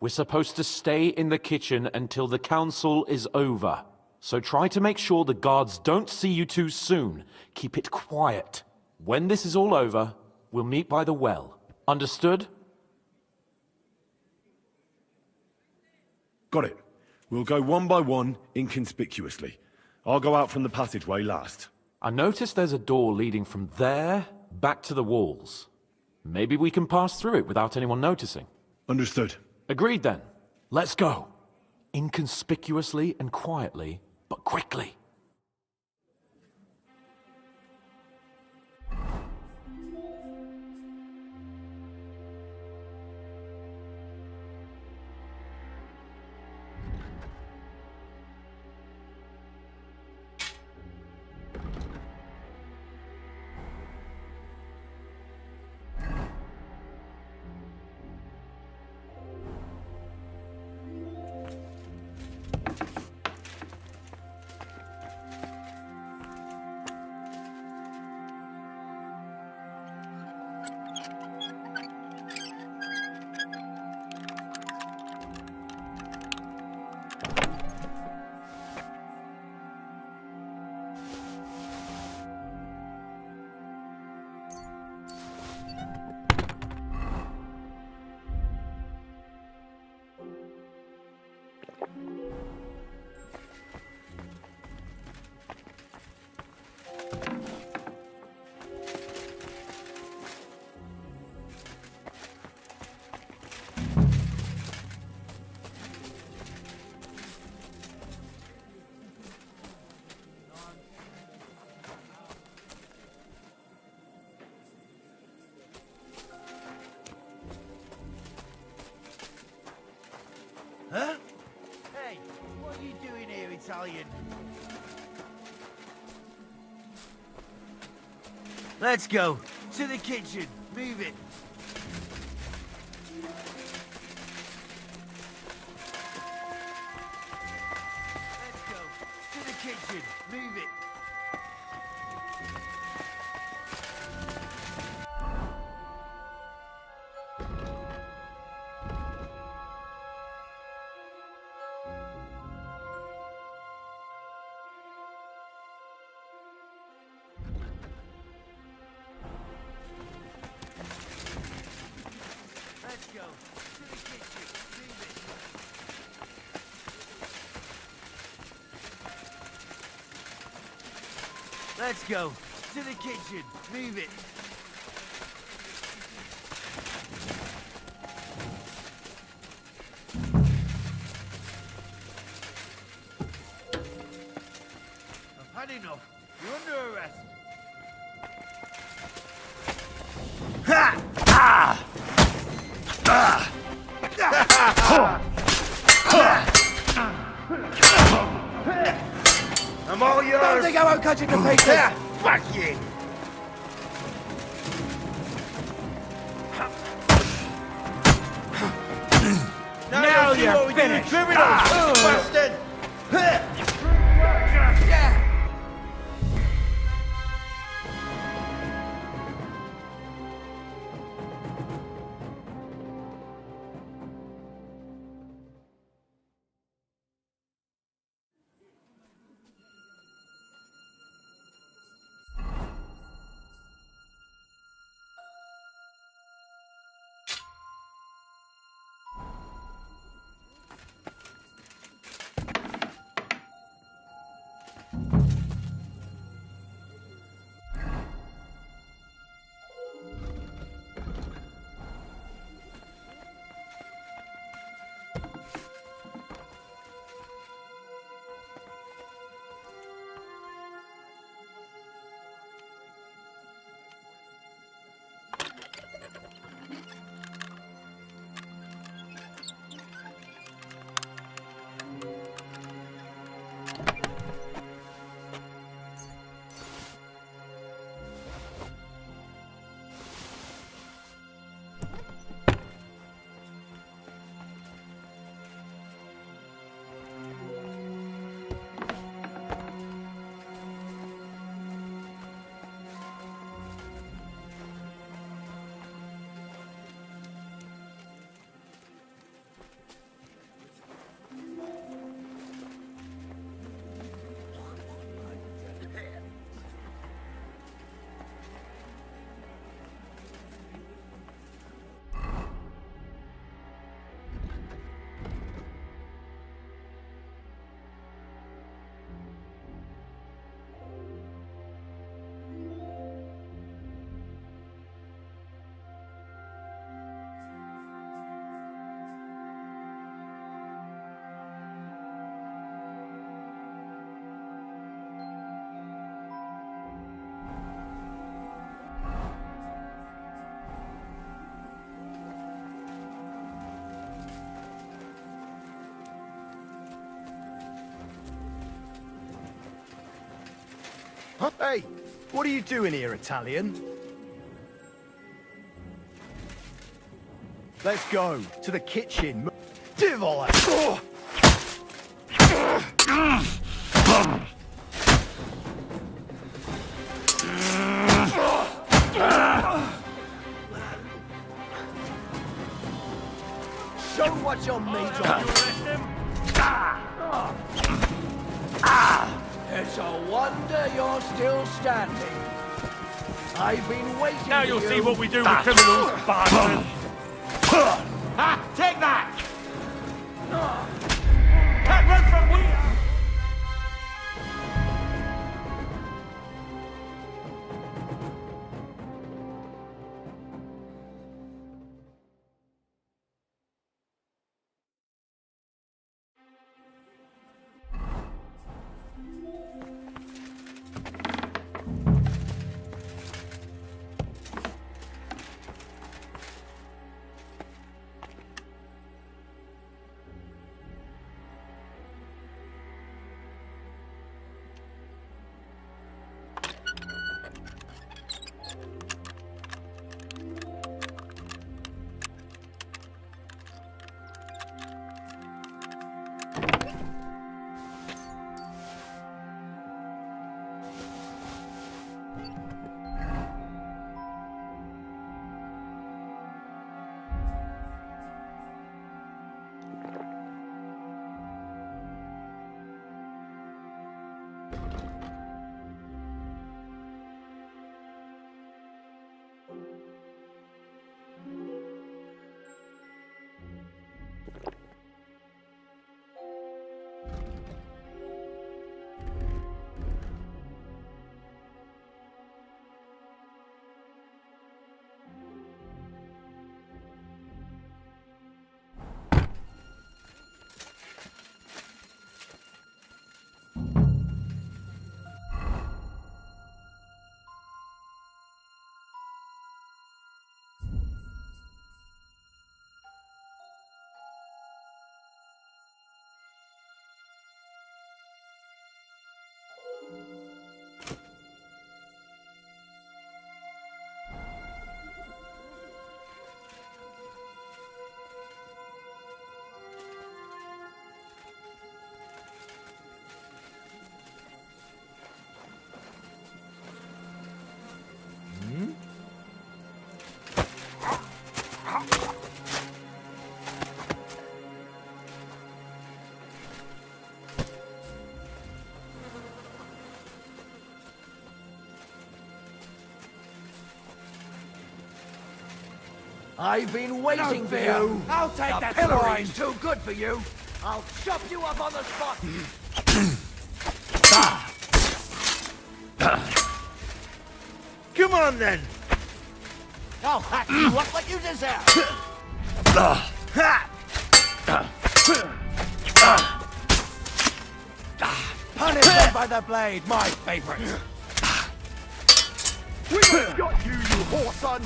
We're supposed to stay in the kitchen until the council is over. So try to make sure the guards don't see you too soon. Keep it quiet. When this is all over, we'll meet by the well. Understood? Got it. We'll go one by one, inconspicuously. I'll go out from the passageway last. I noticed there's a door leading from there back to the walls. Maybe we can pass through it without anyone noticing. Understood. Agreed then. Let's go. Inconspicuously and quietly, but quickly. Huh? Hey, what are you doing here, Italian? Let's go. To the kitchen. Move it. Let's go. To the kitchen. Move it. Let's go. To the kitchen. Move it. Let's go. To the kitchen. Move it. I've had enough. You're under arrest. Ha! Ah! I'm all yours. Don't think I won't cut you to pieces. Fuck you. Now see you're what we do to finished. criminals, bastard. Hey, what are you doing here, Italian? Let's go to the kitchen. Divola! Show what you're made of. It's a wonder you're still standing. I've been waiting. Now you'll see what we do with criminals, bastard! Ha! Take that! Can't run from we. I've been waiting for you. I'll take the that pillorine's slurry. too good for you. I'll chop you up on the spot. Come on then. I'll hack you up like you deserve. Punishment by the blade, my favorite. We got you, you whore son.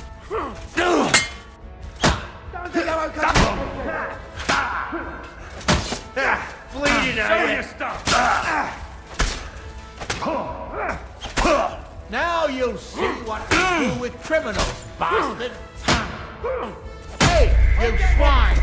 Bleeding out. Show your stuff! Now you'll see what we do with criminals, bastard! Hey, you swine!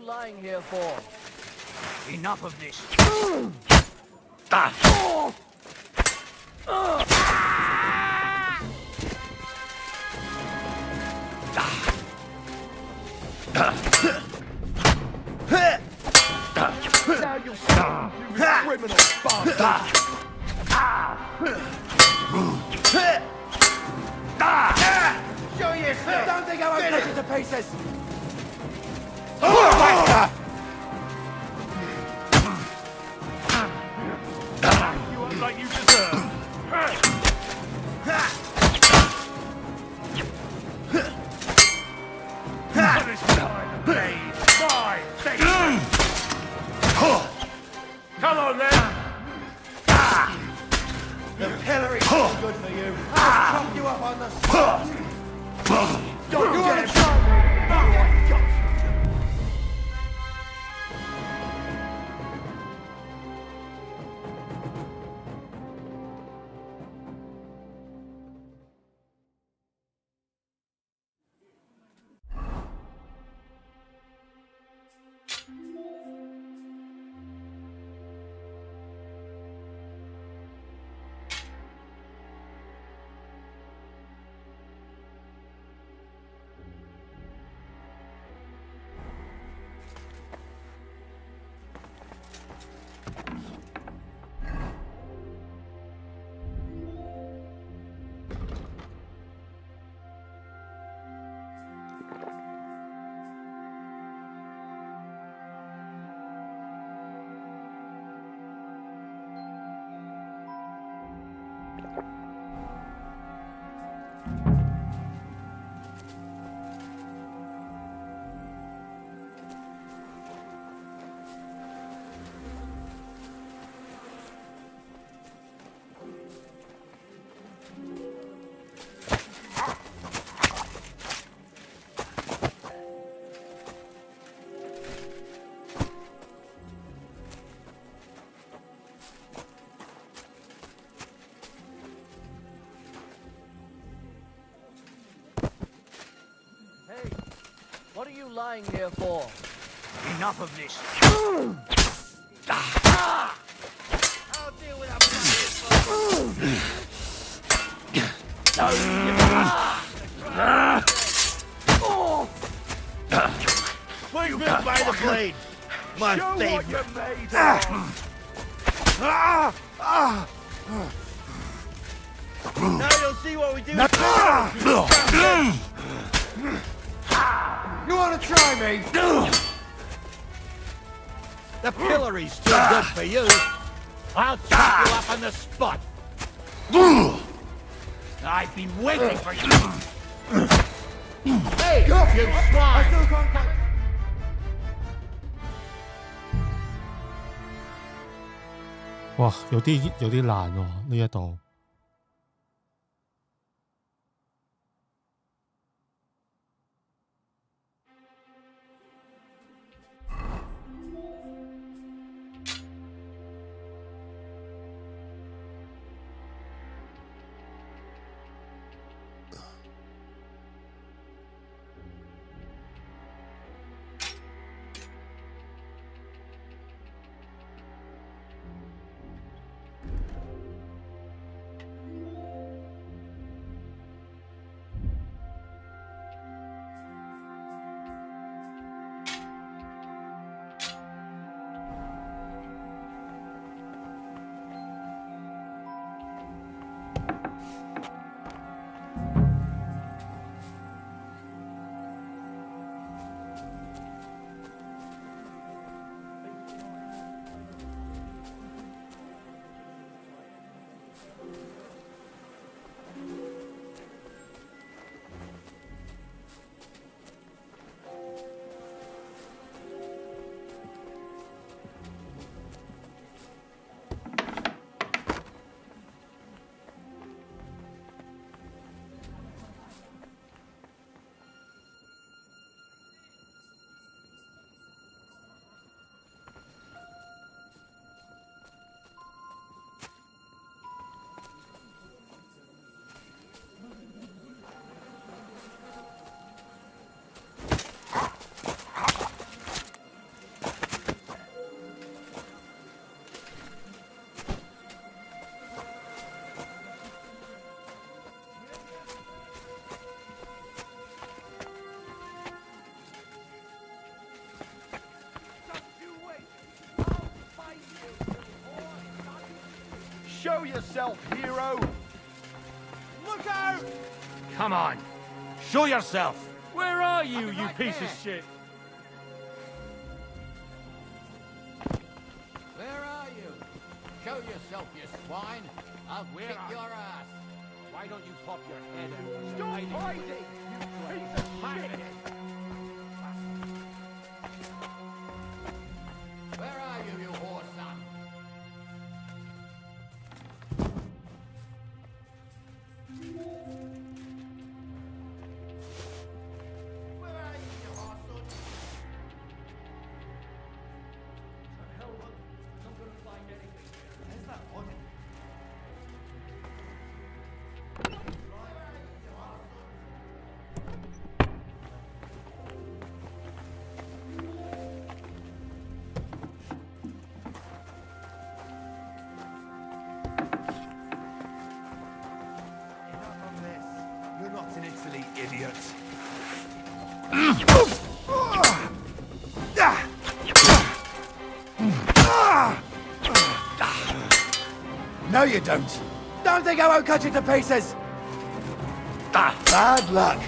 lying here for? Enough of this. Now you'll stop, you criminal bastard! Show yourself! Don't think I won't cut you to pieces! You are like you deserve. Punish me by the blade. My face. Come on then! The pillory's too good for you. I'll chop you up on the spot! You wanna try me? I got you! What are you lying here for? Enough of this. I'll deal with What you built by the blade? My Show favorite. what you're made of. Now you'll see what we do. You wanna try me? The pillory's too good for you. I'll chop you up on the spot! I've been waiting for you. Hey, you swine!哇，有啲難喎呢一度。Show yourself, hero! Look out! Come on, show yourself! Where are you, you piece of shit? Where are you? Show yourself, you swine. I'll kick your ass. Why don't you pop your head out? Stop hiding, you piece of shit! Where are you, you whore son? You're not in Italy, idiot. No, you don't. Don't think I won't cut you to pieces. Bad luck.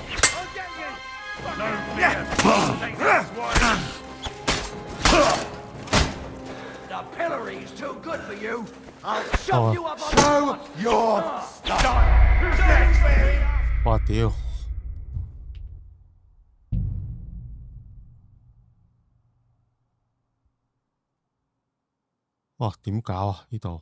The pillory's too good for you. I'll Oh. shove you up on Show your stuff. Who's next? 哇屌！哇點搞啊？呢度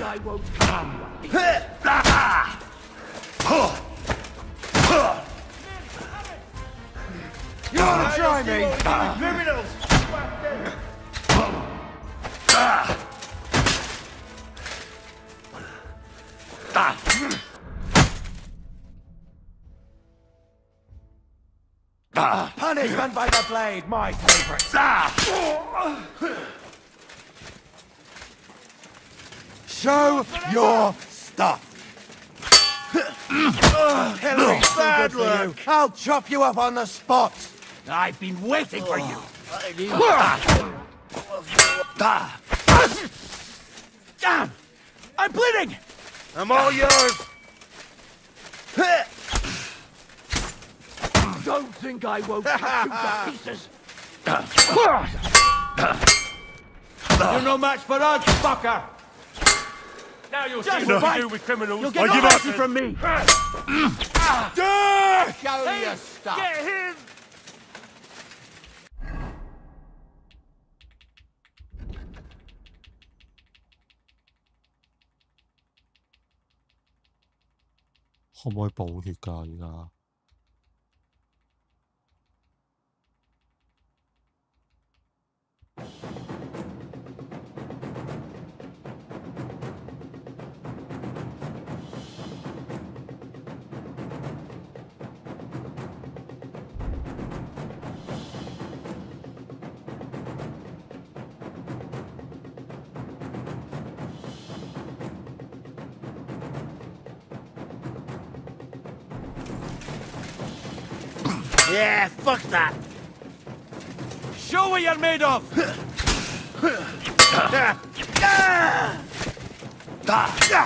I won't come? You wanna try me? Criminals! Punishment by the blade, my favorite. Show your stuff. Henry, bad luck. I'll chop you up on the spot. I've been waiting for you. Damn! I'm bleeding! I'm all yours. Don't think I won't cut you to pieces. You're no match for us, fucker. Now you'll Just see what right. we do with criminals. You'll get no mercy from me. Show your stuff. Get him!可唔可以補血㗎？而家Yeah, fuck that. Show what you're made of!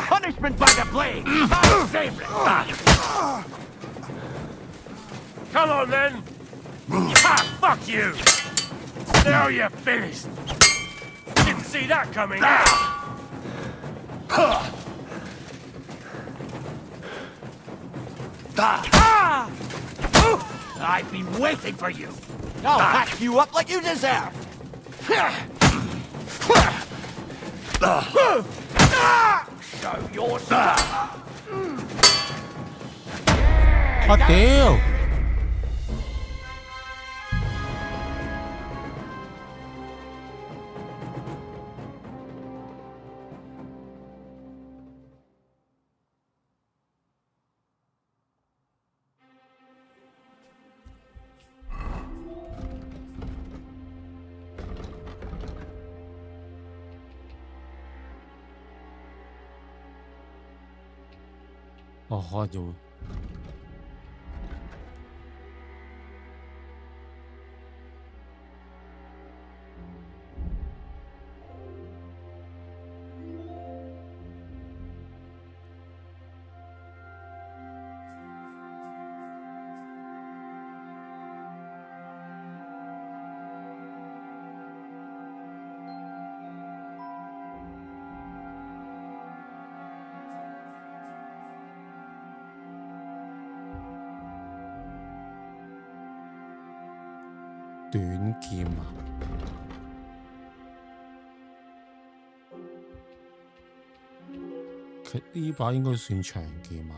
Punishment by the blade. My favorite. Come on, then! Fuck you! Now you're finished! Didn't see that coming! I've been waiting for you. I'll hack you up like you deserve. Show your stuff. 我屌！哦，可能要短劍啊！其實呢把應該算長劍啊！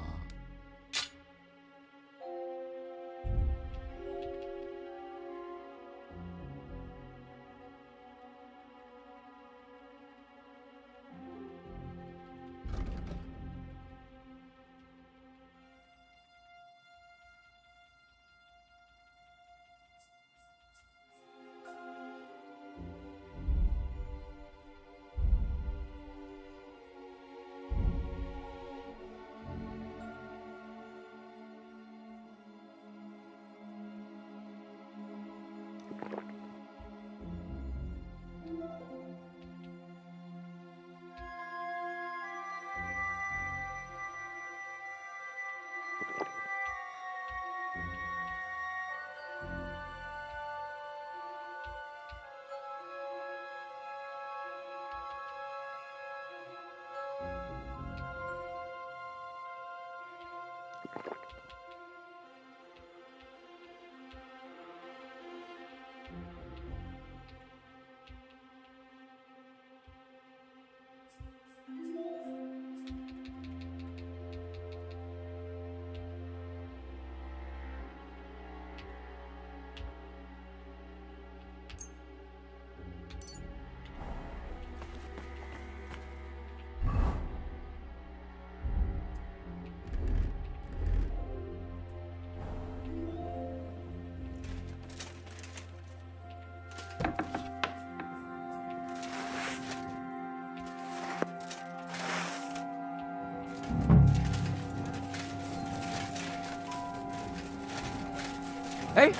Hey.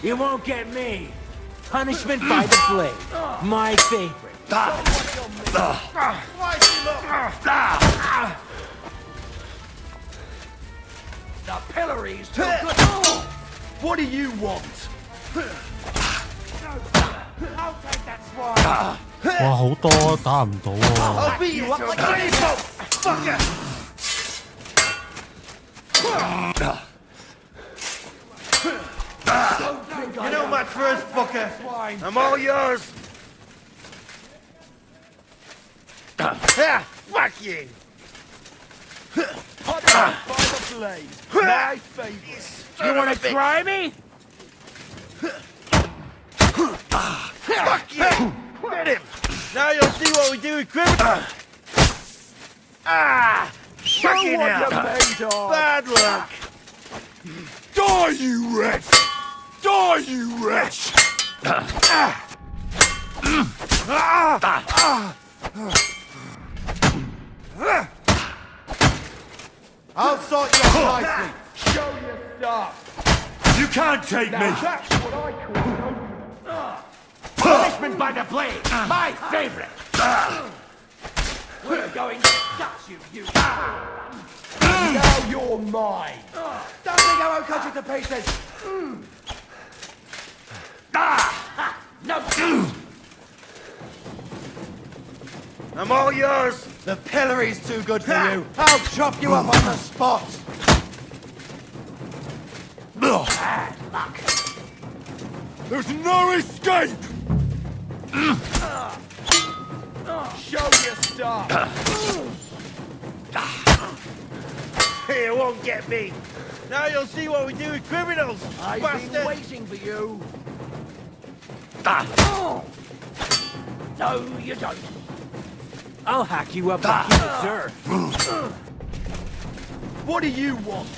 You won't get me. Punishment by the blade. My favorite. The pillory's too good. What do you want? I'll take that swine. 哇，好多打唔到喎。 I'll beat you up like a baseball! Fucker! You're no match for us, fucker! I'm all yours! Fuck you! By the blade. My favorite. You wanna try me? Fuck you! Get him! Now you'll see what we do with criminals! Show what you're made of. Bad luck! Die, you wretch! Die, you wretch! I'll sort you out nicely. Show your stuff. You can't take me! That's what I call punishment by the blade. My favorite. We're going to touch you. Now you're mine. Don't think I won't cut you to pieces. No. I'm all yours! The pillory's too good for you. I'll chop you up on the spot. Bad luck. There's no escape! Show your stuff. Here, won't get me! Now you'll see what we do with criminals! I've bastard! been waiting for you. No, you don't. I'll hack you up like you deserve. What do you want?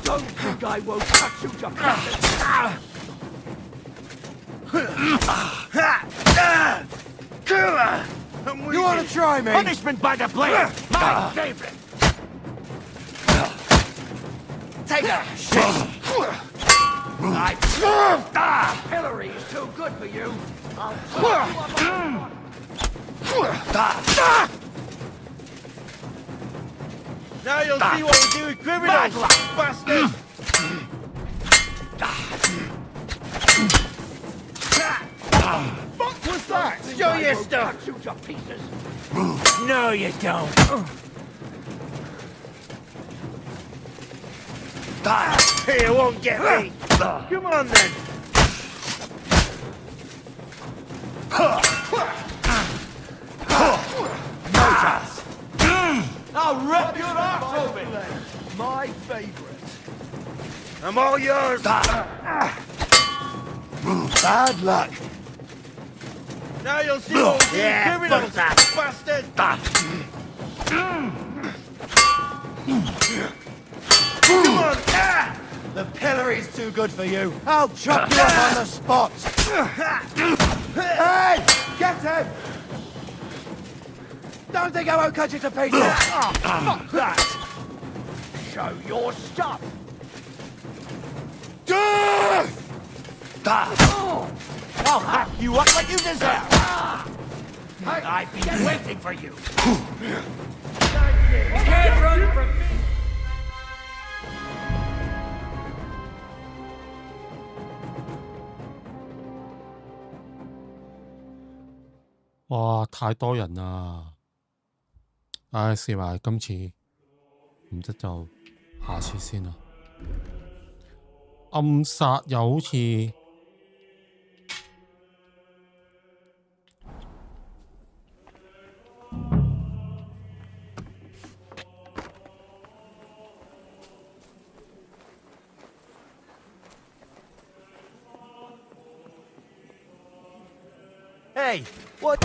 Don't think I won't cut you to pieces. You want to try me? Punishment by the blade. My favorite. Take a shit. Hillary is too good for you. I'll Now you'll see what we do with criminals! Bastard! What was that? Show your stuff! Cut you to pieces. No, you don't. Here, won't get me! Come on then! I'll rip your ass open. My favorite. I'm all yours! Bad luck. Now you'll see what we do with criminals! Bastard! Come on! The pillory's too good for you. I'll chop you up on the spot. Hey! Get him! Don't think I won't cut you to pieces. Fuck that. Show your stuff. I'll hack you up like you deserve. I've been waiting for you. You can't run from me.哇，太多人啦！唉，試埋今次唔得就下次先啦。暗殺又好似Hey, what?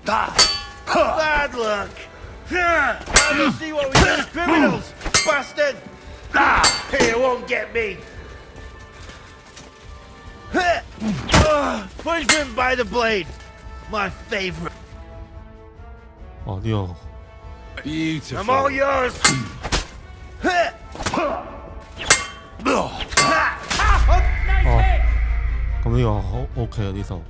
Bad luck. Now you see what we do to criminals, bastard. You won't get me. Punishment by the blade. My favorite. 哦，呢個 Beautiful. I'm all yours. 咁呢個好 OK 啊呢度。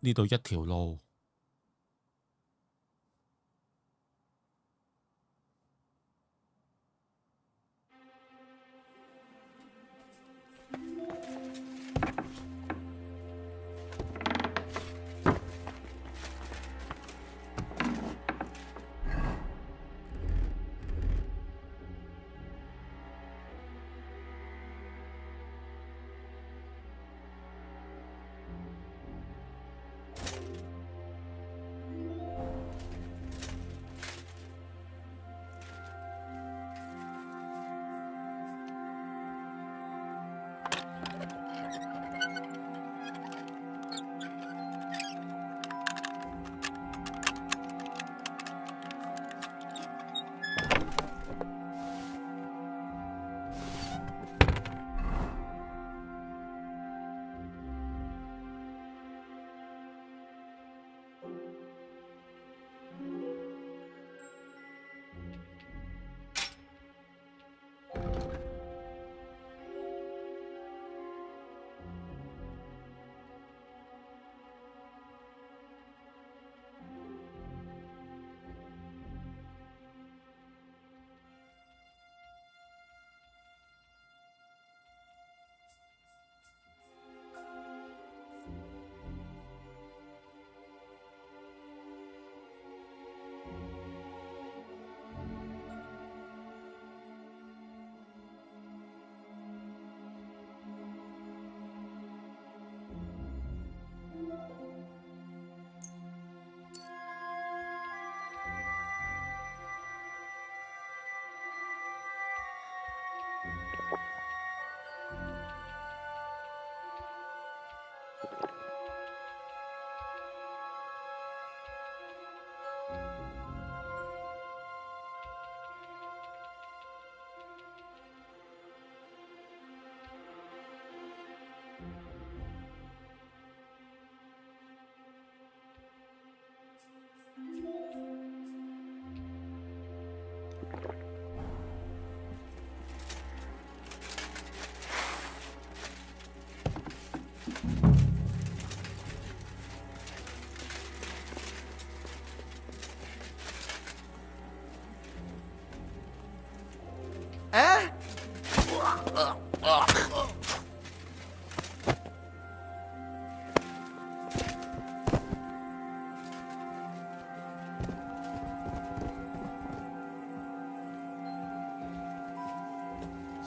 呢度一條路。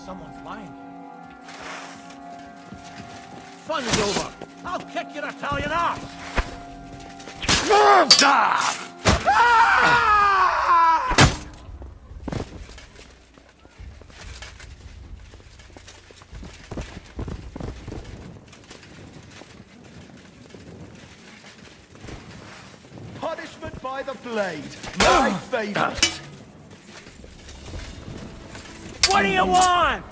Someone's lying here. Fun is over. I'll kick your Italian ass. Punishment by the blade. My favorite. What do you want?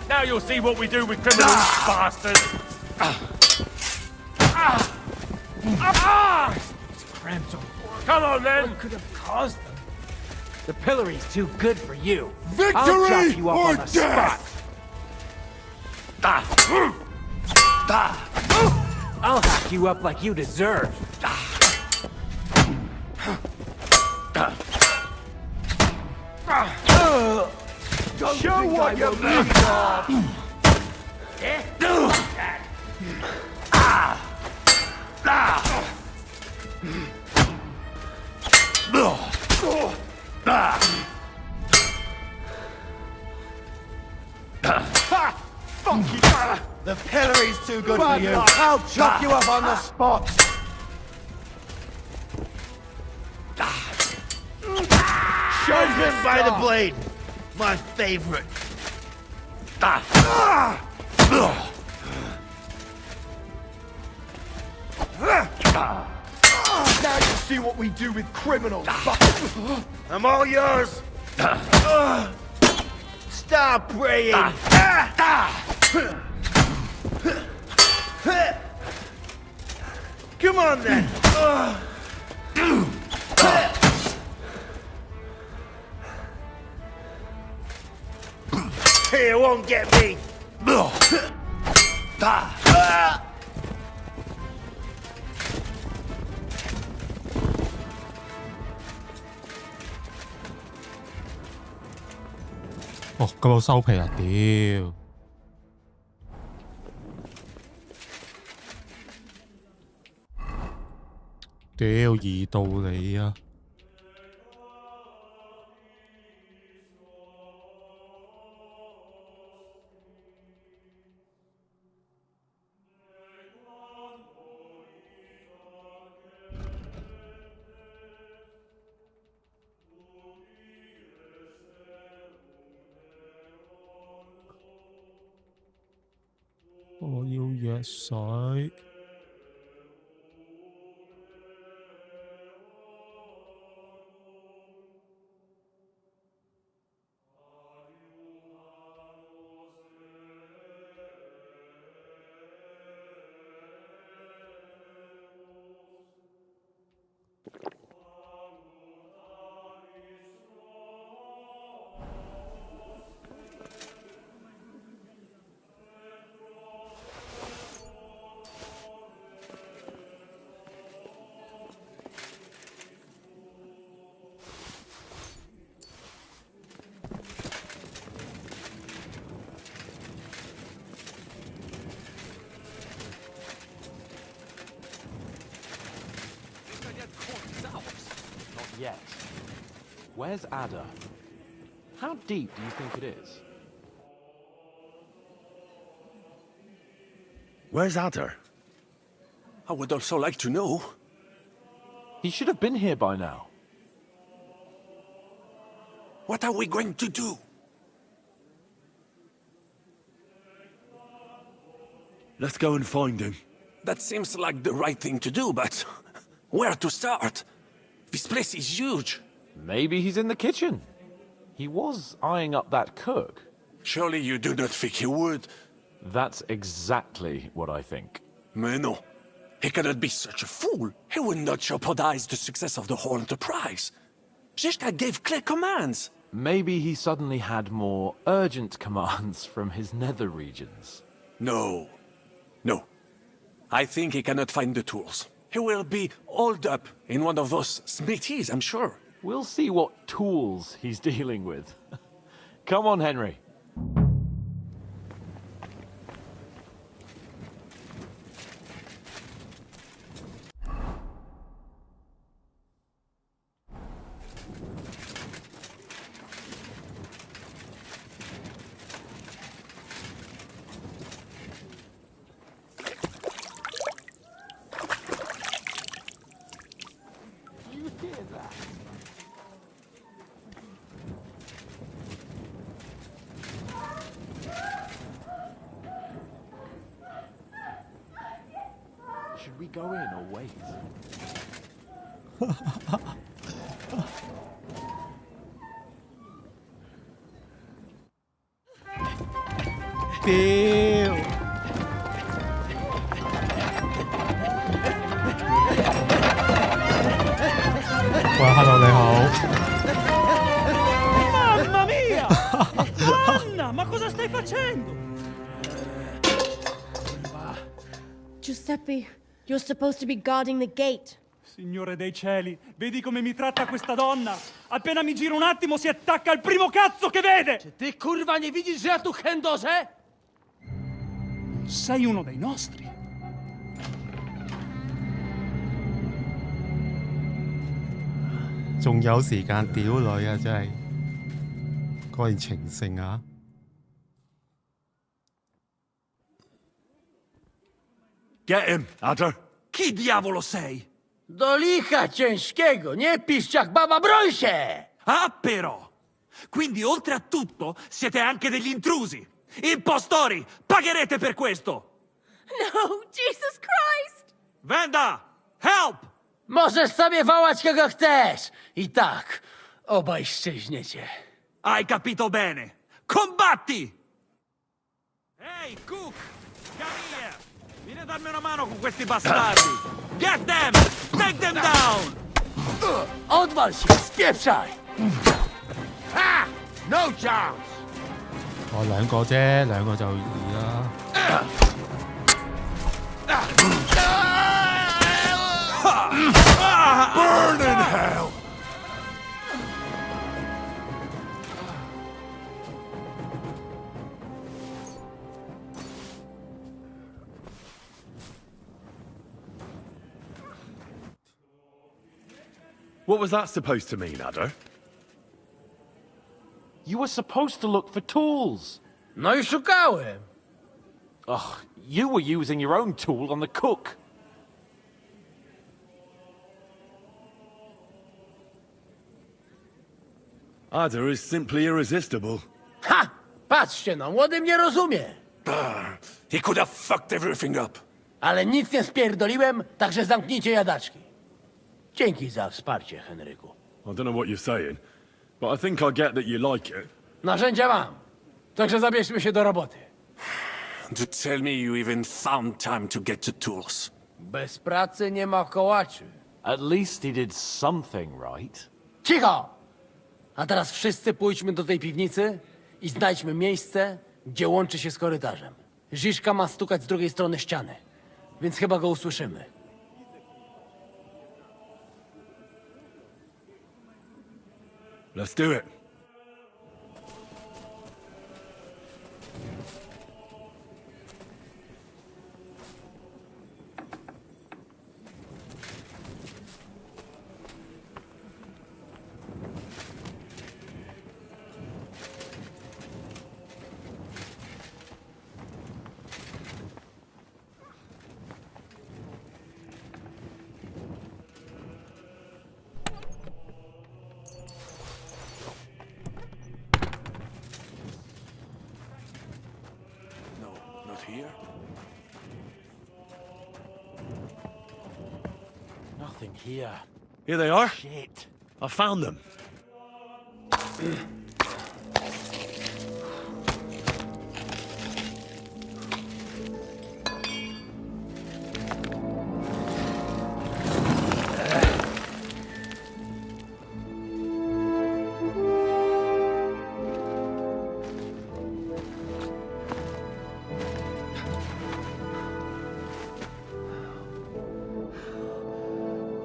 Now you'll see what we do with criminals, bastard! Cramps on board. Come on, then! What could have caused them? The pillory's too good for you. Victory I'll chop you up or on the death! spot. I'll hack you up like you deserve. Show what you're made of! Fuck you! The pillory's too good for you. I'll chop you up on the spot. Show him by the blade. My favorite. Now you see what we do with criminals. I'm all yours. Stop praying. Come on then. It won't get me.哦，咁我收皮啦，屌！屌，二道理啊！我要藥水。Yet. Where's Ada? How deep do you think it is? Where's Ada? I would also like to know. He should have been here by now. What are we going to do? Let's go and find him. That seems like the right thing to do, but where to start? This place is huge. Maybe he's in the kitchen. He was eyeing up that cook. Surely you do not think he would? That's exactly what I think. Mais no. He cannot be such a fool. He would not jeopardize the success of the whole enterprise. Zizka gave clear commands. Maybe he suddenly had more urgent commands from his nether regions. No. No. I think he cannot find the tools. He will be holed up in one of those smithies, I'm sure. We'll see what tools he's dealing with. Come on, Henry. Should we go in or wait?屌！喂，hello，你好。Mamma mia! Anna, ma cosa stai facendo? Giuseppe, you're supposed to be guarding the gate. Signore dei cieli, vedi come mi tratta questa donna? Appena mi giro un attimo si attacca al primo cazzo che vede! Ty kurwa nie widzisz, że ja tu chędożę? Sei uno dei nostri.仲有時間屌女啊！真係，果然情聖啊！ Get him, Ada. Chi diavolo sei? Do licha ciężkiego, nie pisz jak baba broń się! Ah, però! Quindi, oltre a tutto, siete anche degli intrusi. Impostori! Pagherete per questo! No, Jesus Christ! Venda! Help! Możesz sobie wołać kogo chcesz! I tak, obaj szczęśniecie. Hai capito bene! Combatti! Ehi, Cook! Camille! Vieni a darmi una mano con questi bastardi! Get them! Take them down! Odwal się, spieprzaj! Ha! No chance! 我兩個啫，兩個就易啦。Burn in hell! What was that supposed to mean, Adder? You were supposed to look for tools. No i szukałem. Ugh, you were using your own tool on the cook. Adder is simply irresistible. Ha! Patrzcie no, młody mnie rozumie. He could have fucked everything up. Ale nic nie spierdoliłem, także zamknijcie jadaczki. Dzięki za wsparcie, Henryku. I don't know what you're saying, but I think I get that you like it. Narzędzia mam. Także zabierzmy się do roboty. To tell me you even found time to get to tools. Bez pracy nie ma kołaczy. At least he did something right. Cicho! A teraz wszyscy pójdźmy do tej piwnicy i znajdźmy miejsce, gdzie łączy się z korytarzem. Ziszka ma stukać z drugiej strony ściany, więc chyba go usłyszymy. Let's do it. Not here? Nothing here. Here they are. Shit. I found them.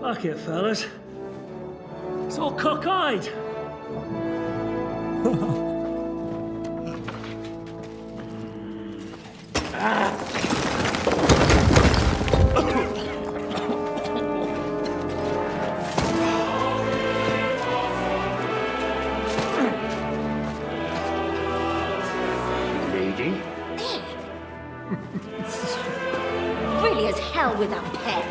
Fuck it, fellas. It's all cockeyed. Lady? Really as hell without pay.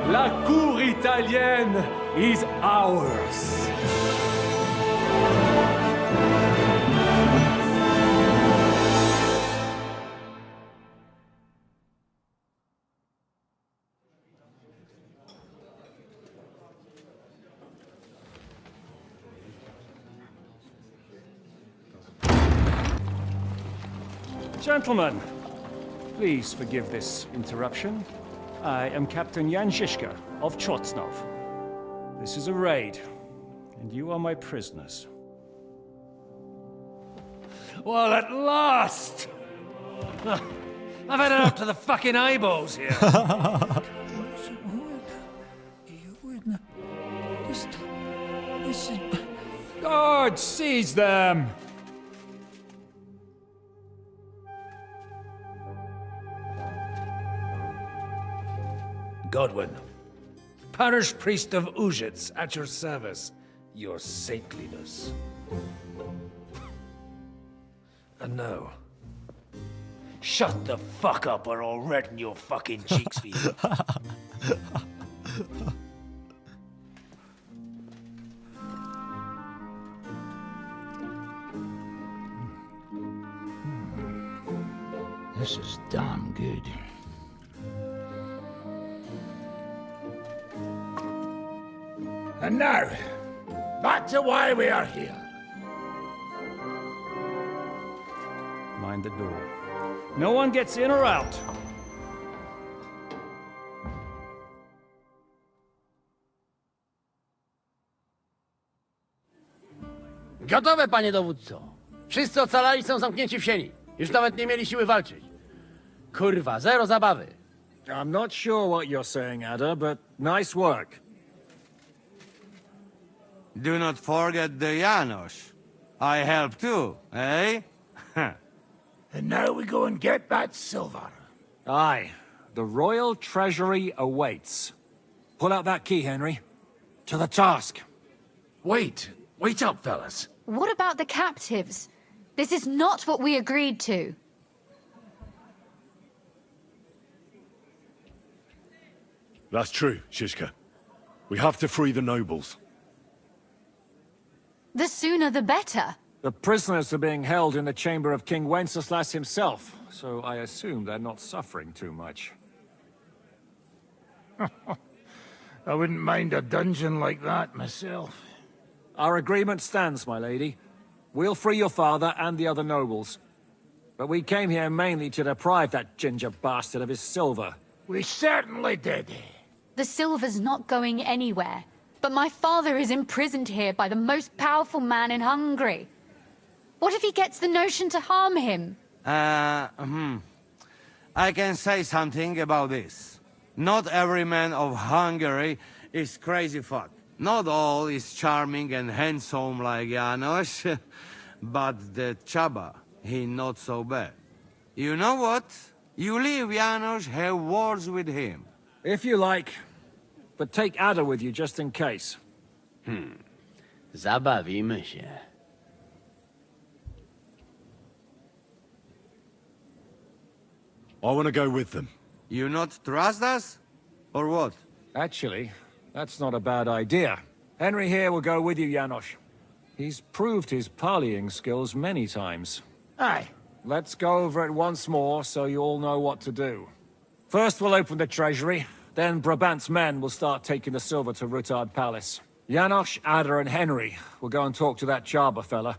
La cour italienne is ours. Gentlemen, please forgive this interruption. I am Captain Jan Žižka of Trotznov. This is a raid, and you are my prisoners. Well, at last! I've had it up to the fucking eyeballs here. Guard, seize them! Godwin, parish priest of Uzhitz, at your service, your saintliness. And now, shut the fuck up or I'll redden your fucking cheeks for you. This is damn good. And now, back to why we are here. Mind the door. No one gets in or out. Gotowe, panie dowódco. Wszyscy ocalali są zamknięci w sieni. Już nawet nie mieli siły walczyć. Kurwa, zero zabawy. I'm not sure what you're saying, Ada, but nice work. Do not forget the Janos. I help too, eh? And now we go and get that silver. Aye. The royal treasury awaits. Pull out that key, Henry. To the task. Wait up, fellas. What about the captives? This is not what we agreed to. That's true, Shishka. We have to free the nobles. The sooner the better. The prisoners are being held in the chamber of King Wenceslas himself, so I assume they're not suffering too much. I wouldn't mind a dungeon like that myself. Our agreement stands, my lady. We'll free your father and the other nobles. But we came here mainly to deprive that ginger bastard of his silver. We certainly did. The silver's not going anywhere. But my father is imprisoned here by the most powerful man in Hungary. What if he gets the notion to harm him? I can say something about this. Not every man of Hungary is crazy fuck. Not all is charming and handsome like Janos, but the Chaba, he not so bad. You know what? You leave Janos, have words with him. If you like, but take Ada with you just in case. Zabawimy się. I want to go with them. You not trust us? Or what? Actually, that's not a bad idea. Henry here will go with you, Janos. He's proved his parleying skills many times. Aye. Let's go over it once more so you all know what to do. First we'll open the treasury, then Brabant's men will start taking the silver to Rutard Palace. Janos, Ada and Henry will go and talk to that Chaba fella.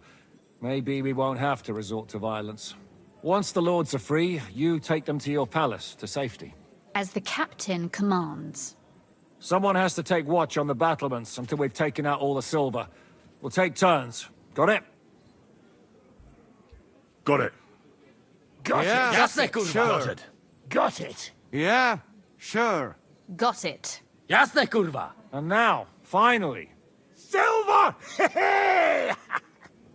Maybe we won't have to resort to violence. Once the lords are free, you take them to your palace to safety. As the captain commands. Someone has to take watch on the battlements until we've taken out all the silver. We'll take turns. Got it? Got it. Got Yeah, it. Jasne, kurwa. sure. Got it. Yeah, sure. Got it. Jasne, kurwa. And now, finally, Silver!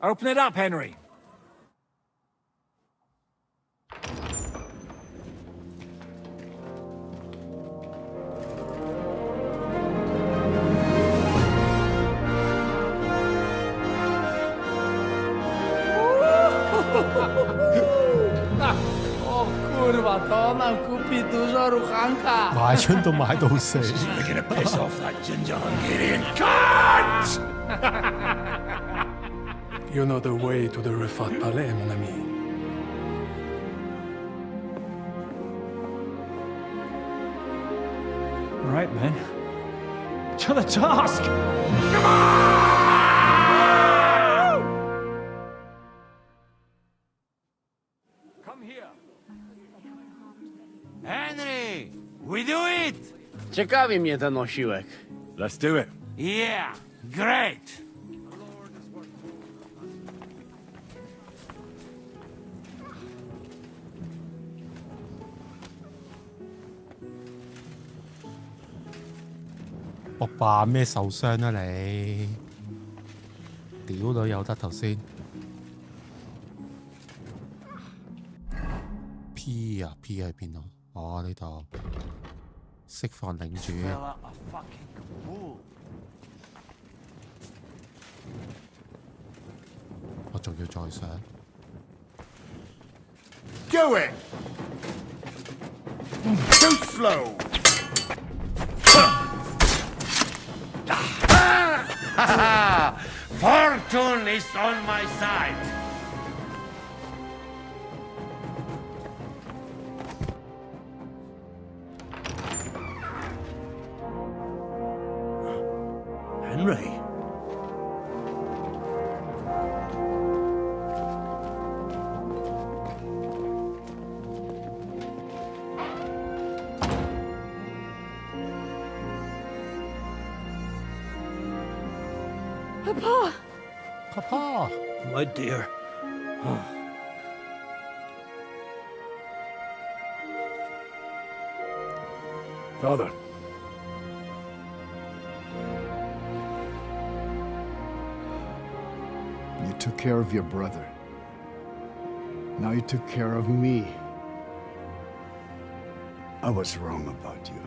open it up, Henry. O kurwa, to nam kupi dużo ruchanka. 買春到買到死。 We're gonna piss off that ginger Hungarian cunt! You know the way to the Rufat Palais, mon ami. All right, men. To the task! Come here. Henry, we do it! Ciekawi mnie ten osiłek. Let's do it. Yeah, great!我扮咩受傷啊你？屌女有得頭先。P 啊 P 喺邊度？哦呢度釋放領主。我仲要再上。Do it! Too slow! Fortune is on my side! Papa! Papa! My dear. Father. You took care of your brother. Now you took care of me. I was wrong about you,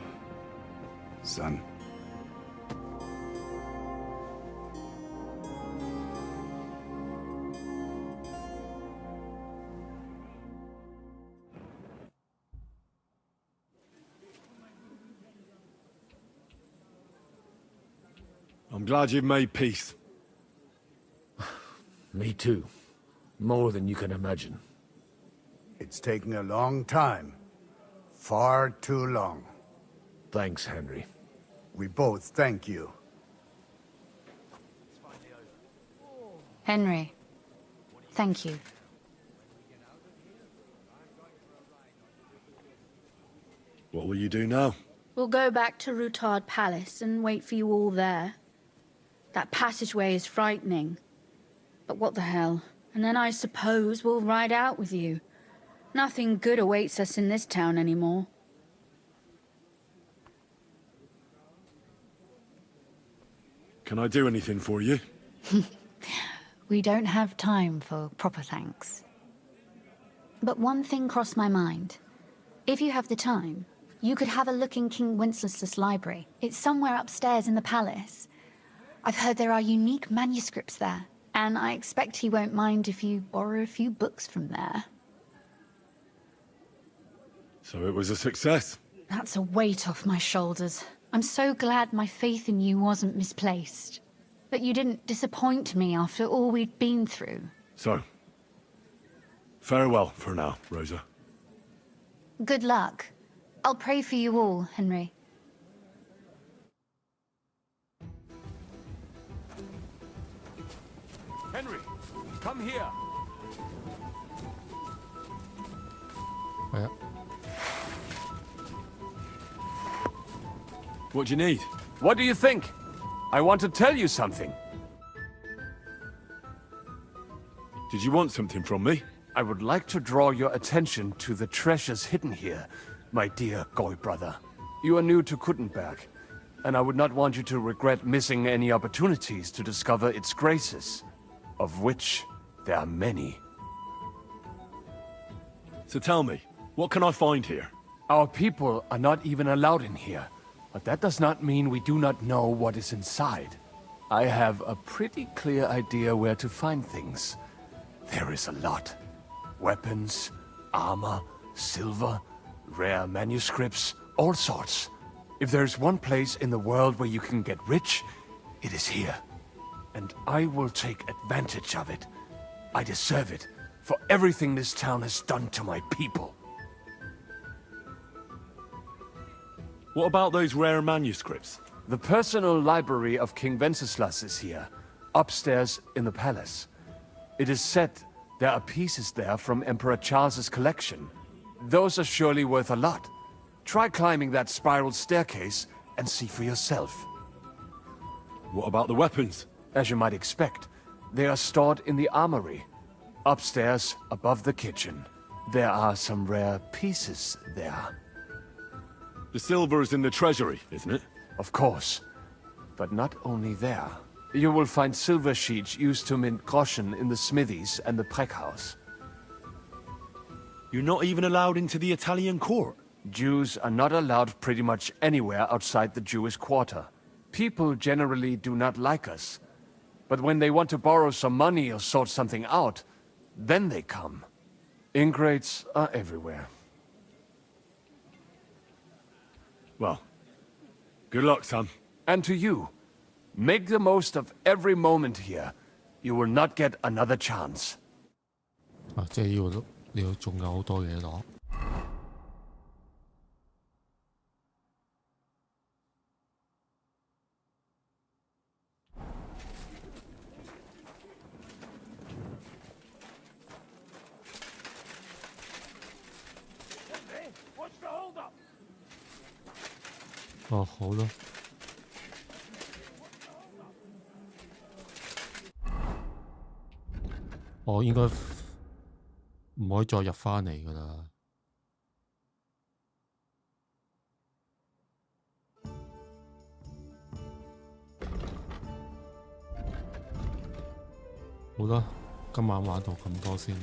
son. I'm glad you've made peace. Me too. More than you can imagine. It's taking a long time. Far too long. Thanks, Henry. We both thank you. Henry, thank you. What will you do now? We'll go back to Rutard Palace and wait for you all there. That passageway is frightening. But what the hell? And then I suppose we'll ride out with you. Nothing good awaits us in this town anymore. Can I do anything for you? We don't have time for proper thanks. But one thing crossed my mind. If you have the time, you could have a look in King Wenceslas' library. It's somewhere upstairs in the palace. I've heard there are unique manuscripts there, and I expect he won't mind if you borrow a few books from there. So it was a success? That's a weight off my shoulders. I'm so glad my faith in you wasn't misplaced. That you didn't disappoint me after all we'd been through. So, farewell for now, Rosa. Good luck. I'll pray for you all, Henry. Henry, come here. Yeah. What do you need? What do you think? I want to tell you something. Did you want something from me? I would like to draw your attention to the treasures hidden here, my dear Goy brother. You are new to Kuttenberg, and I would not want you to regret missing any opportunities to discover its graces, of which there are many. So tell me, what can I find here? Our people are not even allowed in here, but that does not mean we do not know what is inside. I have a pretty clear idea where to find things. There is a lot. Weapons, armor, silver, rare manuscripts, all sorts. If there's one place in the world where you can get rich, it is here. And I will take advantage of it. I deserve it, for everything this town has done to my people. What about those rare manuscripts? The personal library of King Wenceslas is here, upstairs in the palace. It is said there are pieces there from Emperor Charles's collection. Those are surely worth a lot. Try climbing that spiral staircase and see for yourself. What about the weapons? As you might expect, they are stored in the armory, upstairs above the kitchen. There are some rare pieces there. The silver is in the treasury, isn't it? Of course. But not only there. You will find silver sheets used to mint groschen in the smithies and the Preckhaus. You're not even allowed into the Italian court? Jews are not allowed pretty much anywhere outside the Jewish quarter. People generally do not like us. But when they want to borrow some money or sort something out, then they come. Ingrates are everywhere. Well, good luck, son. And to you, make the most of every moment here. You will not get another chance. 即係你要仲有好多嘢攞。哦，好啦。我應該唔可以再入返嚟㗎啦。好啦，今晚玩到咁多先。